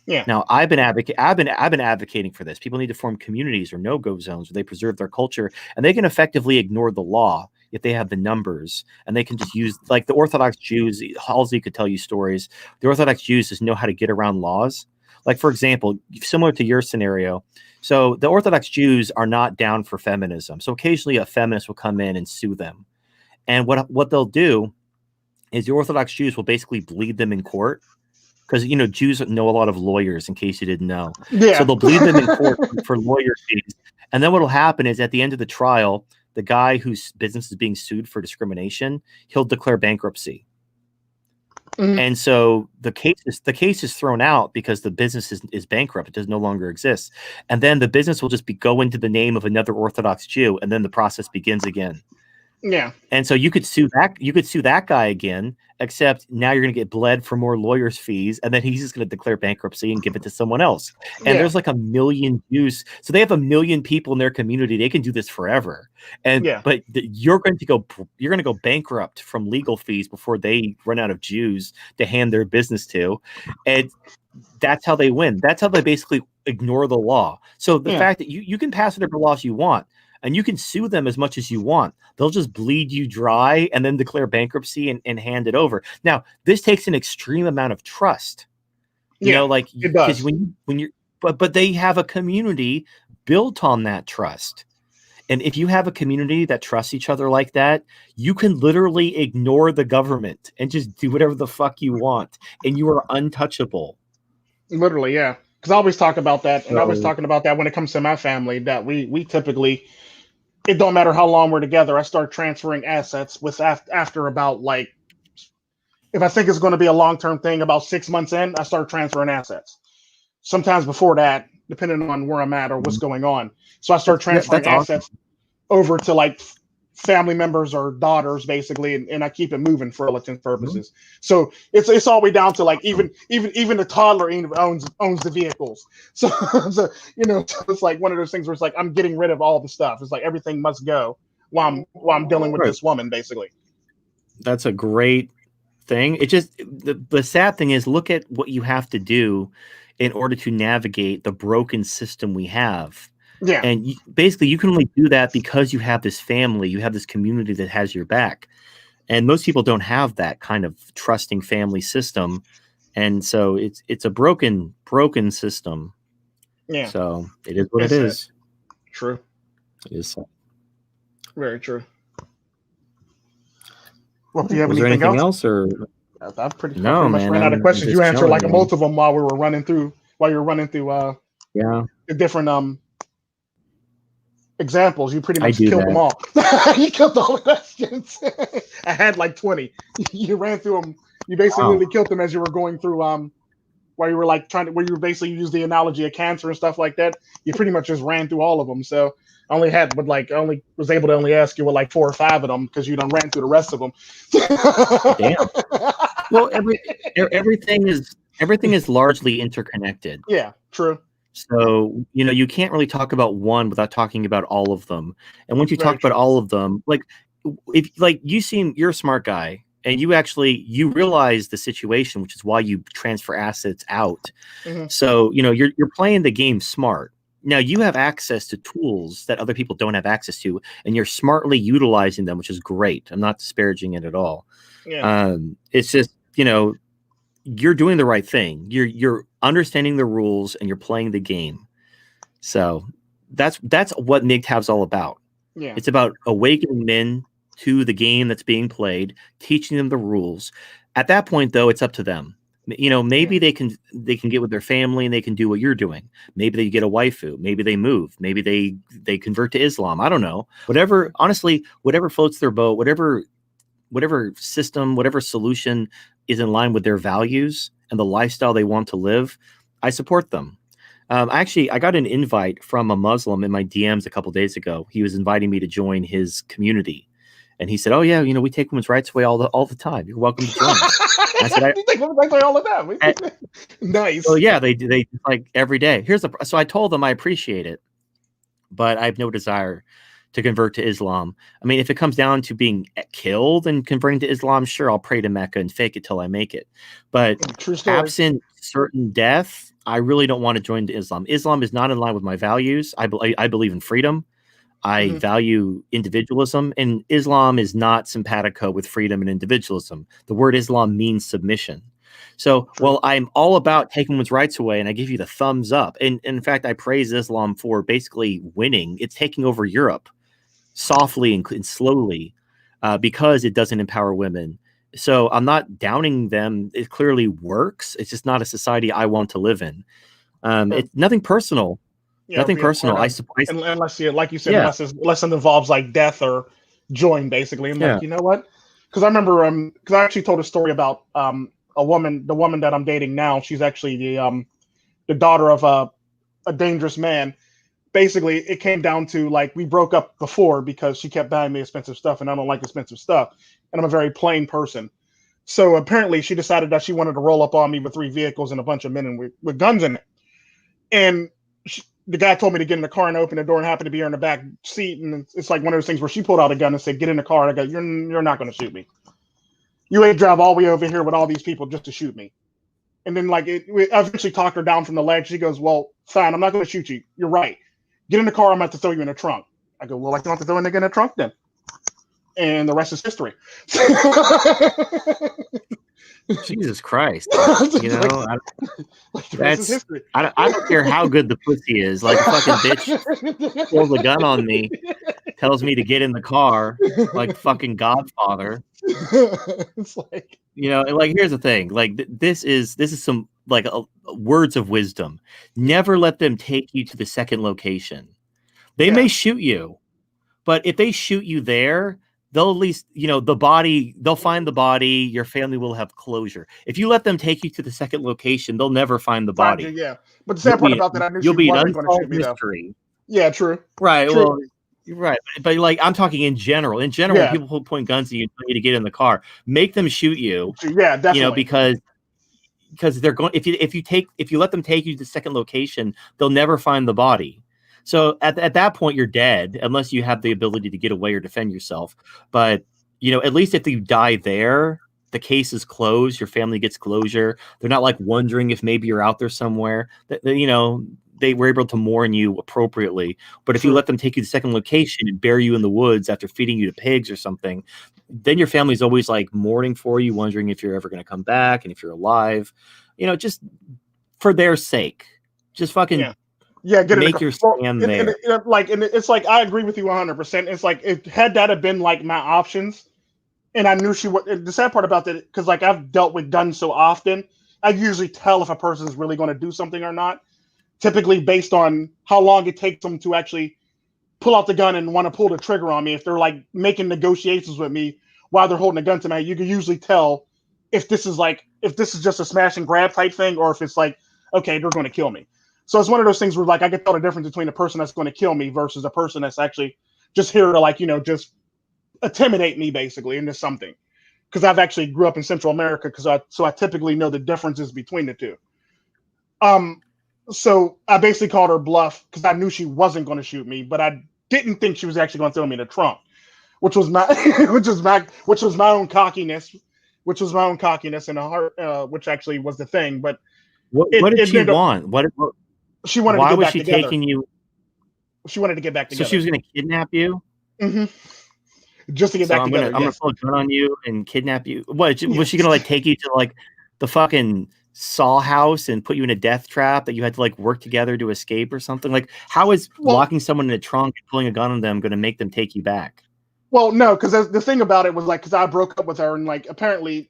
Yeah, Now, I've been advocating for this. People need to form communities or no-go zones where they preserve their culture, and they can effectively ignore the law if they have the numbers, and they can just use, like the Orthodox Jews. Halsey could tell you stories. The Orthodox Jews just know how to get around laws. Like, for example, similar to your scenario. So the Orthodox Jews are not down for feminism. So occasionally a feminist will come in and sue them. And what they'll do is the Orthodox Jews will basically bleed them in court because Jews know a lot of lawyers, in case you didn't know. So yeah, they'll bleed them in court for lawyer fees, and then what'll happen is at the end of the trial, the guy whose business is being sued for discrimination, he'll declare bankruptcy, Mhm. and so the case is thrown out because the business is bankrupt; it does no longer exist, and then the business will just go into the name of another Orthodox Jew, and then the process begins again. yeah, And so you could sue that guy again, except now you're going to get bled for more lawyers' fees, and then he's just going to declare bankruptcy and give it to someone else. And yeah, there's like 1 million Jews, so they have 1 million people in their community. They can do this forever. yeah, But you're going to go bankrupt from legal fees before they run out of Jews to hand their business to, and that's how they win. That's how they basically ignore the law. So the yeah, fact that you can pass whatever laws you want, and you can sue them as much as you want. They'll just bleed you dry and then declare bankruptcy and hand it over. Now, this takes an extreme amount of trust. yeah. Like, It because does. when you're but they have a community built on that trust. And if you have a community that trusts each other like that, you can literally ignore the government and just do whatever the fuck you want, and you are untouchable. Literally, yeah. Because I always talk about that, and I was So talking about that when it comes to my family. That we typically, it don't matter how long we're together. I start transferring assets with after about like, if I think it's going to be a long term thing, about 6 months in, I start transferring assets. Sometimes before that, depending on where I'm at or what's going on. So I start transferring that's awesome. assets over to like family members or daughters basically, and I keep it moving for all intents and purposes. So it's all the way down to like even the toddler owns the vehicles. So, so so it's like one of those things where it's like I'm getting rid of all the stuff. It's like everything must go while I'm dealing with Right. this woman basically. That's a great thing. It just the sad thing is, look at what you have to do in order to navigate the broken system we have. Yeah, And basically, you can only do that because you have this family, you have this community that has your back. And most people don't have that kind of trusting family system. And so it's a broken system. yeah, So it is what it it's sad. is. True, It is sad. very true. Well, do you have Was there anything anything else? else, or I no, pretty much man? ran out of I'm questions. You just answered chilling, like man. most of them while we were running through Yeah, the different examples. You pretty I much do killed them that. all. You killed all the questions. I had like 20. You ran through them. You basically Wow. literally killed them as you were going through while you were like trying to where you basically used the analogy of cancer and stuff like that. You pretty much just ran through all of them. So I only had but like I only was able to only ask you with like 4 or 5 of them because you done ran through the rest of them. Damn. Well, everything is largely interconnected. Yeah, true. So, you can't really talk about one without talking about all of them. And once you Very talk about true. all of them, like if like you're a smart guy and you realize the situation, which is why you transfer assets out. Hmm. So, you're playing the game smart. Now you have access to tools that other people don't have access to, and you're smartly utilizing them, which is great. I'm not disparaging it at all. Yeah. It's just, you're doing the right thing. You're understanding the rules and you're playing the game. So that's what MGTOW's all about. Yeah. It's about awakening men to the game that's being played, teaching them the rules. At that point, though, it's up to them. Maybe Yeah. they can get with their family and they can do what you're doing. Maybe they get a waifu. Maybe they move. Maybe they convert to Islam. I don't know. Whatever. Honestly, whatever floats their boat. Whatever system, whatever solution is in line with their values and the lifestyle they want to live, I support them. Actually, I got an invite from a Muslim in my DMs a couple days ago. He was inviting me to join his community, And he said, "Oh yeah, we take women's rights away all the time. You're welcome to join us." I said, You take women's rights away all the time. Nice. "Well, yeah, they like every day." So I told them I appreciate it, but I have no desire to convert to Islam. I mean, if it comes down to being killed and converting to Islam, sure, I'll pray to Mecca and fake it till I make it. But True story. absent certain death, I really don't want to join to Islam. Islam is not in line with my values. I believe in freedom. I value individualism, and Islam is not simpatico with freedom and individualism. The word Islam means submission. So, well, I'm all about taking women's rights away, and I give you the thumbs up. And in fact, I praise Islam for basically winning. It's taking over Europe softly and slowly because it doesn't empower women. So I'm not downing them. It clearly works. It's just not a society I want to live in. It's nothing personal. Yeah, nothing personal. Unless you, like you said, unless it involves like death or join, basically. And like, you know what? Because I remember, because I actually told a story about the woman that I'm dating now. She's actually the daughter of a dangerous man. Basically, it came down to like we broke up before because she kept buying me expensive stuff, and I don't like expensive stuff, and I'm a very plain person. So apparently, she decided that she wanted to roll up on me with 3 vehicles and a bunch of men with guns in it, and the guy told me to get in the car and open the door and happened to be her in the back seat. And it's like one of those things where she pulled out a gun and said, "Get in the car." And I go, you're not going to shoot me. You ain't drive all the way over here with all these people just to shoot me. And then like I eventually talked her down from the ledge. She goes, "Well, fine. I'm not going to shoot you. You're right. Get in the car. I'm about to throw you in the trunk." I go, "Well, I don't have to throw a nigga in the trunk then." And the rest is history. Jesus Christ. I don't care how good the pussy is. Like a fucking bitch pulls a gun on me, tells me to get in the car, like fucking Godfather. It's like, like here's the thing. Like this is some like words of wisdom. Never let them take you to the second location. They may shoot you, but if they shoot you there, they'll at least, the body, they'll find the body. Your family will have closure. If you let them take you to the second location, they'll never find the body. Yeah. But the sad part about that, I knew she wasn't going to shoot me, though. Yeah, true. Right. True. Well, you're right. But like, I'm talking in general. In general, when people point guns at you and tell you to get in the car, make them shoot you. Yeah, definitely. Because they're going, if you let them take you to the second location, they'll never find the body. So at that point, you're dead unless you have the ability to get away or defend yourself. But, at least if you die there, the case is closed. Your family gets closure. They're not like wondering if maybe you're out there somewhere. They were able to mourn you appropriately. But if you let them take you to the second location and bury you in the woods after feeding you to pigs or something, then your family's always like mourning for you, wondering if you're ever going to come back and if you're alive. Just for their sake, just fucking... get make your stand there. And it's like I agree with you 100%. It's like had that have been like my options, and I knew she would. The sad part about that, because like I've dealt with guns so often, I usually tell if a person is really going to do something or not. Typically based on how long it takes them to actually pull out the gun and want to pull the trigger on me. If they're like making negotiations with me while they're holding a gun to me, you can usually tell if this is just a smash and grab type thing, or if it's like, okay, they're going to kill me. So it's one of those things where like I can tell the difference between a person that's going to kill me versus a person that's actually just here to like, just intimidate me basically into something. Because I've actually grew up in Central America, so I typically know the differences between the two. So I basically called her bluff because I knew she wasn't going to shoot me, but I didn't think she was actually going to throw me in the trunk, which was my own cockiness, and a heart, which actually was the thing. But what did she want? What she wanted Why to get was back she together. taking you? She wanted to get back together. So she was going to kidnap you? Mm-hmm. Just to get back together. I'm going to pull a gun on you and kidnap you. What, was she going to like take you to like the fucking Saw house and put you in a death trap that you had to like work together to escape or something? Like, how is locking someone in a trunk and pulling a gun on them going to make them take you back? Well, no, because the thing about it was like, because I broke up with her and like apparently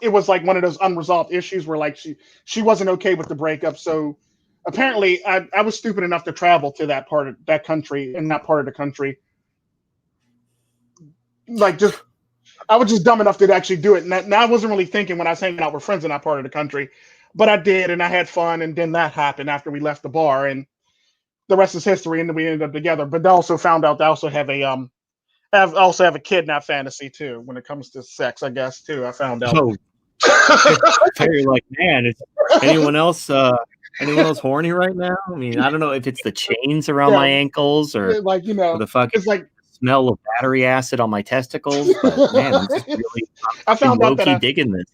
it was like one of those unresolved issues where like she wasn't okay with the breakup. So apparently I was stupid enough to travel to that part of that country and that part of the country. Like I was just dumb enough to actually do it. And I wasn't really thinking when I was hanging out with friends in that part of the country, but I did. And I had fun. And then that happened after we left the bar, and the rest is history. And then we ended up together, but I also found out I also have a I also have a kidnap fantasy too when it comes to sex. I guess too. I found out. Oh, you're like, man, is anyone else horny right now? I mean, I don't know if it's the chains around my ankles or like or the fucking it's like smell of battery acid on my testicles, but man, I'm just really I found out that low-key digging this.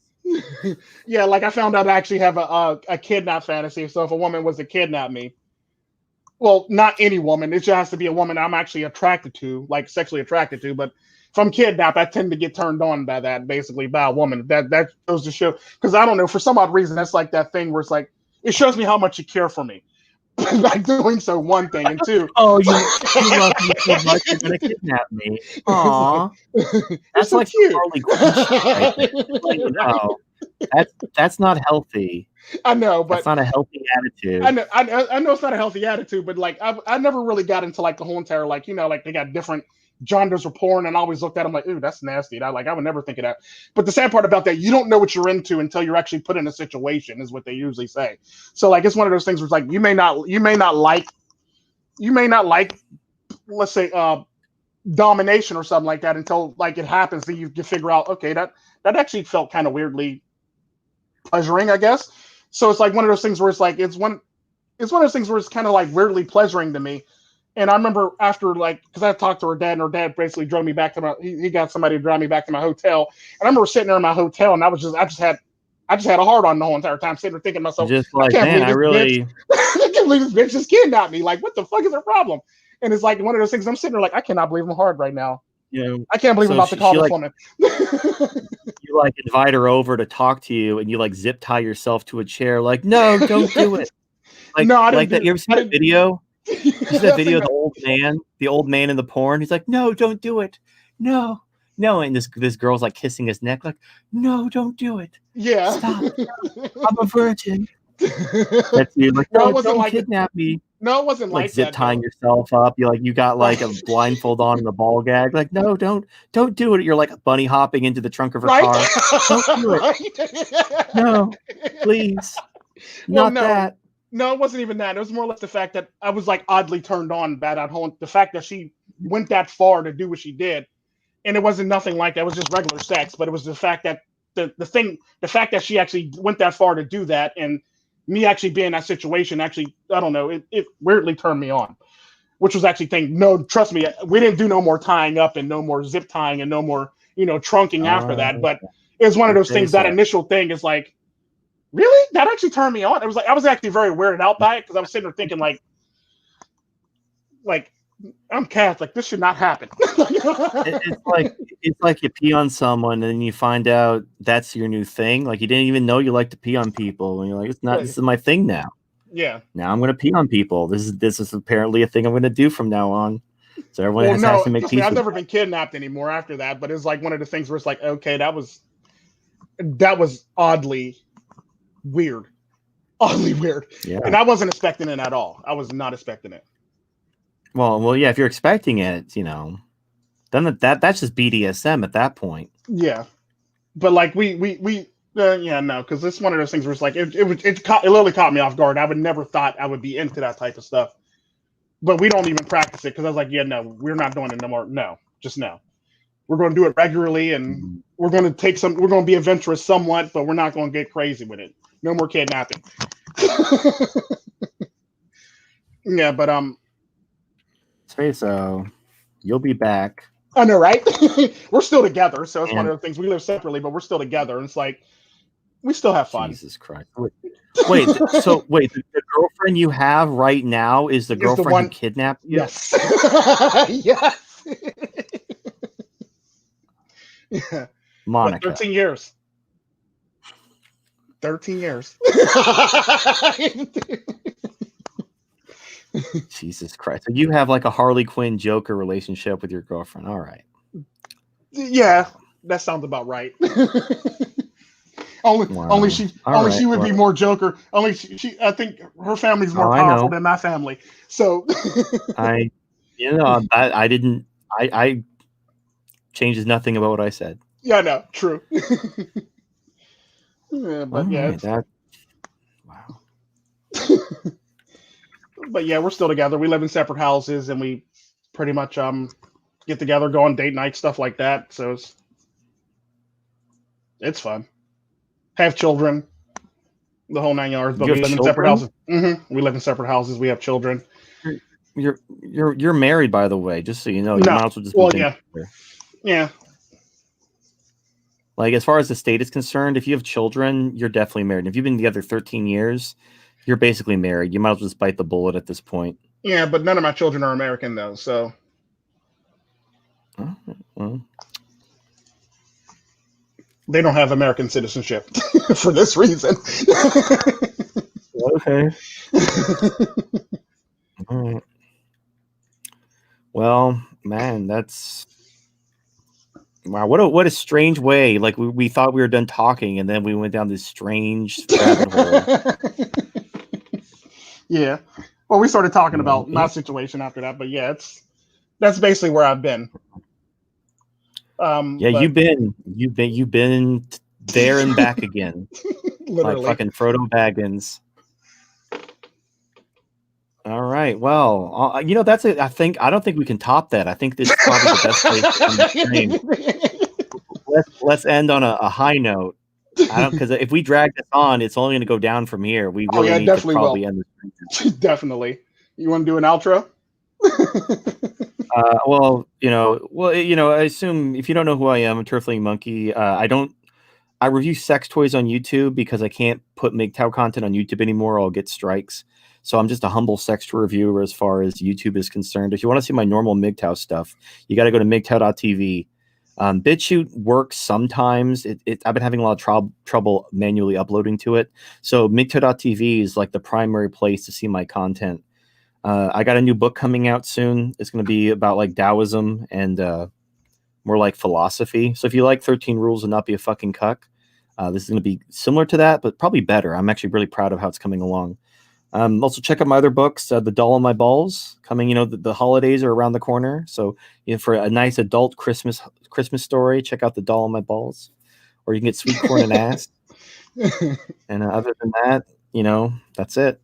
yeah, like I found out I actually have a kidnap fantasy. So if a woman was to kidnap me, well, not any woman, it just has to be a woman I'm actually attracted to, like sexually attracted to. But if I'm kidnapped, I tend to get turned on by that, basically by a woman. That goes to show, because I don't know, for some odd reason, that's like that thing where it's like it shows me how much you care for me. By doing so, one thing, and two, oh, you love me so much, you're gonna kidnap me. Aw, that's so like cute. Harley Quinn shit right there. Like, no, that's not healthy. I know, but that's not a healthy attitude. I know it's not a healthy attitude, but like I never really got into like the whole entire like like they got different genres of porn, and I always looked at them like, ooh, that's nasty. And I would never think of that. But the sad part about that, you don't know what you're into until you're actually put in a situation, is what they usually say. So like it's one of those things where it's like you may not like let's say domination or something like that until like it happens. Then you figure out, okay, that actually felt kind of weirdly pleasuring, I guess. So it's like one of those things where it's like it's one of those things where it's kind of like weirdly pleasuring to me. And I remember after like, because I talked to her dad, and her dad basically drove me back to he got somebody to drive me back to my hotel. And I remember sitting there in my hotel, and I just had a hard on the whole entire time, sitting there thinking to myself, just like, I can't really bitch. I can't believe this bitch just kidnapped me. Like, what the fuck is her problem? And it's like one of those things. I'm sitting there like, I cannot believe I'm hard right now. Yeah, I can't believe I'm about to call this woman. You like invite her over to talk to you, and you like zip tie yourself to a chair. Like, no, don't do it. Like, no, I didn't like that. You ever seen that video? You see that video of the old man in the porn? He's like, no, don't do it. No. And this girl's like kissing his neck, like, no, don't do it. Yeah. Stop. I'm a virgin. That's you. Like, no, don't kidnap me. No, it wasn't like zip tying yourself up. You got like a blindfold on and a ball gag. Like, no, don't do it. You're like bunny hopping into the trunk of her car. Don't do it. No, please. Not that. No, it wasn't even that. It was more or less the fact that I was like oddly turned on by that whole the fact that she went that far to do what she did. And it wasn't nothing like that. It was just regular sex, but it was the fact that the fact that she actually went that far to do that, and me actually being in that situation, actually, I don't know, it weirdly turned me on, which was actually thinking, no, trust me, we didn't do no more tying up and no more zip tying and no more, trunking after that. But it was one of those things, that initial thing is like, really? That actually turned me on. It was like, I was actually very weirded out by it, because I was sitting there thinking like, I'm Catholic. This should not happen. it's like you pee on someone and then you find out that's your new thing. Like you didn't even know you like to pee on people, and you're like, it's not. This is my thing now. Yeah. Now I'm going to pee on people. This is apparently a thing I'm going to do from now on. So everyone has to make peace. I've never been kidnapped anymore after that, but it's like one of the things where it's like, okay, that was oddly weird. Oddly weird. Yeah. And I wasn't expecting it at all. I was not expecting it. Well, yeah. If you're expecting it, then that's just BDSM at that point. Yeah, but like because it's one of those things where it's like it literally caught me off guard. I would never thought I would be into that type of stuff. But we don't even practice it, because I was like, yeah, no, we're not doing it no more. No, just no. We're going to do it regularly, and we're going to be adventurous somewhat, but we're not going to get crazy with it. No more kidnapping. Yeah, but so you'll be back. I know, right? We're still together, so it's one of the things. We live separately, but we're still together, and it's like we still have fun. Jesus Christ! Wait, the girlfriend you have right now is the girlfriend who kidnapped you? Yes. Yes. Yeah. Monica. 13 years. 13 years. Jesus Christ. So you have like a Harley Quinn Joker relationship with your girlfriend. All right. Yeah, that sounds about right. Only she would be more Joker. Only she I think her family's more powerful than my family. So I changes nothing about what I said. Yeah, no, true. Yeah, but wow. But yeah, we're still together. We live in separate houses, and we pretty much get together, go on date night, stuff like that. So it's fun. Have children, the whole 9 yards. But You we have live in separate children? houses. We live in separate houses. We have children. You're married, by the way. Just so you know, you No, might as well just well, move in. yeah. Like as far as the state is concerned, if you have children, you're definitely married. And if you've been together 13 years, you're basically married. You might as well just bite the bullet at this point. Yeah, but none of my children are American though, so. Well. They don't have American citizenship for this reason. Okay. All right. Well, man, that's wow. What a strange way. Like we thought we were done talking, and then we went down this strange rabbit hole. Yeah. Well, we started talking about my situation after that, but yeah, that's basically where I've been. Yeah, but you've been there and back again. Literally. Like fucking Frodo Baggins. All right. Well, that's it. I don't think we can top that. I think this is probably the best place to end the stream. Let's end on a high note. Because if we drag this on, it's only going to go down from here. We really need to probably end the stream. Definitely. You want to do an outro? I assume if you don't know who I am, I'm Turfling Monkey. I review sex toys on YouTube because I can't put MGTOW content on YouTube anymore. I'll get strikes. So I'm just a humble sex toy reviewer as far as YouTube is concerned. If you want to see my normal MGTOW stuff, you got to go to MGTOW.tv. BitChute works sometimes. I've been having a lot of trouble manually uploading to it. So MGTOW.tv is like the primary place to see my content. I got a new book coming out soon. It's going to be about like Taoism and more like philosophy. So if you like 13 Rules and Not Be a Fucking Cuck, this is going to be similar to that, but probably better. I'm actually really proud of how it's coming along. Also check out my other books, The Doll on My Balls, coming, the holidays are around the corner. So for a nice adult Christmas story, check out The Doll on My Balls, or you can get Sweet Corn and Ass. And other than that, that's it.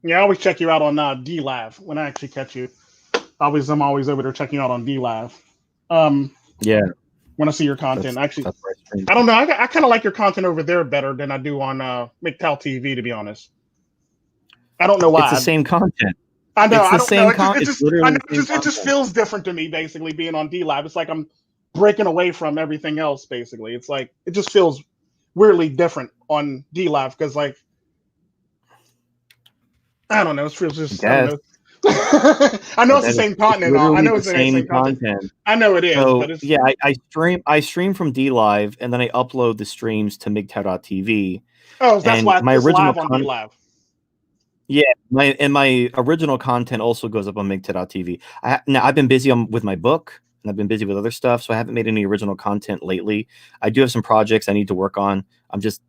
Yeah, I always check you out on DLive when I actually catch you. I'm always over there checking you out on DLive. Yeah. When I see your content, that's I don't know. I kind of like your content over there better than I do on MGTOW TV, to be honest. I don't know why. It's the same content. I know. It's the same content. It just feels different to me, basically, being on DLive. It's like I'm breaking away from everything else, basically. It's like it just feels weirdly different on DLive because, like, I don't know. It feels just. I don't know. I know it's the same content. I know it's the same content. I know it is. So, but it's... yeah, I stream from DLive and then I upload the streams to MGTOW.tv. Oh, that's why my original live on DLive. Yeah, my original content also goes up on MGTOW.tv. Now I've been busy with my book and I've been busy with other stuff, so I haven't made any original content lately. I do have some projects I need to work on. I'm just,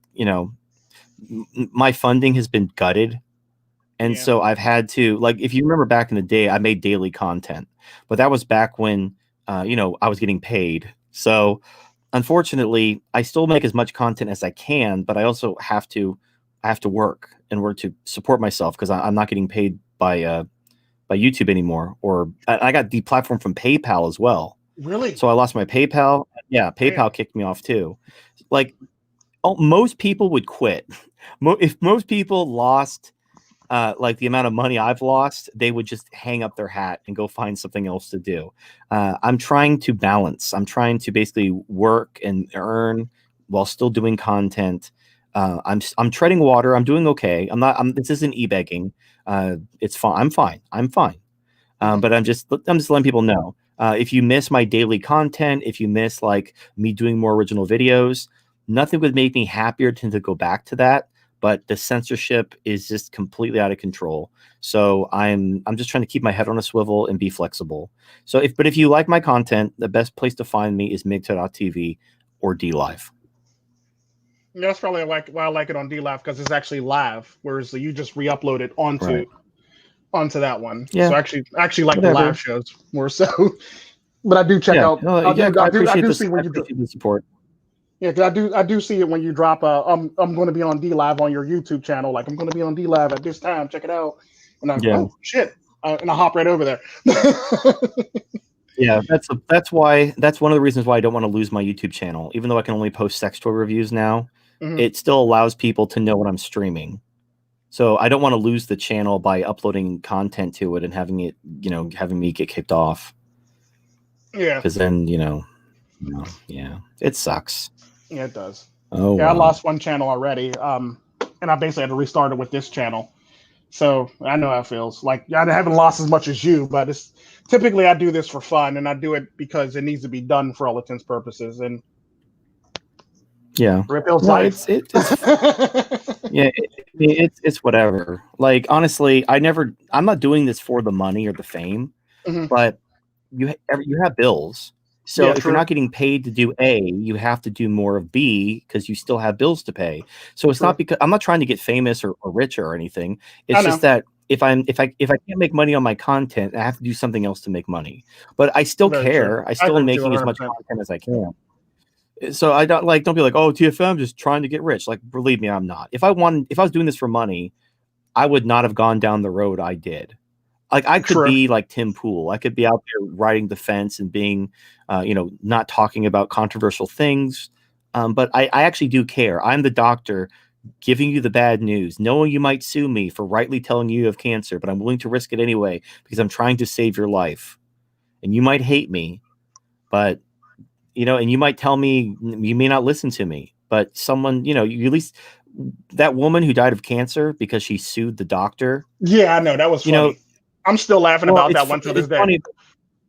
my funding has been gutted. And so I've had to, like, if you remember back in the day, I made daily content, but that was back when, I was getting paid. So unfortunately, I still make as much content as I can, but I also have to work in order to support myself because I'm not getting paid by YouTube anymore. Or I got deplatformed from PayPal as well. Really? So I lost my PayPal. Yeah, PayPal kicked me off too. Like, most people would quit. If most people lost like the amount of money I've lost, they would just hang up their hat and go find something else to do. I'm trying to balance. I'm trying to basically work and earn while still doing content. I'm treading water. I'm doing okay. This isn't e-begging. It's fine. I'm fine. But I'm just letting people know. If you miss my daily content, if you miss like me doing more original videos, nothing would make me happier to go back to that. But the censorship is just completely out of control. So I'm just trying to keep my head on a swivel and be flexible. So if you like my content, the best place to find me is MGTOW.tv or DLive. Yeah, that's probably why I like it on DLive, because it's actually live, whereas you just re-upload it onto that one. Yeah. So actually like the live shows more so. But I do check out. I do see when you do the support. Yeah, because I do see it when you drop. I'm going to be on DLive on your YouTube channel. Like, I'm going to be on DLive at this time. Check it out. And I'm oh shit, and I hop right over there. Yeah, that's one of the reasons why I don't want to lose my YouTube channel. Even though I can only post sex toy reviews now, it still allows people to know what I'm streaming. So I don't want to lose the channel by uploading content to it and having it, having me get kicked off. Yeah. Because then, yeah, it sucks. Yeah, it does. Oh, yeah, I lost one channel already. And I basically had to restart it with this channel. So I know how it feels. Like I haven't lost as much as you, but it's typically I do this for fun, and I do it because it needs to be done for all intents purposes. And yeah, Rippeel's well, life. Yeah, it's whatever. Like honestly, I'm not doing this for the money or the fame, but you have bills. So Yeah, if true. you're not getting paid to do A, you have to do more of B because you still have bills to pay. So it's True. not because I'm not trying to get famous or richer or anything. I It's know. just that if I can't make money on my content, I have to do something else to make money. But I still Very care. true. I still agree am with you making as much 100%. content as I can. So I don't be like, oh, TFM just trying to get rich. Like, believe me, I'm not. If I was doing this for money, I would not have gone down the road I did. Like I could True. be like Tim Pool. I could be out there riding the fence and being, not talking about controversial things. But I actually do care. I'm the doctor giving you the bad news, knowing you might sue me for rightly telling you have cancer, but I'm willing to risk it anyway because I'm trying to save your life. And you might hate me, but and you might tell me you may not listen to me, but someone, you at least that woman who died of cancer because she sued the doctor. Yeah, I know that was funny. I'm still laughing about that one to this day. Funny,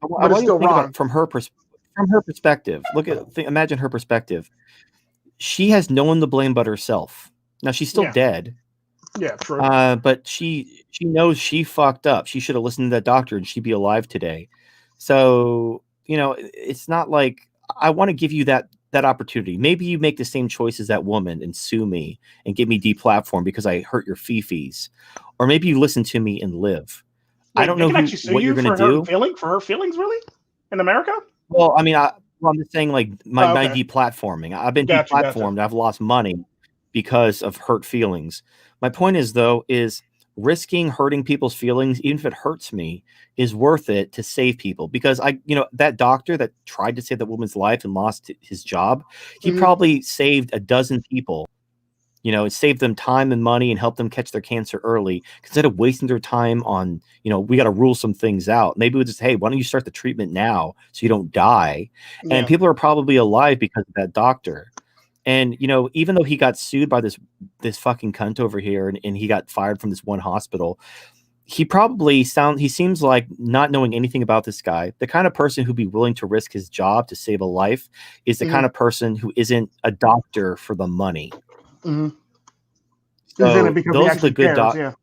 but it's still think wrong. about from her perspective. Imagine her perspective. She has no one to blame but herself. Now she's still dead. Yeah, true. But she knows she fucked up. She should have listened to that doctor and she'd be alive today. So, it's not like I want to give you that opportunity. Maybe you make the same choice as that woman and sue me and get me deplatformed because I hurt your fees. Or maybe you listen to me and live. Wait, I don't know what you're going to do. For her feelings, really? In America? Well, I mean, I'm just saying, like, my deplatforming. I've been deplatformed. Gotcha. I've lost money because of hurt feelings. My point is, though, is risking hurting people's feelings, even if it hurts me, is worth it to save people. Because that doctor that tried to save that woman's life and lost his job, he probably saved a dozen people. It saved them time and money and helped them catch their cancer early instead of wasting their time on, we got to rule some things out. Maybe we'll just, hey, why don't you start the treatment now so you don't die? Yeah. And people are probably alive because of that doctor. And, even though he got sued by this fucking cunt over here and he got fired from this one hospital, he seems like not knowing anything about this guy. The kind of person who'd be willing to risk his job to save a life is the kind of person who isn't a doctor for the money. Mm-hmm. So those are the good doctors.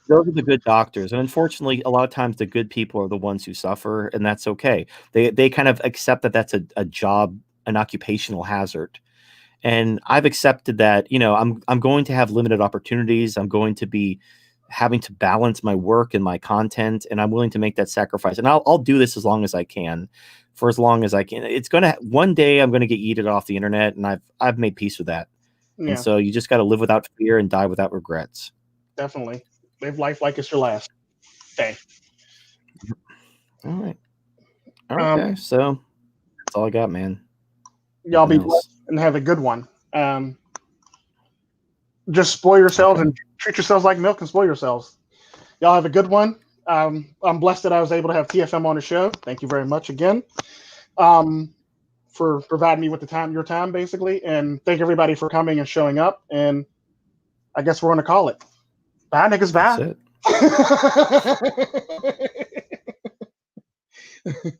Those are the good doctors, and unfortunately, a lot of times the good people are the ones who suffer, and that's okay. They kind of accept that that's a job, an occupational hazard, and I've accepted that. I'm going to have limited opportunities. I'm going to be having to balance my work and my content, and I'm willing to make that sacrifice. And I'll do this as long as I can, for as long as I can. It's gonna one day I'm going to get yeeted off the internet, and I've made peace with that. Yeah. And so you just got to live without fear and die without regrets. Definitely. Live life like it's your last day. All right. Okay. So that's all I got, man. Y'all be blessed and have a good one. Just spoil yourselves and treat yourselves like milk and spoil yourselves. Y'all have a good one. I'm blessed that I was able to have TFM on the show. Thank you very much again. For providing me with your time, basically. And thank everybody for coming and showing up. And I guess we're going to call it. Bye, niggas. Bye. That's it.